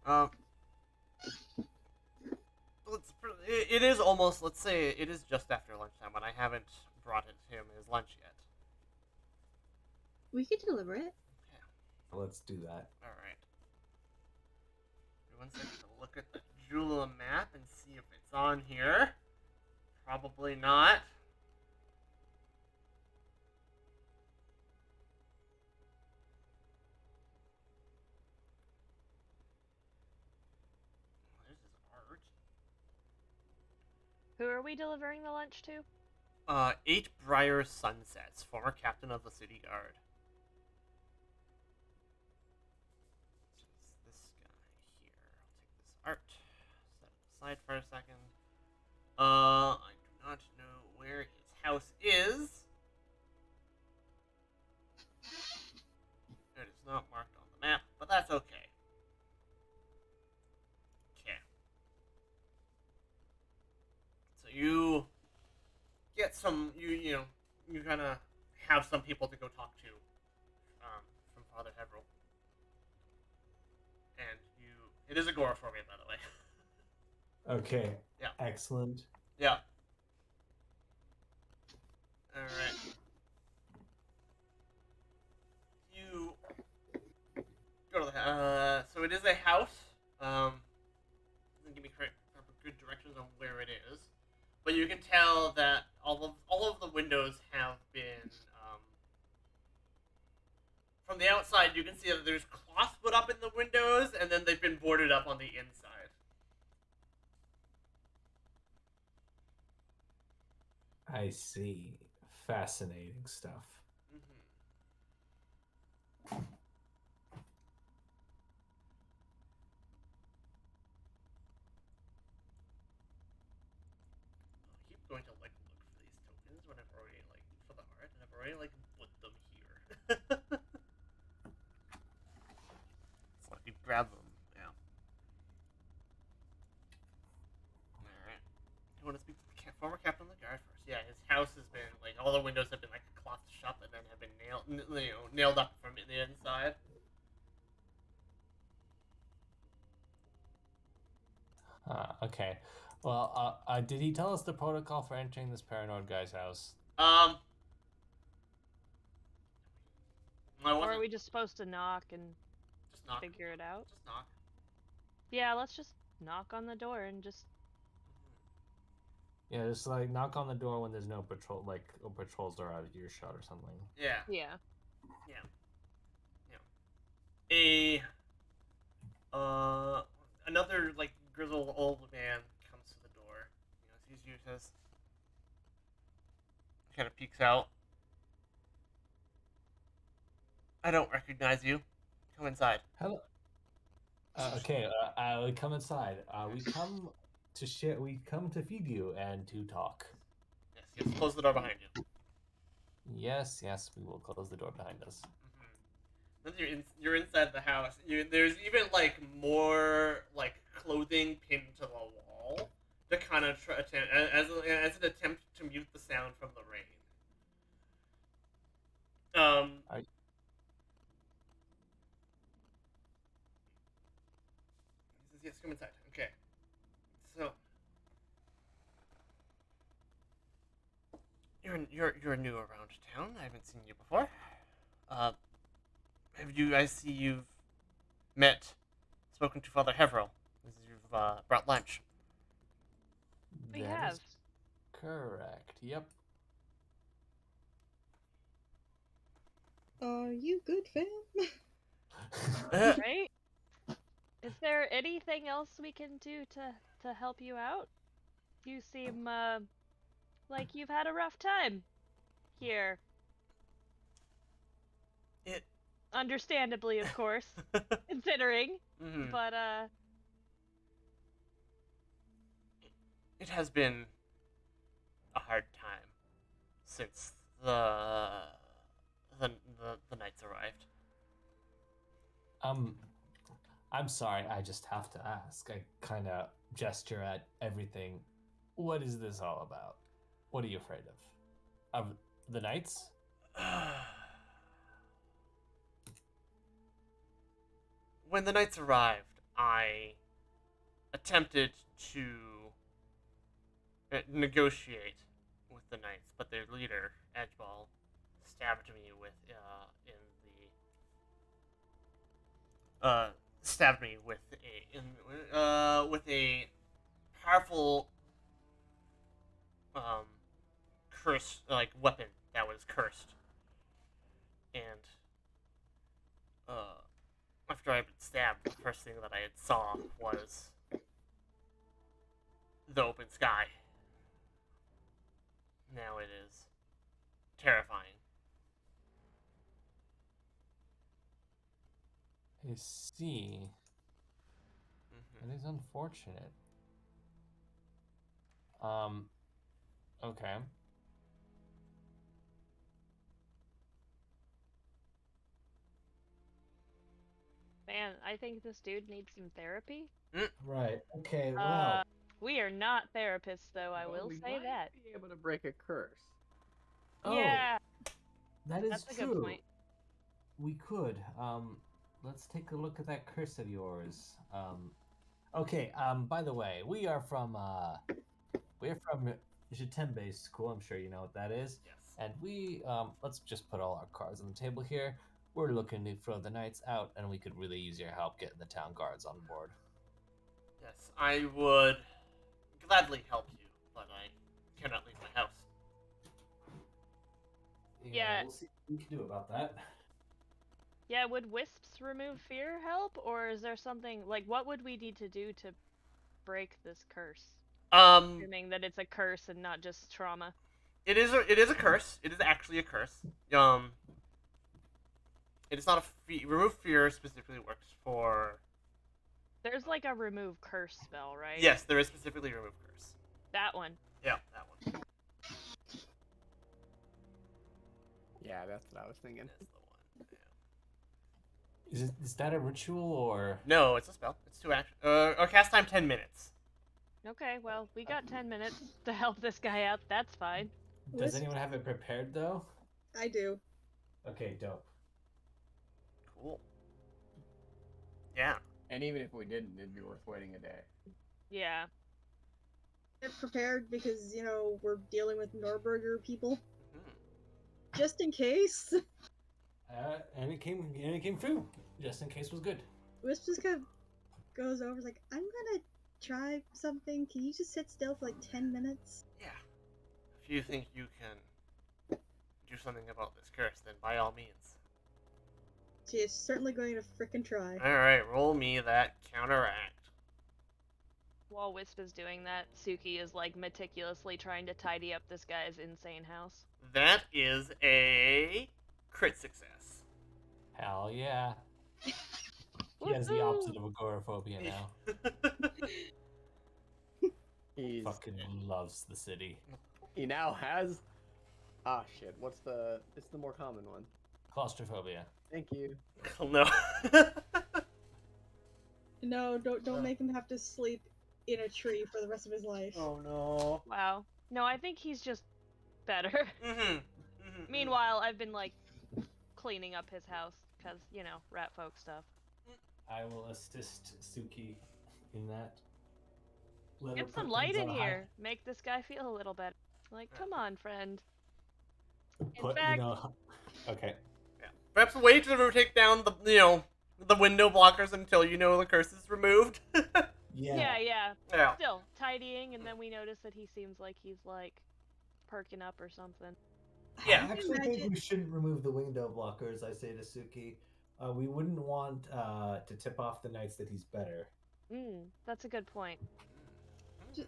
[SPEAKER 2] Um, it is almost, let's say, it is just after lunchtime, but I haven't brought him his lunch yet.
[SPEAKER 3] We could deliver it.
[SPEAKER 1] Let's do that.
[SPEAKER 2] Alright. One second to look at the Jula map and see if it's on here. Probably not. This is art.
[SPEAKER 4] Who are we delivering the lunch to?
[SPEAKER 2] 8 Briar Sunsets, former captain of the city guard. This guy here. I'll take this art, set it aside for a second. I do not know where his house is. It is not marked on the map, but that's okay. Okay. So you get some, you kind of have some people to go talk to from Father Hevrel. And it is agoraphobia, by the way.
[SPEAKER 1] Okay.
[SPEAKER 2] Yeah.
[SPEAKER 1] Excellent.
[SPEAKER 2] Yeah. Alright. You go to the so it is a house. Doesn't give me good directions on where it is, but you can tell that all of the windows have been from the outside. You can see that there's cloth put up in the windows, and then they've been boarded up on the inside.
[SPEAKER 1] I see. Fascinating stuff.
[SPEAKER 2] I keep going to look for these tokens when I've already for the art, and I've already put them here. So if you grab them, yeah. All right. You want to speak to the former captain of the guard first? Yeah, his house has been all the windows have been cloth shut, and then have been nailed up from the inside.
[SPEAKER 7] Okay. Well, did he tell us the protocol for entering this paranoid guy's house?
[SPEAKER 2] I
[SPEAKER 4] Or
[SPEAKER 2] wasn't
[SPEAKER 4] are we just supposed to knock and
[SPEAKER 2] just knock.
[SPEAKER 4] figure it out?
[SPEAKER 2] Just knock.
[SPEAKER 4] Yeah, let's just knock on the door and just.
[SPEAKER 7] Yeah, just knock on the door when there's no patrol, patrols are out of earshot or something.
[SPEAKER 2] Yeah.
[SPEAKER 4] Yeah.
[SPEAKER 2] Another grizzled old man comes to the door. Sees you, says, kind of peeks out. I don't recognize you. Come inside.
[SPEAKER 7] Hello. Okay. We come inside. We come to share. We come to feed you and to talk.
[SPEAKER 2] Yes. Close the door behind you.
[SPEAKER 7] Yes. We will close the door behind us.
[SPEAKER 2] Then you're inside the house. There's even more clothing pinned to the wall to kind of attempt as an attempt to mute the sound from the rain. He says, "Yes, come inside." Okay. So you're new around town. I haven't seen you before. I see you've spoken to Father Hevrel. You've brought lunch.
[SPEAKER 4] We
[SPEAKER 7] That
[SPEAKER 4] have.
[SPEAKER 7] is correct. Yep.
[SPEAKER 3] Are you good, fam?
[SPEAKER 4] Right? Is there anything else we can do to help you out? You seem like you've had a rough time here.
[SPEAKER 2] It
[SPEAKER 4] Understandably, of course, considering.
[SPEAKER 2] Mhm.
[SPEAKER 4] But
[SPEAKER 2] It has been a hard time since the knights arrived.
[SPEAKER 7] I'm sorry. I just have to ask. I kind of gesture at everything. What is this all about? What are you afraid of? Of the knights?
[SPEAKER 2] When the knights arrived, I attempted to negotiate with the knights, but their leader, Edgeball, stabbed me with a powerful curse weapon that was cursed, and after I'd been stabbed, the first thing that I had saw was the open sky. Now it is terrifying.
[SPEAKER 7] I see.
[SPEAKER 2] Mm-hmm.
[SPEAKER 7] That is unfortunate. Okay.
[SPEAKER 4] Man, I think this dude needs some therapy.
[SPEAKER 1] Right. Okay.
[SPEAKER 4] Uh,
[SPEAKER 1] Well.
[SPEAKER 4] we are not therapists, though. I
[SPEAKER 5] Well,
[SPEAKER 4] will
[SPEAKER 5] we
[SPEAKER 4] say
[SPEAKER 5] might
[SPEAKER 4] that.
[SPEAKER 5] be able to break a curse.
[SPEAKER 4] Yeah,
[SPEAKER 1] That is
[SPEAKER 4] that's a
[SPEAKER 1] true.
[SPEAKER 4] good point.
[SPEAKER 1] We could. Let's take a look at that curse of yours. Okay. By the way, we're from Jitembe School. I'm sure you know what that is.
[SPEAKER 2] Yes.
[SPEAKER 1] And we let's just put all our cards on the table here. We're looking to throw the knights out, and we could really use your help getting the town guards on board.
[SPEAKER 2] Yes, I would gladly help you, but I cannot leave my house.
[SPEAKER 4] Yeah.
[SPEAKER 1] We'll see what we can do about that.
[SPEAKER 4] Yeah, would wisps remove fear help, or is there something like what would we need to do to break this curse? Assuming that it's a curse and not just trauma.
[SPEAKER 2] It is a curse. It is actually a curse. It is not a remove fear specifically works for.
[SPEAKER 4] There's like a remove curse spell, right?
[SPEAKER 2] Yes, there is specifically remove curse.
[SPEAKER 4] That one.
[SPEAKER 2] Yeah, that one.
[SPEAKER 5] Yeah, that's what I was thinking.
[SPEAKER 2] That's the one. Yeah.
[SPEAKER 1] Is that a ritual or?
[SPEAKER 2] No, it's a spell. It's 2 action. Cast time 10 minutes.
[SPEAKER 4] Okay, well, we got 10 minutes to help this guy out. That's fine.
[SPEAKER 1] Does
[SPEAKER 3] Wisp?
[SPEAKER 1] anyone have it prepared though?
[SPEAKER 3] I do.
[SPEAKER 1] Okay, dope.
[SPEAKER 2] Cool. Yeah.
[SPEAKER 5] And even if we didn't, it'd be worth waiting a day.
[SPEAKER 4] Yeah.
[SPEAKER 3] Get prepared because, we're dealing with Norberger people.
[SPEAKER 2] Mm-hmm.
[SPEAKER 3] Just in case.
[SPEAKER 1] And it came true. Just in case was good.
[SPEAKER 3] Wisp just kind of goes over, is like, I'm gonna try something. Can you just sit still for like 10 minutes?
[SPEAKER 2] Yeah. If you think you can do something about this curse, then by all means.
[SPEAKER 3] She is certainly going to frickin' try.
[SPEAKER 2] Alright, roll me that counteract.
[SPEAKER 4] While Wisp is doing that, Suki is like meticulously trying to tidy up this guy's insane house.
[SPEAKER 2] That is a crit success.
[SPEAKER 1] Hell yeah. He has the
[SPEAKER 4] Woohoo!
[SPEAKER 1] opposite of agoraphobia now.
[SPEAKER 5] He's
[SPEAKER 1] Fucking loves the city.
[SPEAKER 5] he now has. Ah shit! It's the more common one.
[SPEAKER 1] Claustrophobia.
[SPEAKER 5] Thank you.
[SPEAKER 2] No.
[SPEAKER 3] No, don't make him have to sleep in a tree for the rest of his life.
[SPEAKER 2] Oh no.
[SPEAKER 4] Wow. No, I think he's just better.
[SPEAKER 2] Mm-hmm. Mm-hmm.
[SPEAKER 4] Meanwhile, I've been like cleaning up his house because, rat folk stuff.
[SPEAKER 1] I will assist Suki in that. Let her
[SPEAKER 4] Get some
[SPEAKER 1] put
[SPEAKER 4] light
[SPEAKER 1] things
[SPEAKER 4] in
[SPEAKER 1] on a high-
[SPEAKER 4] here. Make this guy feel a little better. Like, come on, friend.
[SPEAKER 1] Put,
[SPEAKER 4] fact-
[SPEAKER 1] Okay.
[SPEAKER 2] Yeah. Perhaps wait to take down the window blockers until the curse is removed.
[SPEAKER 4] Yeah.
[SPEAKER 2] Yeah.
[SPEAKER 4] Still tidying, and then we notice that he seems like he's like perking up or something.
[SPEAKER 2] Yeah.
[SPEAKER 1] I actually think
[SPEAKER 3] Imagine-
[SPEAKER 1] we shouldn't remove the window blockers, I say to Suki. We wouldn't want to tip off the knights that he's better.
[SPEAKER 4] That's a good point.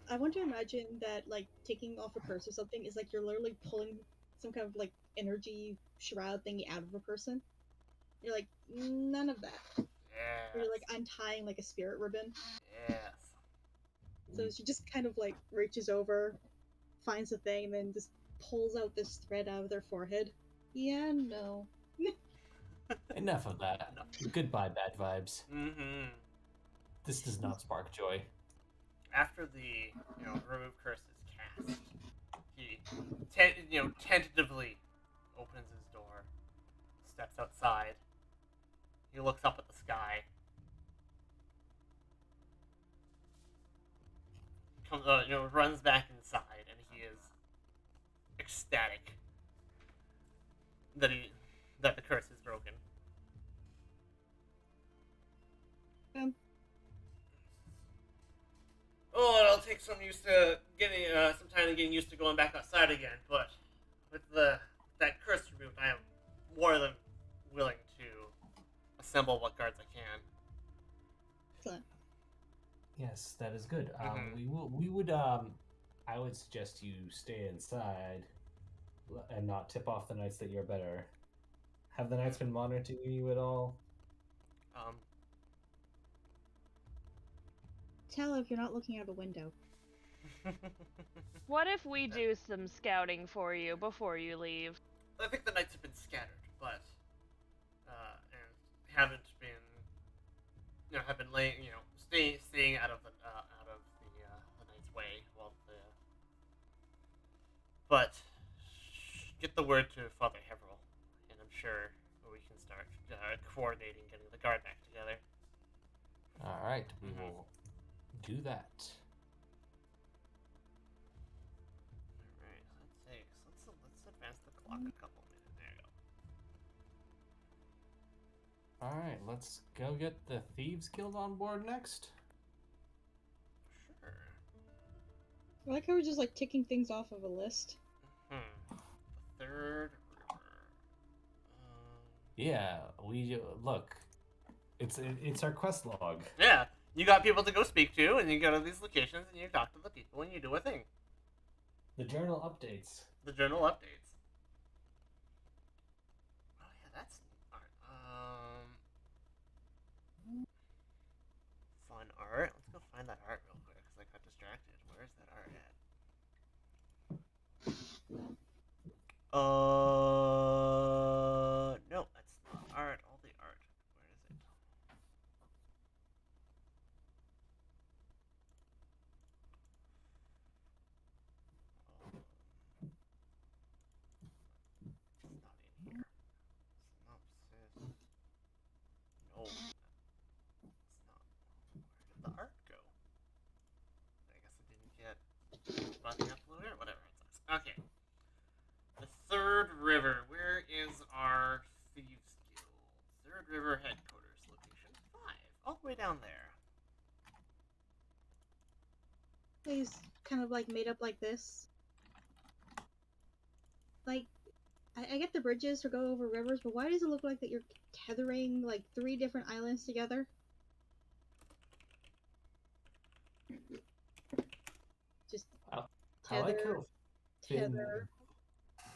[SPEAKER 3] I want to imagine that, like, taking off a curse or something is like you're literally pulling some kind of, like, energy shroud thingy out of a person. You're like, none of that.
[SPEAKER 2] Yes.
[SPEAKER 3] Or you're, like, untying, like, a spirit ribbon.
[SPEAKER 2] Yes.
[SPEAKER 3] So she just kind of, like, reaches over, finds the thing, and then just pulls out this thread out of their forehead. Yeah, no.
[SPEAKER 1] Enough of that. Goodbye, bad vibes.
[SPEAKER 2] Mm-hmm.
[SPEAKER 1] This does not spark joy.
[SPEAKER 2] After the remove curse is cast, he tentatively opens his door, steps outside. He looks up at the sky, runs back inside, and he is ecstatic that the curse is broken. Oh, it'll take some time to getting used to going back outside again. But with that curse removed, I am more than willing to assemble what guards I can.
[SPEAKER 3] Excellent.
[SPEAKER 1] Yes, that is good.
[SPEAKER 2] Mhm.
[SPEAKER 1] We would I would suggest you stay inside and not tip off the knights that you're better. Have the knights been monitoring you at all?
[SPEAKER 2] Um,
[SPEAKER 3] Tell if you're not looking out a window.
[SPEAKER 4] What if we do some scouting for you before you leave?
[SPEAKER 2] I think the knights have been scattered, but and haven't been, have been staying out of the knight's way but get the word to Father Heveril, and I'm sure we can start coordinating getting the guard back together.
[SPEAKER 7] All right, we will do that.
[SPEAKER 2] Alright, let's advance the clock a couple minutes. There you go.
[SPEAKER 7] All right, let's go get the Thieves Guild on board next.
[SPEAKER 2] Sure.
[SPEAKER 3] I like how we're just like ticking things off of a list.
[SPEAKER 2] The third river.
[SPEAKER 7] Yeah, we look.
[SPEAKER 1] It's our quest log.
[SPEAKER 2] Yeah, you got people to go speak to, and you go to these locations, and you talk to the people, and you do a thing.
[SPEAKER 1] The journal updates.
[SPEAKER 2] The journal updates. Oh yeah, that's art. Fun art. Let's go find that art real quick, because I got distracted. Where's that art at? No, that's not art. All the art. Where is it? It's not in here. Synopsis. No, it's not. Where did the art go? I guess it didn't get nothing uploaded. Whatever. It sucks. Okay. The Third River. Where is our Thieves Guild? Third River headquarters location 5. All the way down there.
[SPEAKER 3] He's kind of like made up like this. Like, I get the bridges to go over rivers, but why does it look like that you're tethering like 3 different islands together? Just
[SPEAKER 1] I like how thin.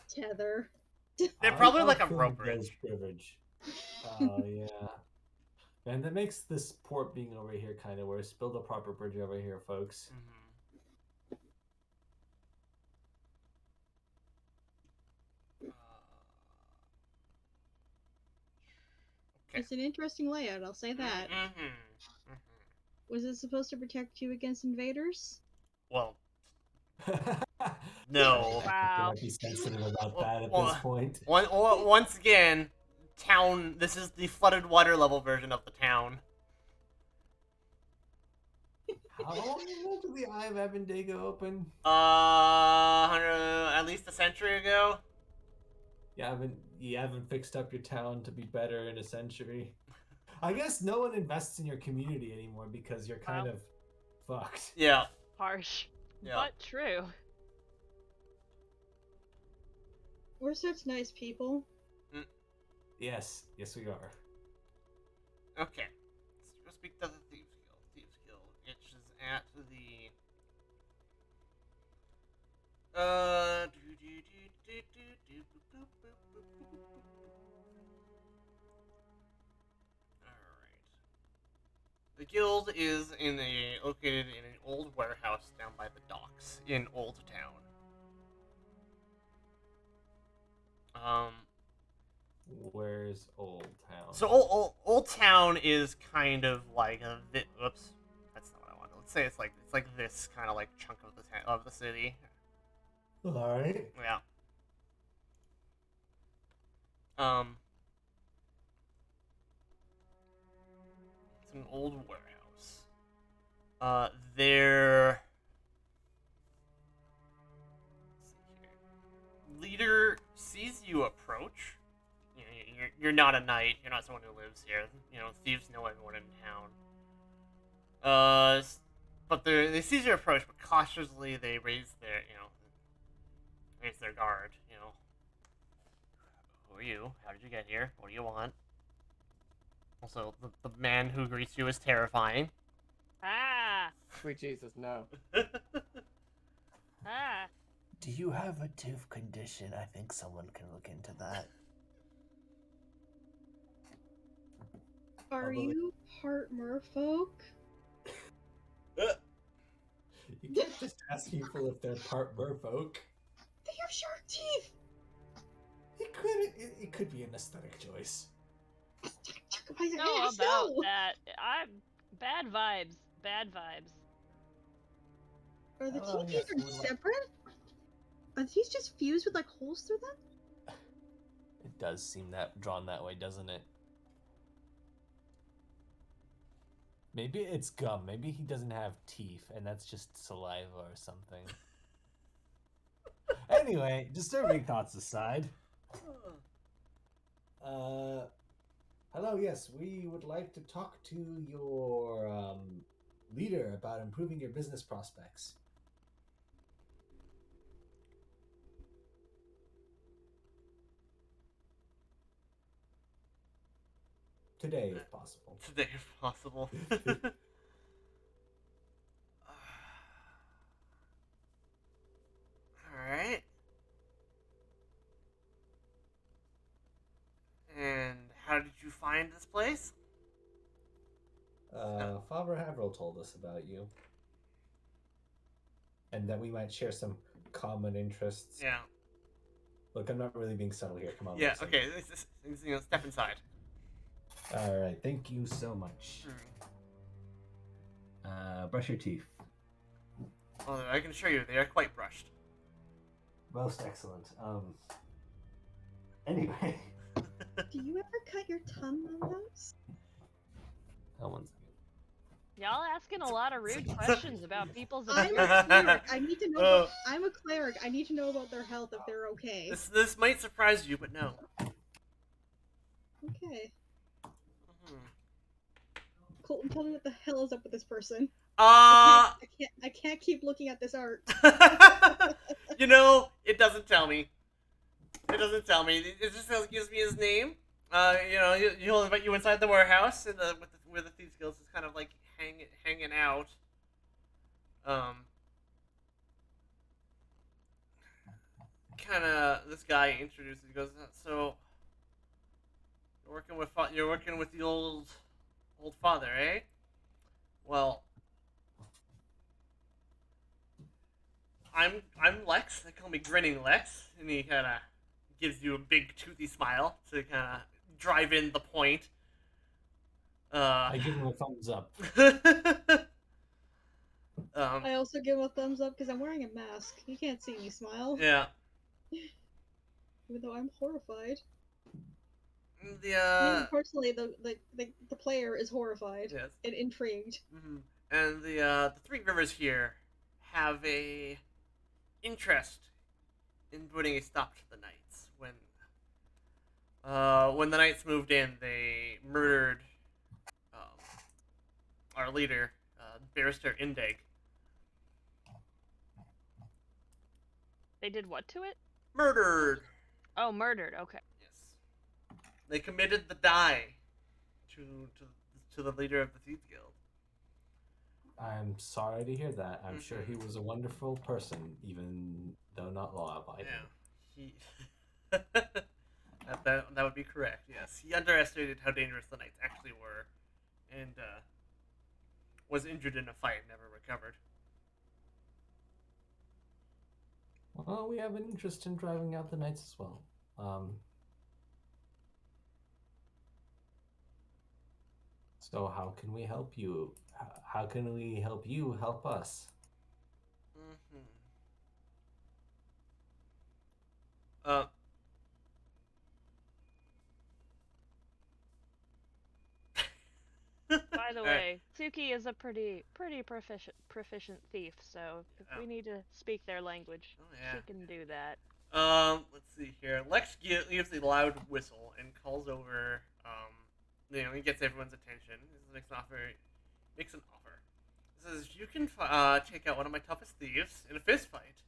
[SPEAKER 3] tether.
[SPEAKER 2] They're
[SPEAKER 1] I
[SPEAKER 2] probably
[SPEAKER 1] how
[SPEAKER 2] like a
[SPEAKER 1] thin
[SPEAKER 2] rope
[SPEAKER 1] the
[SPEAKER 2] bridge.
[SPEAKER 1] bridge. Oh yeah. And that makes this port being over here kind of worse. Build a proper bridge over here, folks.
[SPEAKER 2] Okay.
[SPEAKER 3] It's an interesting layout, I'll say that. Was it supposed to protect you against invaders?
[SPEAKER 2] Well, no.
[SPEAKER 4] Wow.
[SPEAKER 1] You might be sensitive about that at this point.
[SPEAKER 2] Once again, town. This is the flooded water level version of the town.
[SPEAKER 1] How long ago did the Eye of Abendago open?
[SPEAKER 2] At least a century ago.
[SPEAKER 1] You haven't fixed up your town to be better in a century. I guess no one invests in your community anymore because you're kind of fucked.
[SPEAKER 2] Yeah.
[SPEAKER 4] Harsh.
[SPEAKER 2] Yeah.
[SPEAKER 4] But true.
[SPEAKER 3] We're such nice people.
[SPEAKER 1] Yes, we are.
[SPEAKER 2] Okay. Let's go speak to the Thieves Guild. Thieves Guild, which is at the. Alright. The guild is located in an old warehouse down by the docks in Old Town.
[SPEAKER 1] Where's Old Town?
[SPEAKER 2] So Old Town is kind of like oops, that's not what I wanted. Let's say it's like this kind of like chunk of the city.
[SPEAKER 1] All right.
[SPEAKER 2] Yeah. It's an old warehouse. There you're not a knight. You're not someone who lives here. You know, thieves know everyone in town. But they seize your approach, but cautiously they raise their guard. You know, who are you? How did you get here? What do you want? Also, the man who greets you is terrifying.
[SPEAKER 4] Ah!
[SPEAKER 5] Sweet Jesus, no.
[SPEAKER 4] Ah!
[SPEAKER 7] Do you have a tooth condition? I think someone can look into that.
[SPEAKER 3] Are
[SPEAKER 1] Although
[SPEAKER 3] you part merfolk?
[SPEAKER 1] You can't just ask people if they're part merfolk.
[SPEAKER 3] They have shark teeth!
[SPEAKER 1] It could be an aesthetic choice.
[SPEAKER 3] My
[SPEAKER 4] Know
[SPEAKER 3] ass,
[SPEAKER 4] about
[SPEAKER 3] no!
[SPEAKER 4] that. I'm bad vibes. Bad vibes.
[SPEAKER 3] Are the
[SPEAKER 1] Oh,
[SPEAKER 3] teeth
[SPEAKER 1] yes,
[SPEAKER 3] are
[SPEAKER 1] we would like-
[SPEAKER 3] separate? Are these just fused with like holes through them?
[SPEAKER 7] It does seem that drawn that way, doesn't it? Maybe it's gum. Maybe he doesn't have teeth, and that's just saliva or something. Anyway, disturbing thoughts aside.
[SPEAKER 1] Hello, yes, we would like to talk to your leader about improving your business prospects. Today, if possible.
[SPEAKER 2] Today, if possible. Alright. And how did you find this place?
[SPEAKER 1] Father Haverhill told us about you. And that we might share some common interests.
[SPEAKER 2] Yeah.
[SPEAKER 1] Look, I'm not really being subtle here. Come on,
[SPEAKER 2] Yeah,
[SPEAKER 1] listen.
[SPEAKER 2] okay. Step inside.
[SPEAKER 1] Alright, thank you so much. Brush your teeth.
[SPEAKER 2] Well, I can assure you, they are quite brushed.
[SPEAKER 1] Most excellent. Anyway.
[SPEAKER 3] Do you ever cut your tongue on those?
[SPEAKER 7] That one's
[SPEAKER 4] Y'all asking a lot of rude questions about people's
[SPEAKER 3] I'm
[SPEAKER 4] appearance.
[SPEAKER 3] a cleric. I need to know. I'm a cleric. I need to know about their health if they're okay.
[SPEAKER 2] This might surprise you, but no.
[SPEAKER 3] Okay.
[SPEAKER 2] Mhm.
[SPEAKER 3] Colton, tell me what the hell is up with this person.
[SPEAKER 2] Uh,
[SPEAKER 3] I can't keep looking at this art.
[SPEAKER 2] you know, it doesn't tell me. It doesn't tell me. It just gives me his name. You know, he'll invite you inside the warehouse, and where the Thieves Guild is kind of like hanging out. Kind of this guy introduces. He goes, so you're working with the old father, eh? Well, I'm Lex. They call me Grinning Lex, and he kind of gives you a big toothy smile to kind of drive in the point.
[SPEAKER 1] I give him a thumbs up.
[SPEAKER 3] I also give him a thumbs up because I'm wearing a mask. You can't see me smile.
[SPEAKER 2] Yeah.
[SPEAKER 3] Even though I'm horrified.
[SPEAKER 2] The
[SPEAKER 3] I mean, personally, the player is horrified
[SPEAKER 2] yes.
[SPEAKER 3] and intrigued.
[SPEAKER 2] Mm-hmm. And the Three Rivers here have a interest in putting a stop to the Knights. When the Knights moved in, they murdered our leader, Barrister Indag.
[SPEAKER 4] They did what to it?
[SPEAKER 2] Murdered.
[SPEAKER 4] Oh, murdered. Okay.
[SPEAKER 2] Yes. They committed the die to the leader of the Thieves Guild.
[SPEAKER 1] I'm sorry to hear that. I'm sure he was a wonderful person, even though not law-abiding.
[SPEAKER 2] Yeah. He. that would be correct. Yes, he underestimated how dangerous the Knights actually were, and was injured in a fight and never recovered.
[SPEAKER 1] Well, we have an interest in driving out the Knights as well. So how can we help you? How can we help you help us?
[SPEAKER 4] By the way, Suki is a pretty proficient thief, so if we need to speak their language, she can do that.
[SPEAKER 2] Let's see here. Lex gives a loud whistle and calls over. He gets everyone's attention. He makes an offer. He says, "If you can take out one of my toughest thieves in a fist fight,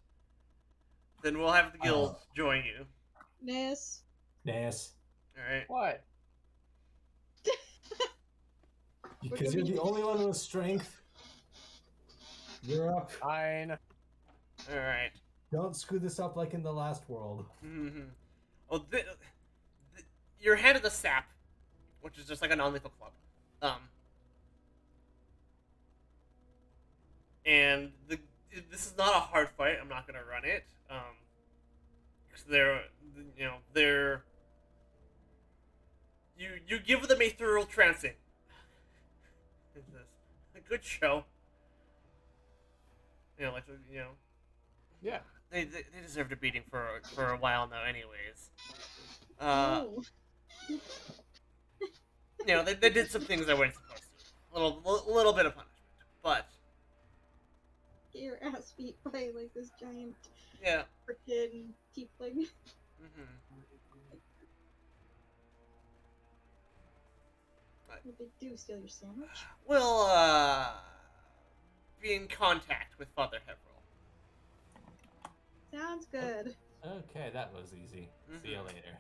[SPEAKER 2] then we'll have the guild join you."
[SPEAKER 3] Ness.
[SPEAKER 1] Yes.
[SPEAKER 2] All right.
[SPEAKER 5] What?
[SPEAKER 1] Because you're the only one with strength. You're up.
[SPEAKER 5] Fine.
[SPEAKER 2] All right.
[SPEAKER 1] Don't screw this up like in the last world.
[SPEAKER 2] Mm-hmm. Oh, you're handed the sap, which is just like a non-lethal club. And this is not a hard fight. I'm not gonna run it. Because you give them a thorough trouncing. It's a good show.
[SPEAKER 5] Yeah.
[SPEAKER 2] They deserved a beating for a while now, anyways.
[SPEAKER 3] Oh.
[SPEAKER 2] They did some things they weren't supposed to. A little bit of punishment, but
[SPEAKER 3] Get your ass beat by like this giant
[SPEAKER 2] yeah.
[SPEAKER 3] freaking tiefling.
[SPEAKER 2] Mm-hmm.
[SPEAKER 3] What did they do? Steal your sandwich?
[SPEAKER 2] We'll be in contact with Father Heveril.
[SPEAKER 3] Sounds good.
[SPEAKER 7] Okay, that was easy. See you later.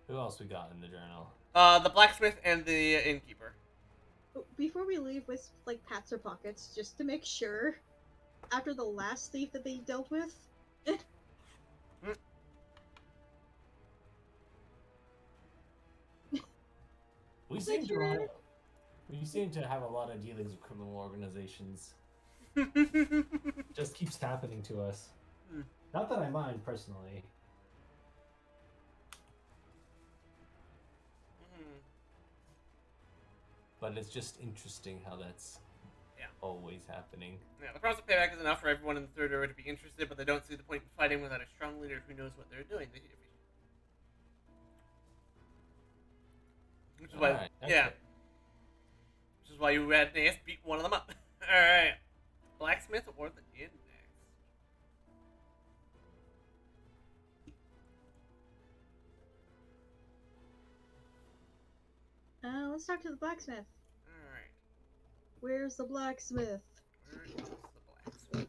[SPEAKER 7] Who else we got in the journal?
[SPEAKER 2] The blacksmith and the innkeeper.
[SPEAKER 3] Before we leave, with like pats or pockets, just to make sure. After the last thief that they dealt with.
[SPEAKER 1] We seem to have a lot of dealings with criminal organizations. Just keeps happening to us. Not that I mind personally. But it's just interesting how that's always happening.
[SPEAKER 2] Yeah, the promise of payback is enough for everyone in the third order to be interested, but they don't see the point in fighting without a strong leader who knows what they're doing. Which is why,
[SPEAKER 1] Alright,
[SPEAKER 2] yeah.
[SPEAKER 1] okay.
[SPEAKER 2] Which is why you had Nace beat one of them up. Alright. Blacksmith or the inn next?
[SPEAKER 3] Let's talk to the blacksmith.
[SPEAKER 2] Alright.
[SPEAKER 3] Where's the blacksmith?
[SPEAKER 2] Where is the blacksmith?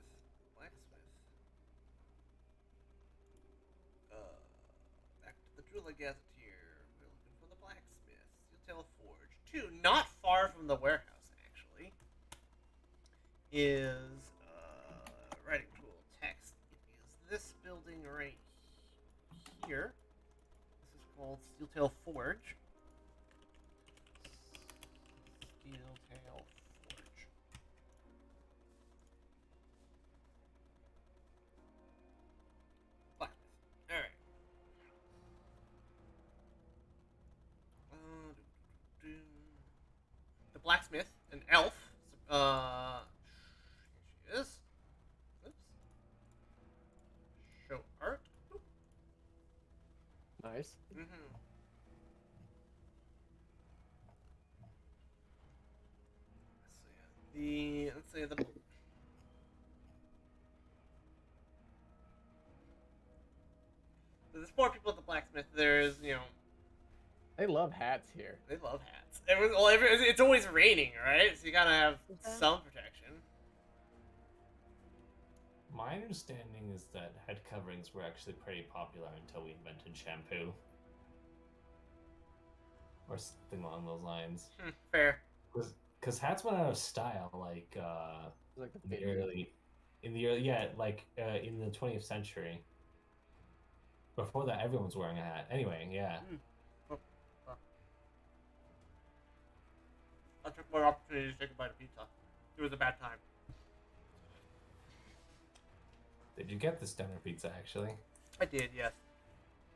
[SPEAKER 2] Back to the Drula Gazetteer. We're looking for the blacksmith. Steeltail Forge. 2, not far from the warehouse, actually, is writing tool text. It is this building right here. This is called Steeltail Forge. Steeltail Forge. Blacksmith. Alright. The blacksmith, an elf. Here she is. Oops. Show art. Oop.
[SPEAKER 5] Nice.
[SPEAKER 2] Let's see the. There's 4 people at the blacksmith. There's
[SPEAKER 5] They love hats here.
[SPEAKER 2] they love hats. It's always raining, right? So you gotta have some protection.
[SPEAKER 7] My understanding is that head coverings were actually pretty popular until we invented shampoo. Or something along those lines.
[SPEAKER 2] Fair.
[SPEAKER 7] Because hats went out of style, like,
[SPEAKER 5] Like the
[SPEAKER 7] in the early, in the 20th century. Before that, everyone's wearing a hat. Anyway, yeah.
[SPEAKER 2] I took my opportunity to take a bite of pizza. It was a bad time.
[SPEAKER 7] Did you get this dinner pizza, actually?
[SPEAKER 2] I did, yes.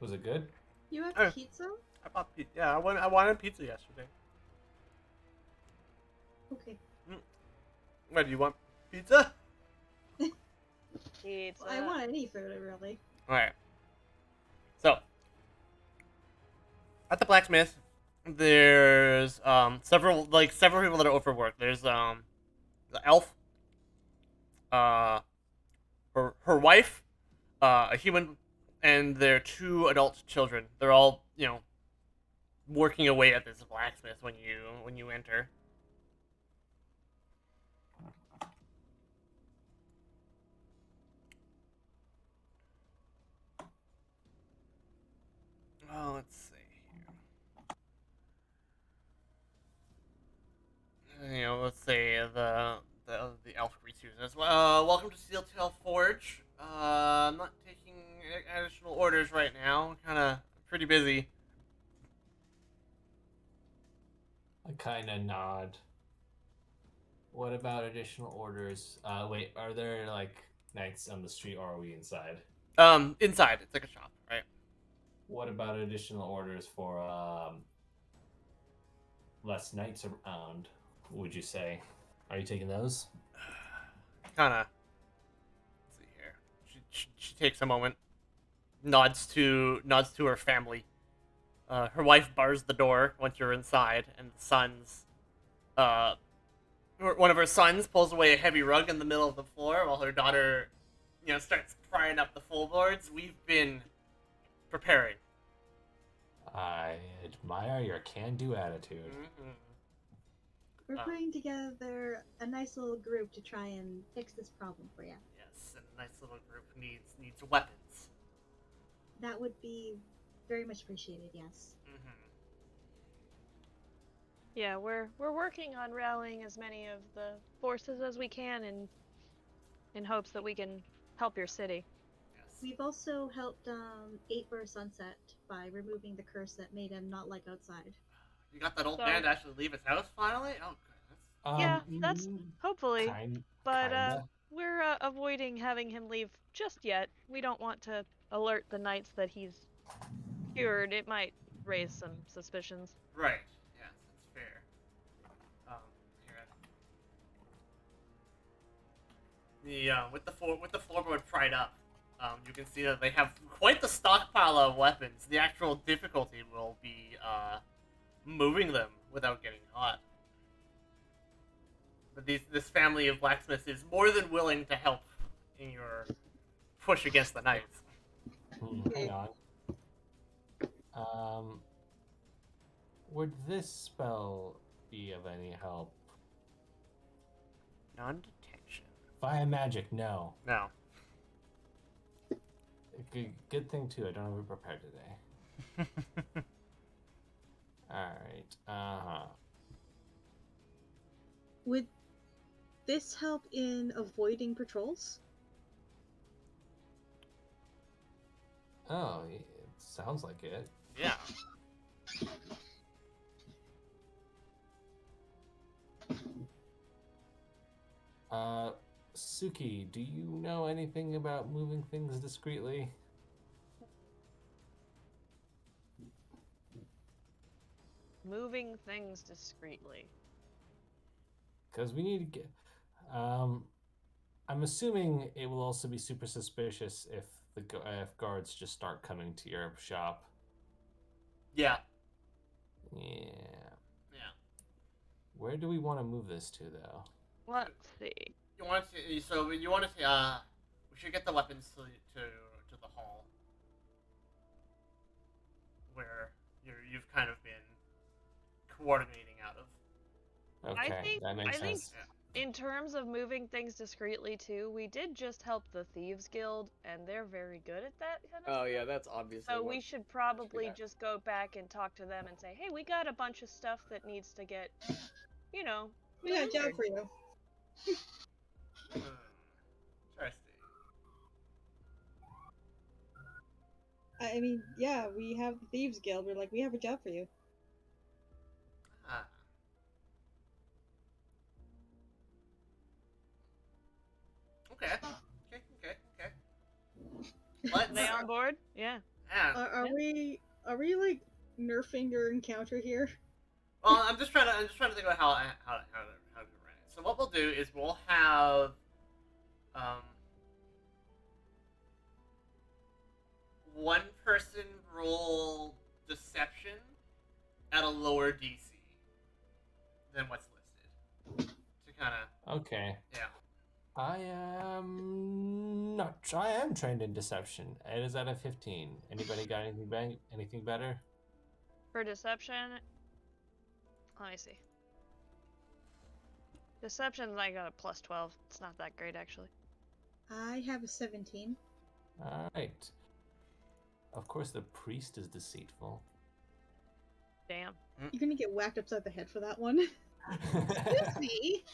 [SPEAKER 7] Was it good?
[SPEAKER 3] You have
[SPEAKER 2] Oh.
[SPEAKER 3] pizza?
[SPEAKER 2] I bought pizza. Yeah, I wanted pizza yesterday.
[SPEAKER 3] Okay.
[SPEAKER 2] What, do you want pizza?
[SPEAKER 4] Pizza.
[SPEAKER 3] I want any food, really.
[SPEAKER 2] Alright. So, at the blacksmith, there's several people that are overworked. There's the elf, her wife, a human and their 2 adult children. They're all, working away at this blacksmith when you enter. Oh, let's see here. Let's say the elf greets you as well. Welcome to Steeltail Forge. I'm not taking additional orders right now. Kind of pretty busy.
[SPEAKER 7] I kind of nod. What about additional orders? Wait, are there like knights on the street, or are we inside?
[SPEAKER 2] Inside. It's like a shop, right?
[SPEAKER 7] What about additional orders for less knights around? Would you say? Are you taking those?
[SPEAKER 2] Kind of. Let's see here. She takes a moment, nods to her family. Her wife bars the door once you're inside, and the sons, one of her sons pulls away a heavy rug in the middle of the floor while her daughter, starts prying up the floorboards. We've been preparing.
[SPEAKER 7] I admire your can-do attitude.
[SPEAKER 2] Mm-hmm.
[SPEAKER 8] We're putting together a nice little group to try and fix this problem for you.
[SPEAKER 2] Yes, and a nice little group needs weapons.
[SPEAKER 8] That would be very much appreciated, yes.
[SPEAKER 2] Mm-hmm.
[SPEAKER 4] Yeah, we're working on rallying as many of the forces as we can in hopes that we can help your city.
[SPEAKER 2] Yes.
[SPEAKER 8] We've also helped Aper Sunset by removing the curse that made him not like outside.
[SPEAKER 2] You got that old man to actually leave his house finally? Oh, goodness.
[SPEAKER 4] Yeah, that's hopefully. But
[SPEAKER 7] kinda.
[SPEAKER 4] we're avoiding having him leave just yet. We don't want to alert the knights that he's cured. It might raise some suspicions.
[SPEAKER 2] Right. Yes, that's fair. Here. With the floorboard pried up, you can see that they have quite the stockpile of weapons. The actual difficulty will be moving them without getting caught. But this family of blacksmiths is more than willing to help in your push against the knights.
[SPEAKER 7] Hang on. Would this spell be of any help?
[SPEAKER 2] Non-detection.
[SPEAKER 7] Fire magic, no.
[SPEAKER 2] No.
[SPEAKER 7] Good thing too. I don't have it prepared today. All right.
[SPEAKER 3] Would this help in avoiding patrols?
[SPEAKER 7] Oh, it sounds like it.
[SPEAKER 2] Yeah.
[SPEAKER 7] Suki, do you know anything about moving things discreetly?
[SPEAKER 4] Moving things discreetly.
[SPEAKER 7] Because we need to get. I'm assuming it will also be super suspicious if if guards just start coming to your shop.
[SPEAKER 2] Yeah.
[SPEAKER 7] Yeah.
[SPEAKER 2] Yeah.
[SPEAKER 7] Where do we want to move this to, though?
[SPEAKER 4] Let's see.
[SPEAKER 2] You want to? So you want to? We should get the weapons to the hall, where you've kind of been coordinating out of.
[SPEAKER 7] Okay, that makes sense.
[SPEAKER 4] In terms of moving things discreetly too, we did just help the Thieves Guild, and they're very good at that kind of stuff.
[SPEAKER 5] Oh yeah, that's obviously.
[SPEAKER 4] So we should probably just go back and talk to them and say, hey, we got a bunch of stuff that needs to get,
[SPEAKER 3] We got a job for you.
[SPEAKER 2] Interesting.
[SPEAKER 3] I mean, yeah, we have the Thieves Guild. We're like, we have a job for you.
[SPEAKER 2] Ah. Okay.
[SPEAKER 4] Are they on board? Yeah.
[SPEAKER 2] Yeah.
[SPEAKER 3] Are we like nerfing your encounter here?
[SPEAKER 2] Well, I'm just trying to think about how to run it. So what we'll do is we'll have one person roll deception at a lower DC than what's listed to kind of.
[SPEAKER 7] Okay.
[SPEAKER 2] Yeah.
[SPEAKER 7] I am I am trained in deception. It is at a 15. Anybody got anything better?
[SPEAKER 4] For deception, let me see. Deception, I got a plus 12. It's not that great, actually.
[SPEAKER 8] I have a 17.
[SPEAKER 7] All right. Of course, the priest is deceitful.
[SPEAKER 4] Damn.
[SPEAKER 3] You're gonna get whacked upside the head for that one. Excuse me.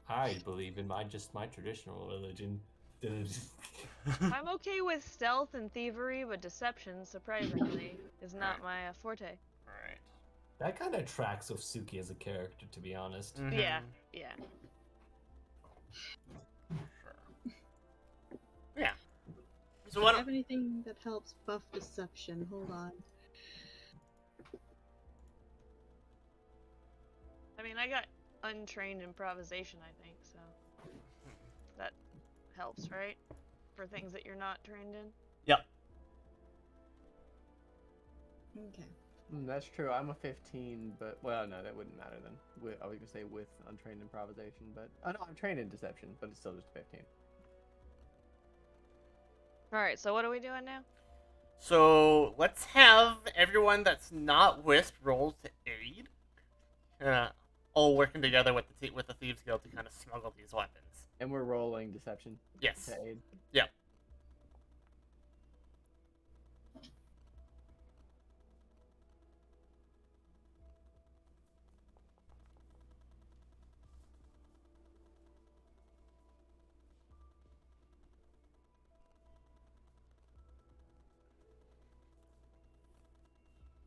[SPEAKER 7] I believe in my traditional religion.
[SPEAKER 4] I'm okay with stealth and thievery, but deception, surprisingly, is not my forte.
[SPEAKER 2] Alright.
[SPEAKER 1] That kind of tracks with Suki as a character, to be honest.
[SPEAKER 2] Mhm.
[SPEAKER 4] Yeah.
[SPEAKER 2] Sure. Yeah. So
[SPEAKER 3] Do
[SPEAKER 2] what?
[SPEAKER 3] you have anything that helps buff deception? Hold on.
[SPEAKER 4] I mean, I got untrained improvisation, I think, so that helps, right? For things that you're not trained in.
[SPEAKER 2] Yep.
[SPEAKER 3] Okay.
[SPEAKER 5] That's true. I'm a 15, but well, no, that wouldn't matter then. I was gonna say with untrained improvisation, but oh no, I'm trained in deception, but it's still just a 15.
[SPEAKER 4] Alright, so what are we doing now?
[SPEAKER 2] So let's have everyone that's not Wisp roll to aid. All working together with the Thieves Guild to kind of smuggle these weapons.
[SPEAKER 5] And we're rolling deception
[SPEAKER 2] Yes.
[SPEAKER 5] to aid.
[SPEAKER 2] Yep.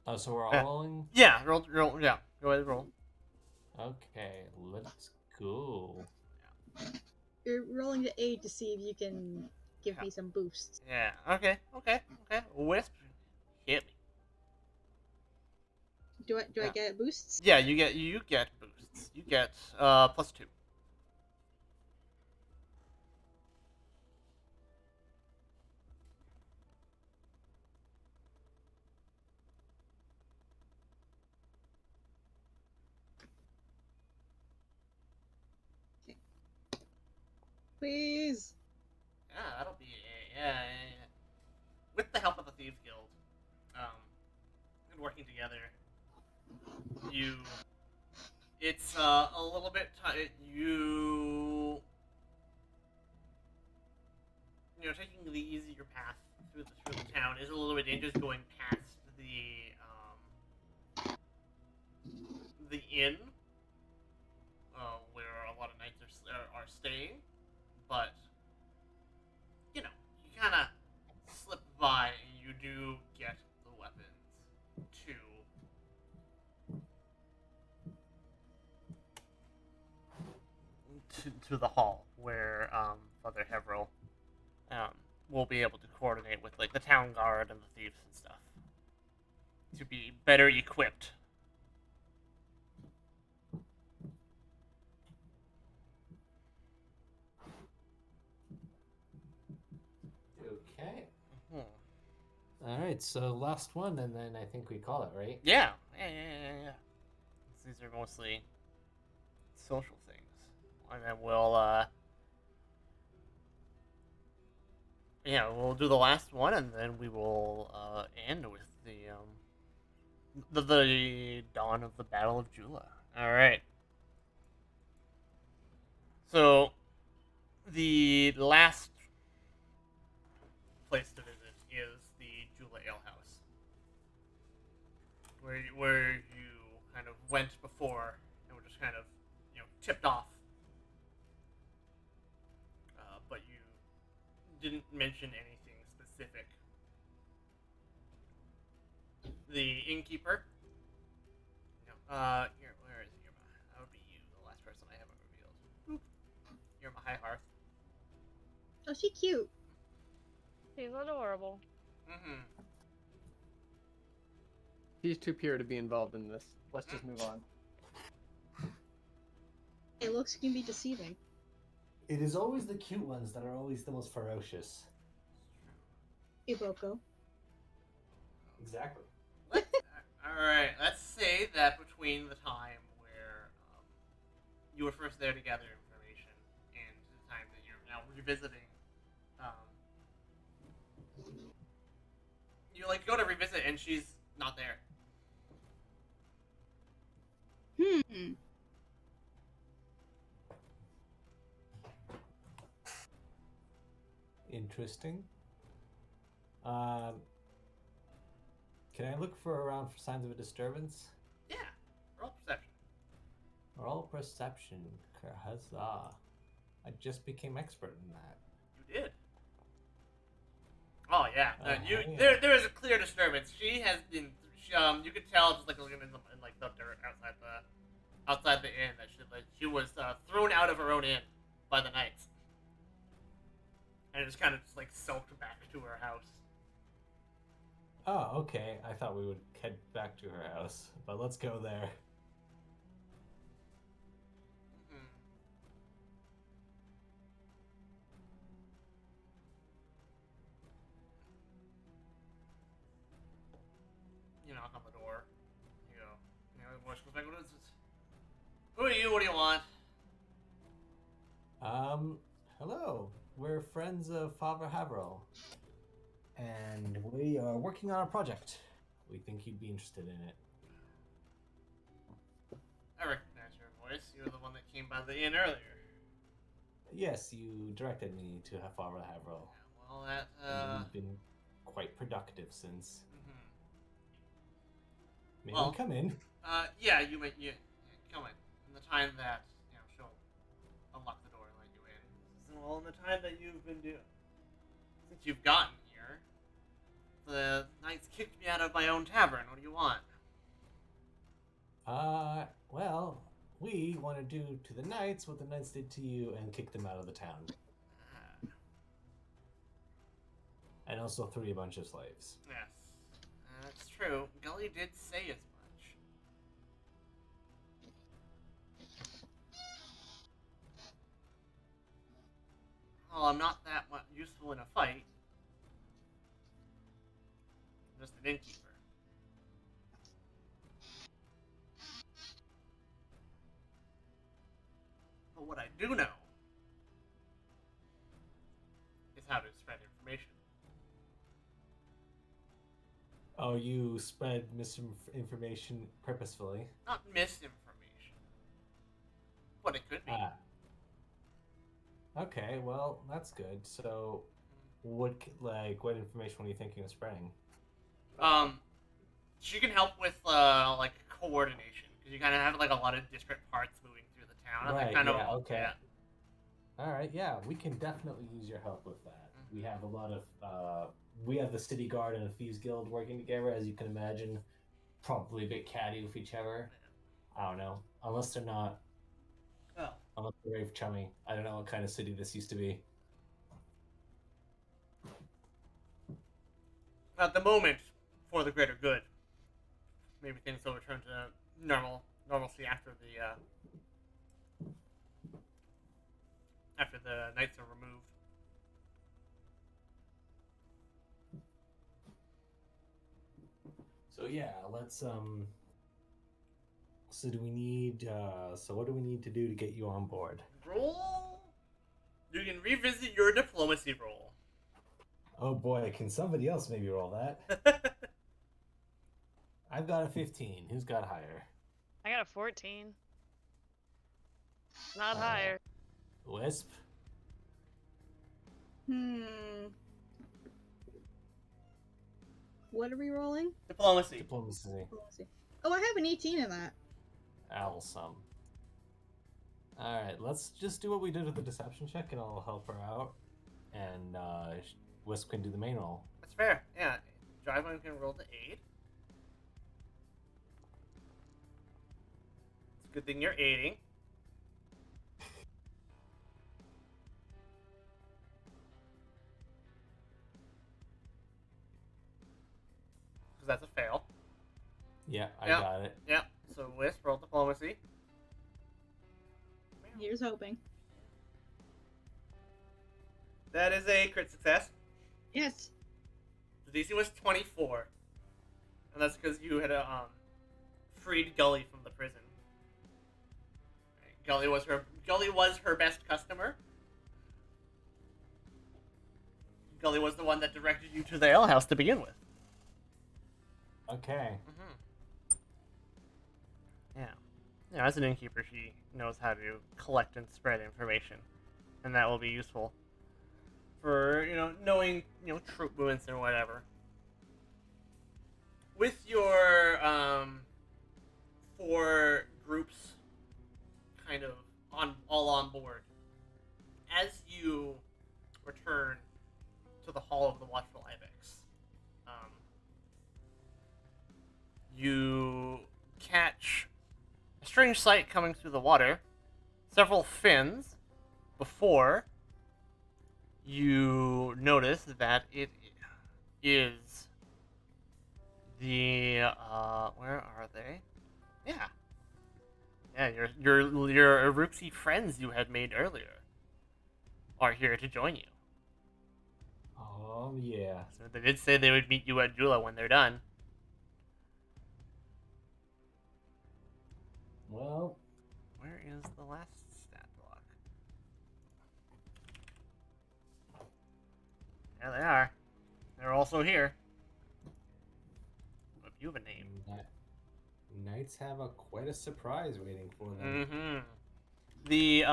[SPEAKER 7] Oh, so we're all rolling?
[SPEAKER 2] Yeah, roll, yeah. Go ahead and roll.
[SPEAKER 7] Okay, let's go.
[SPEAKER 3] You're rolling to aid to see if you can give me some boosts.
[SPEAKER 2] Yeah, okay. Wisp, hit me.
[SPEAKER 3] Do I get boosts?
[SPEAKER 2] Yeah, you get boosts. You get +2.
[SPEAKER 3] Please.
[SPEAKER 2] Yeah, that'll be yeah. With the help of the Thieves Guild, and working together, it's a little bit taking the easier path through the town is a little bit dangerous going past the inn, where a lot of knights are staying, but you kind of slip by and you do get the weapons to the hall where Father Hevril will be able to coordinate with like the town guard and the thieves and stuff to be better equipped.
[SPEAKER 1] Okay.
[SPEAKER 2] Mm-hmm.
[SPEAKER 1] All right, so last one, and then I think we call it, right?
[SPEAKER 2] Yeah. These are mostly social things, and then we'll do the last one, and then we will end with the dawn of the Battle of Jula. All right. So the last place to visit is the Jula Ale House, where you kind of went before and were just kind of tipped off, but you didn't mention anything specific. The innkeeper. Here, where is Irma? That would be you, the last person I haven't revealed. Irma Highhearth.
[SPEAKER 3] Oh, she cute.
[SPEAKER 4] She's adorable.
[SPEAKER 2] Mm-hmm.
[SPEAKER 5] She's too pure to be involved in this. Let's just move on.
[SPEAKER 3] It looks can be deceiving.
[SPEAKER 1] It is always the cute ones that are always the most ferocious.
[SPEAKER 3] Iboko.
[SPEAKER 1] Exactly.
[SPEAKER 2] All right. Let's say that between the time where you were first there to gather information, and the time that you're now revisiting. You like go to revisit, and she's not there.
[SPEAKER 3] Hmm.
[SPEAKER 1] Interesting. Can I look around for signs of a disturbance?
[SPEAKER 2] Yeah, roll perception.
[SPEAKER 1] Roll perception. Huzzah. I just became expert in that.
[SPEAKER 2] You did. Oh yeah,
[SPEAKER 1] Yeah.
[SPEAKER 2] there is a clear disturbance. She has been. You could tell just like looking in like the dirt outside the inn that she was thrown out of her own inn by the knights, and just kind of just like sulked back to her house.
[SPEAKER 1] Oh, okay. I thought we would head back to her house, but let's go there.
[SPEAKER 2] Hmm. You knock on the door. The voice goes back. What is this? Who are you? What do you want?
[SPEAKER 1] Hello. We're friends of Father Haverhill, and we are working on a project. We think you'd be interested in it.
[SPEAKER 2] I recognize your voice. You're the one that came by the inn earlier.
[SPEAKER 1] Yes, you directed me to Father Haverhill.
[SPEAKER 2] Well, that
[SPEAKER 1] And we've been quite productive since.
[SPEAKER 2] mhm.
[SPEAKER 1] May
[SPEAKER 2] Well,
[SPEAKER 1] we come in?
[SPEAKER 2] Yeah, you come in. In the time that she'll unlock the door and let you in. Well, in the time that you've been doing, since you've gotten here, the knights kicked me out of my own tavern. What do you want?
[SPEAKER 1] Well, we want to do to the knights what the knights did to you and kick them out of the town. And also free a bunch of slaves.
[SPEAKER 2] Yes, that's true. Gully did say as much. Well, I'm not that much useful in a fight. I'm just an innkeeper. But what I do know is how to spread information.
[SPEAKER 1] Oh, you spread misinformation purposefully.
[SPEAKER 2] Not misinformation. But it could be.
[SPEAKER 1] Okay, well, that's good. So, what information were you thinking of spreading?
[SPEAKER 2] She can help with like coordination because you kind of have like a lot of disparate parts moving through the town. And
[SPEAKER 1] Right,
[SPEAKER 2] that kind
[SPEAKER 1] yeah,
[SPEAKER 2] of,
[SPEAKER 1] okay.
[SPEAKER 2] Yeah.
[SPEAKER 1] All right, yeah, we can definitely use your help with that.
[SPEAKER 2] Mhm.
[SPEAKER 1] We have a lot of, we have the city guard and the thieves guild working together, as you can imagine. Probably a bit catty with each other. I don't know, unless they're not.
[SPEAKER 2] Oh.
[SPEAKER 1] Unless they're very chummy. I don't know what kind of city this used to be.
[SPEAKER 2] At the moment, for the greater good. Maybe things will return to normalcy after the knights are removed.
[SPEAKER 1] So yeah, let's So do we need? So what do we need to do to get you on board?
[SPEAKER 2] Roll. You can revisit your diplomacy roll.
[SPEAKER 1] Oh boy, can somebody else maybe roll that? I've got a 15. Who's got higher?
[SPEAKER 4] I got a 14. Not higher.
[SPEAKER 1] Wisp.
[SPEAKER 3] What are we rolling?
[SPEAKER 2] Diplomacy.
[SPEAKER 1] Diplomacy.
[SPEAKER 3] Diplomacy. Oh, I have an 18 in that.
[SPEAKER 1] Awesome. Alright, let's just do what we did with the deception check and I'll help her out. And Wisp can do the main roll.
[SPEAKER 2] That's fair. Yeah. Driveline can roll to aid. It's a good thing you're aiding. Because that's a fail.
[SPEAKER 1] Yeah, I
[SPEAKER 2] Yeah.
[SPEAKER 1] got it.
[SPEAKER 2] Yeah. So Wisp, roll diplomacy.
[SPEAKER 3] Here's hoping.
[SPEAKER 2] That is a crit success.
[SPEAKER 3] Yes.
[SPEAKER 2] The DC was 24. And that's because you had freed Gully from the prison. Right. Gully was her best customer. Gully was the one that directed you to the alehouse to begin with.
[SPEAKER 1] Okay.
[SPEAKER 2] Yeah. Yeah, as an innkeeper, she knows how to collect and spread information, and that will be useful for knowing troop movements and whatever. With your 4 groups kind of all on board, as you return to the Hall of the Watchful Ibex, you catch a strange sight coming through the water. Several fins before you notice that it is the where are they? Yeah, your Aruxi friends you had made earlier are here to join you.
[SPEAKER 1] Oh yeah.
[SPEAKER 2] So they did say they would meet you at Jula when they're done.
[SPEAKER 1] Well,
[SPEAKER 2] Where is the last stat block? There they are. They're also here. If you have a name.
[SPEAKER 1] Knights have quite a surprise waiting for them.
[SPEAKER 2] Mm-hmm. The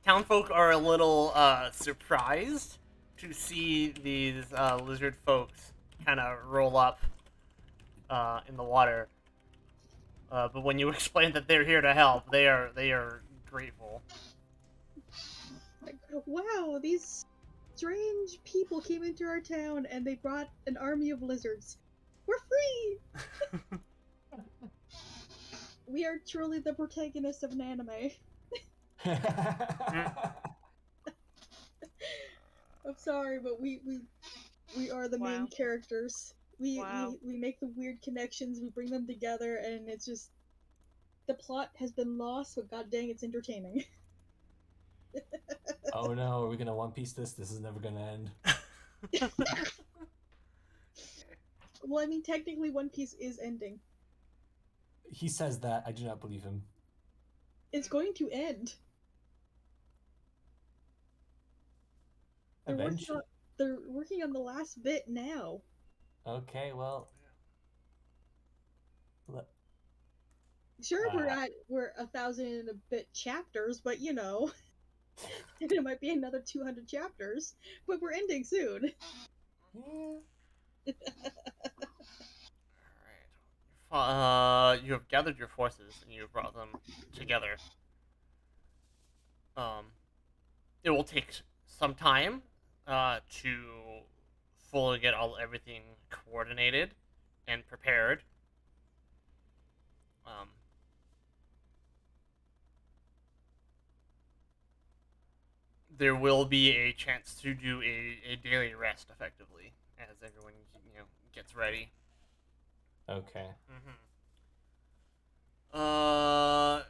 [SPEAKER 2] townfolk are a little surprised to see these lizard folks kind of roll up in the water. But when you explain that they're here to help, they are grateful.
[SPEAKER 3] Like, wow, these strange people came into our town and they brought an army of lizards. We're free! We are truly the protagonists of an anime. I'm sorry, but we are the main
[SPEAKER 4] Wow.
[SPEAKER 3] characters.
[SPEAKER 4] Wow.
[SPEAKER 3] We make the weird connections, we bring them together, and it's just the plot has been lost, but god dang, it's entertaining.
[SPEAKER 1] Oh no, are we gonna One Piece this? This is never gonna end.
[SPEAKER 3] Well, I mean, technically, One Piece is ending.
[SPEAKER 1] He says that. I do not believe him.
[SPEAKER 3] It's going to end.
[SPEAKER 1] Eventually.
[SPEAKER 3] They're working on the last bit now.
[SPEAKER 1] Okay, well.
[SPEAKER 3] Sure, we're 1,000 and a bit chapters, but you know, it might be another 200 chapters. But we're ending soon.
[SPEAKER 1] Yeah.
[SPEAKER 2] Alright. You have gathered your forces and you have brought them together. It will take some time to fully get everything coordinated and prepared. There will be a chance to do a daily rest effectively as everyone gets ready.
[SPEAKER 1] Okay.
[SPEAKER 2] The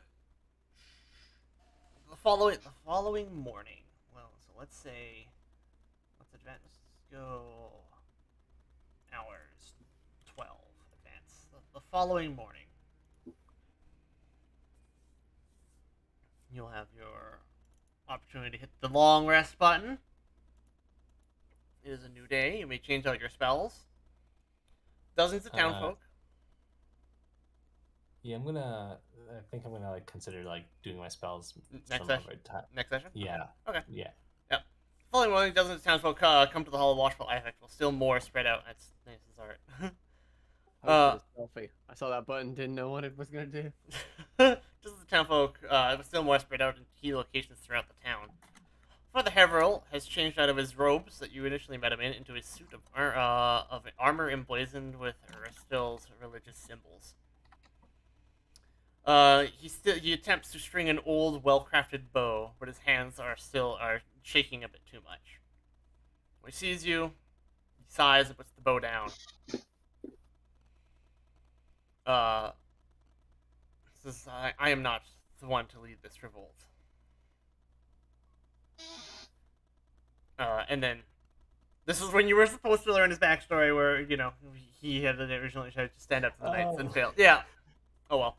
[SPEAKER 2] following morning. Well, so let's advance. Go hours 12 advance. The following morning, you'll have your opportunity to hit the long rest button. It is a new day. You may change out your spells. Dozens of townfolk.
[SPEAKER 1] Yeah, I think I'm gonna consider doing my spells
[SPEAKER 2] Next
[SPEAKER 1] some
[SPEAKER 2] session.
[SPEAKER 1] other time.
[SPEAKER 2] Next session.
[SPEAKER 1] Yeah.
[SPEAKER 2] Okay.
[SPEAKER 1] Yeah.
[SPEAKER 2] Yep. Following morning, dozens of townsfolk come to the Hall of Watchful Ibex. Well, still more spread out. That's nice. Art.
[SPEAKER 5] Selfie. I saw that button, didn't know what it was gonna do.
[SPEAKER 2] Just as the townfolk, it was still more spread out in key locations throughout the town. Father Haverhill has changed out of his robes that you initially met him in into a suit of armor emblazoned with Aristil's religious symbols. He attempts to string an old, well-crafted bow, but his hands are shaking a bit too much. When he sees you, he sighs and puts the bow down. Says, I am not the one to lead this revolt. And then, this is when you were supposed to learn his backstory, where, he had originally tried to stand up to the knights and failed. Yeah. Oh well.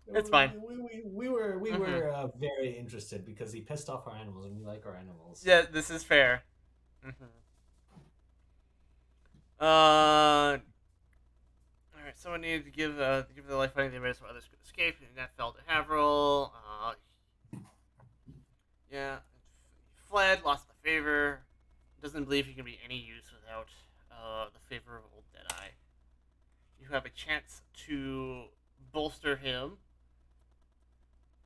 [SPEAKER 2] It's fine.
[SPEAKER 1] We were
[SPEAKER 2] Mhm.
[SPEAKER 1] very interested because he pissed off our animals, and we like our animals.
[SPEAKER 2] Yeah, this is fair. All right. Someone needed to give the life fighting the race so others could escape, and that fell to Haverhill. Yeah, he fled, lost the favor. Doesn't believe he can be any use without the favor of old Deadeye. You have a chance to bolster him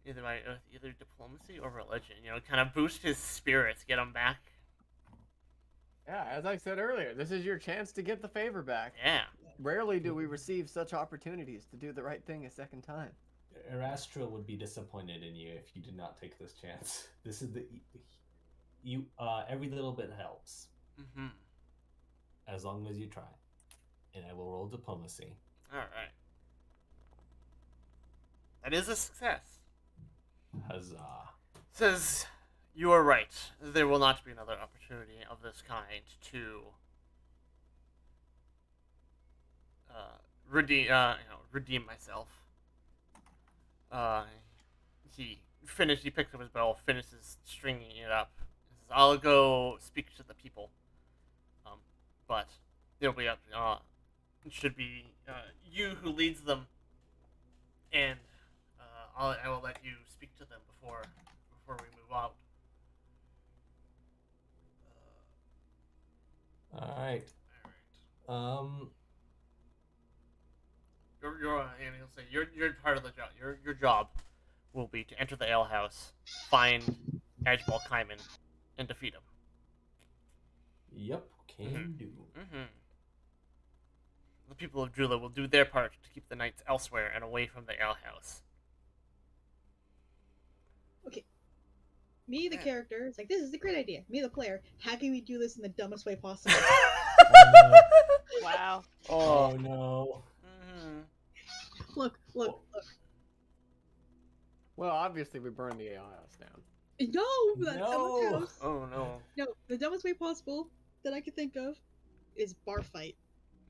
[SPEAKER 2] either by either diplomacy or religion. You know, kind of boost his spirits, get him back.
[SPEAKER 5] Yeah, as I said earlier, this is your chance to get the favor back.
[SPEAKER 2] Yeah.
[SPEAKER 5] Rarely do we receive such opportunities to do the right thing a second time.
[SPEAKER 1] Erastral would be disappointed in you if you did not take this chance. This is you. Every little bit helps.
[SPEAKER 2] Mm-hmm.
[SPEAKER 1] As long as you try, and I will roll diplomacy.
[SPEAKER 2] All right. That is a success.
[SPEAKER 1] Huzzah!
[SPEAKER 2] Says, you are right. There will not be another opportunity of this kind to redeem myself. He finished. He picked up his bow, finishes stringing it up. He says, "I'll go speak to the people. But it'll be up. It should be you who leads them, and I will let you speak to them before we move out."
[SPEAKER 1] All right.
[SPEAKER 2] And he'll say your part of the job. Your job will be to enter the alehouse, find Edgeball Kaiman, and defeat him.
[SPEAKER 1] Yep, can do.
[SPEAKER 2] Mm-hmm. The people of Drula will do their part to keep the knights elsewhere and away from the alehouse.
[SPEAKER 3] Okay. Me, the character, is like, this is a great idea. Me, the player, how can we do this in the dumbest way possible?
[SPEAKER 4] Wow.
[SPEAKER 1] Oh no.
[SPEAKER 2] Mm-hmm.
[SPEAKER 3] Look.
[SPEAKER 5] Well, obviously we burned the ale house down.
[SPEAKER 3] No, that's
[SPEAKER 1] No.
[SPEAKER 3] someone's house.
[SPEAKER 2] Oh no.
[SPEAKER 3] No, the dumbest way possible that I can think of is bar fight.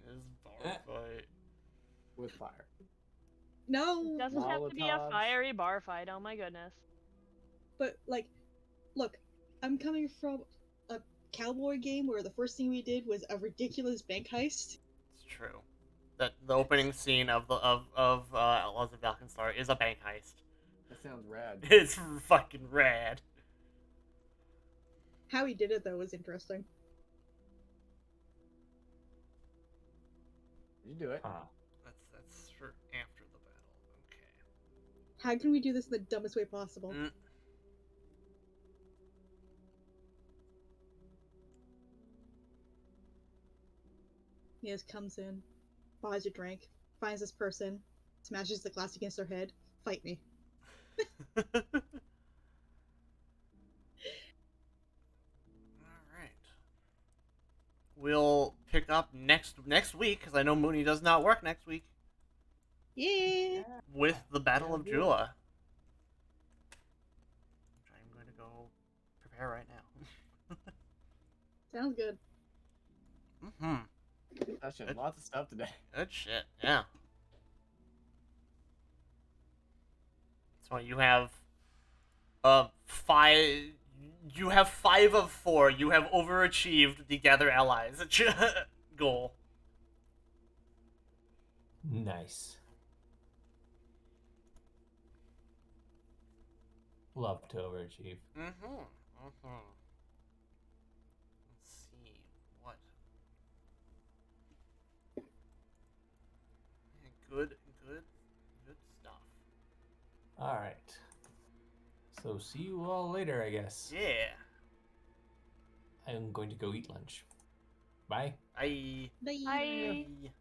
[SPEAKER 2] This bar fight.
[SPEAKER 5] With fire.
[SPEAKER 3] No,
[SPEAKER 4] It doesn't have to be a
[SPEAKER 5] Molotovs.
[SPEAKER 4] fiery bar fight. Oh my goodness.
[SPEAKER 3] but like, look, I'm coming from a cowboy game where the first thing we did was a ridiculous bank heist.
[SPEAKER 2] It's true. That the opening scene of Outlaws of Valkenstar is a bank heist.
[SPEAKER 5] That sounds rad.
[SPEAKER 2] It's fucking rad.
[SPEAKER 3] How he did it though was interesting.
[SPEAKER 5] Did you do it?
[SPEAKER 2] That's for after the battle. Okay.
[SPEAKER 3] How can we do this in the dumbest way possible? He just comes in, buys a drink, finds this person, smashes the glass against their head. Fight me.
[SPEAKER 2] Alright. We'll pick up next week, because I know Mooney does not work next week,
[SPEAKER 3] Yeah.
[SPEAKER 2] with the Battle of Jula. Which I'm going to go prepare right now.
[SPEAKER 3] Sounds good.
[SPEAKER 2] Mm-hmm.
[SPEAKER 5] Session. Lots of stuff today.
[SPEAKER 2] Good shit, yeah. So you have 5. You have 5 of 4. You have overachieved the gather allies goal.
[SPEAKER 1] Nice. Love to overachieve.
[SPEAKER 2] Mm-hmm. Let's see what. Good stuff.
[SPEAKER 1] All right. So see you all later, I guess.
[SPEAKER 2] Yeah.
[SPEAKER 1] I'm going to go eat lunch. Bye.
[SPEAKER 2] Bye.
[SPEAKER 3] Bye.
[SPEAKER 4] Bye.
[SPEAKER 2] Bye.